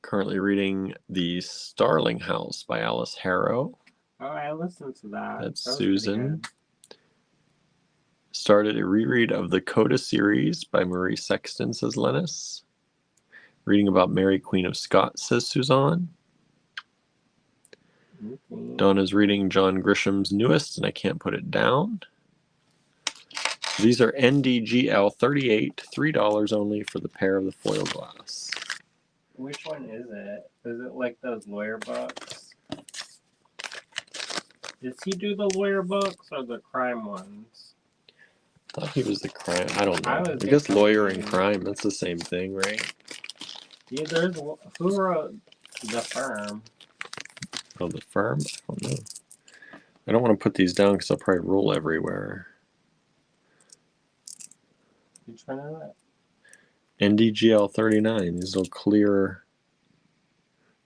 Currently reading The Starling House by Alice Harrow. Oh, I listened to that. That's That was pretty Susan. good. Started a reread of the Coda series by Marie Sexton, says Lennis. Reading about Mary Queen of Scots, says Suzanne. Okay. Donna's reading John Grisham's newest, and I can't put it down. These are NDGL 38, $3 only for the pair of the foil glass. Which one is it? Is it like those lawyer books? Does he do the lawyer books or the crime ones? I thought he was the crime. I don't know. I I, was guess lawyer and confused. crime, that's the same thing, right? Yeah, there's who wrote The Firm? Oh, the firm? I don't know. I don't want to put these down because I'll probably roll everywhere. Which one is it? NDGL 39. These little clear.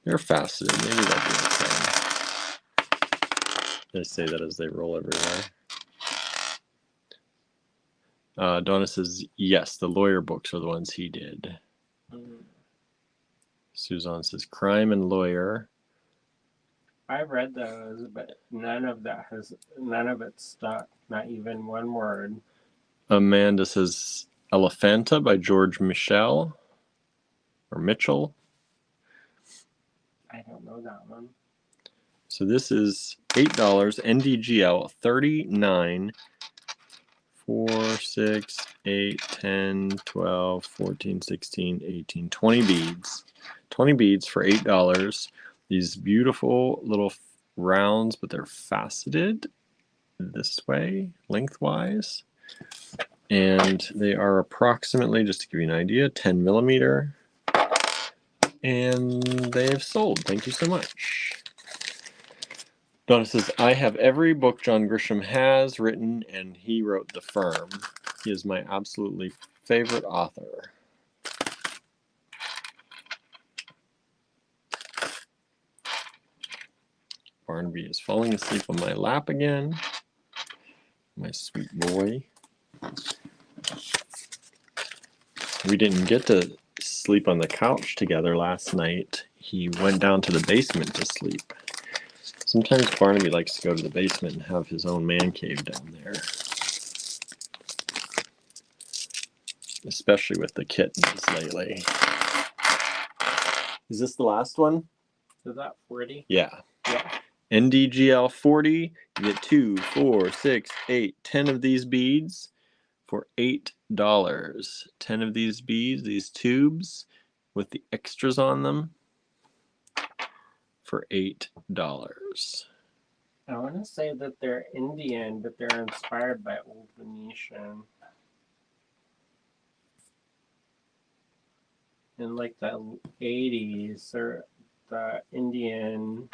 They're faceted. Maybe they'll be the same. They say that as they roll everywhere. Donna says, yes, the lawyer books are the ones he did. Suzanne says, crime and lawyer. I read those, but none of it stuck. Not even one word. Amanda says, Elephanta by George Mitchell. I don't know that one. So this is $8, NDGL 39, 4, 6, 8, 10, 12, 14, 16, 18, 20 beads. 20 beads for $8. These beautiful little rounds, but they're faceted this way, lengthwise. And they are approximately, just to give you an idea, 10 millimeter. And they have sold. Thank you so much. Donna says, I have every book John Grisham has written, and he wrote The Firm. He is my absolutely favorite author. Barnaby is falling asleep on my lap again. My sweet boy. We didn't get to sleep on the couch together last night. He went down to the basement to sleep. Sometimes Barnaby likes to go to the basement and have his own man cave down there. Especially with the kittens lately. Is this the last one? Is that 40? Yeah. Yeah. NDGL 40. You get 2, 4, 6, 8, 10 of these beads for $8. 10 of these beads, these tubes with the extras on them for $8. I want to say that they're Indian, but they're inspired by Old Venetian. In like the 80s, or the Indian,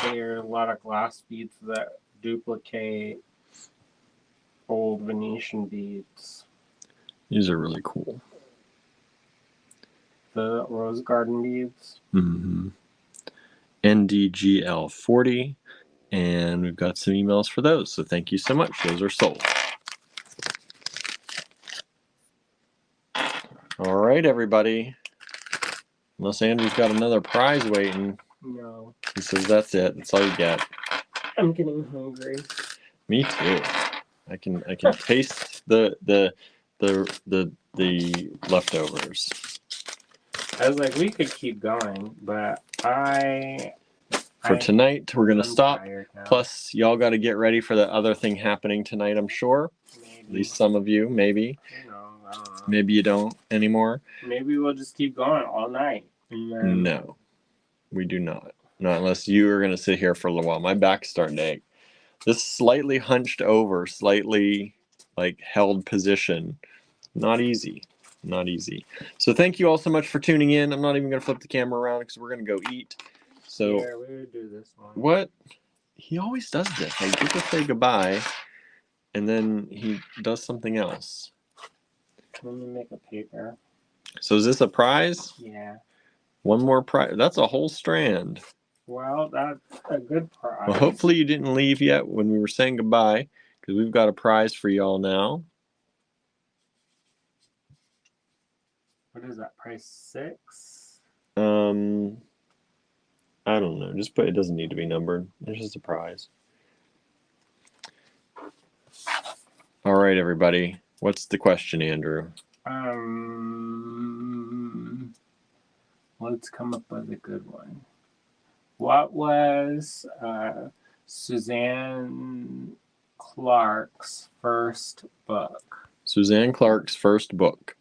there are a lot of glass beads that duplicate old Venetian beads. These are really cool. The rose garden beads. Mm-hmm. NDGL 40. And we've got some emails for those. So thank you so much. Those are sold. All right, everybody. Unless Andrew's got another prize waiting. No. He says that's it. That's all you get. I'm getting hungry. Me too. I can taste the leftovers. I was like, we could keep going, but For tonight, we're gonna I'm stop. tired now. Plus, y'all got to get ready for the other thing happening tonight, I'm sure. Maybe. At least some of you, maybe. I don't know. Maybe you don't anymore. Maybe we'll just keep going all night. And then No, we do not. Not unless you are going to sit here for a little while. My back's starting to ache. This slightly hunched over, slightly like held position. Not easy. Not easy. So thank you all so much for tuning in. I'm not even going to flip the camera around because we're going to go eat. So yeah, we would do this one. what? He always does this. I get to say goodbye, and then he does something else. Let me make a paper. So is this a prize? Yeah. One more prize. That's a whole strand. Well, that's a good prize. Well, hopefully you didn't leave yet when we were saying goodbye, because we've got a prize for y'all now. What is that price? 6? I don't know. Just put, it doesn't need to be numbered. It's just a prize. All right, everybody. What's the question, Andrew? Let's come up with a good one. What was Suzanne Clark's first book? Suzanne Clark's first book.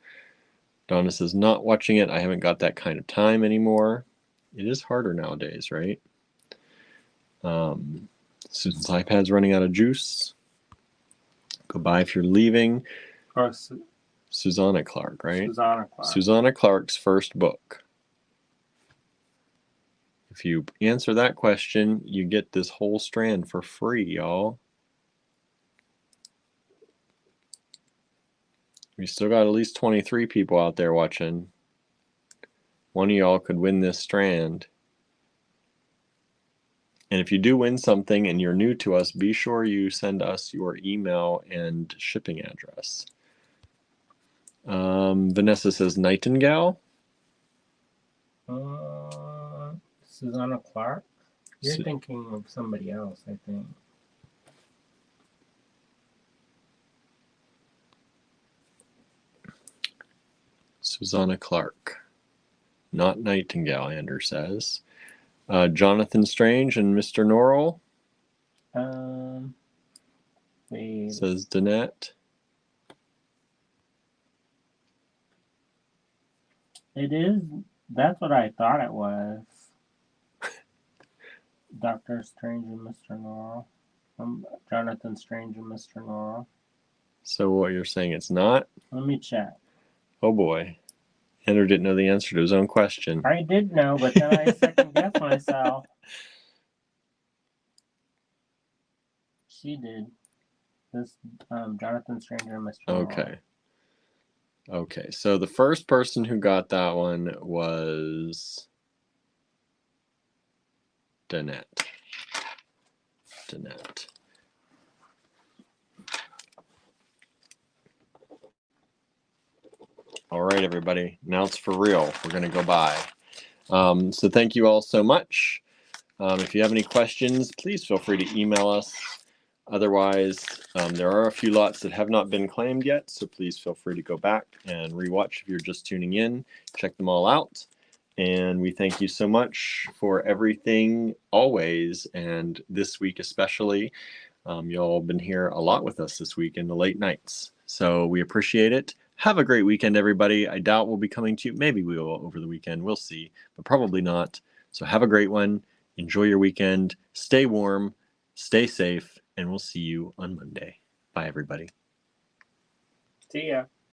Donna says, not watching it. I haven't got that kind of time anymore. It is harder nowadays, right? Susan's iPad's running out of juice. Goodbye if you're leaving. Or Susanna Clark, right? Susanna Clark. Susanna Clark's first book. If you answer that question, you get this whole strand for free, y'all. We still got at least 23 people out there watching. One of y'all could win this strand. And if you do win something and you're new to us, be sure you send us your email and shipping address. Vanessa says Nightingale. Susanna Clark? You're thinking of somebody else, I think. Susanna Clark. Not Nightingale, Andrew says. Jonathan Strange and Mr. Norrell. Says Danette. It is. That's what I thought it was. Dr. Strange and Mr. Norrell. Jonathan Strange and Mr. Norrell. So what you're saying it's not? Let me check. Oh boy. Andrew didn't know the answer to his own question. I did know, but then I second guessed myself. She did. This Jonathan Strange and Mr. Norrell. Okay, so the first person who got that one was Danette. All right, everybody. Now it's for real. We're going to go by. So thank you all so much. If you have any questions, please feel free to email us. Otherwise, there are a few lots that have not been claimed yet, so please feel free to go back and rewatch if you're just tuning in. Check them all out. And we thank you so much for everything always, and this week especially. Y'all have been here a lot with us this week in the late nights. So we appreciate it. Have a great weekend, everybody. I doubt we'll be coming to you. Maybe we will over the weekend. We'll see, but probably not. So have a great one. Enjoy your weekend. Stay warm. Stay safe. And we'll see you on Monday. Bye, everybody. See ya.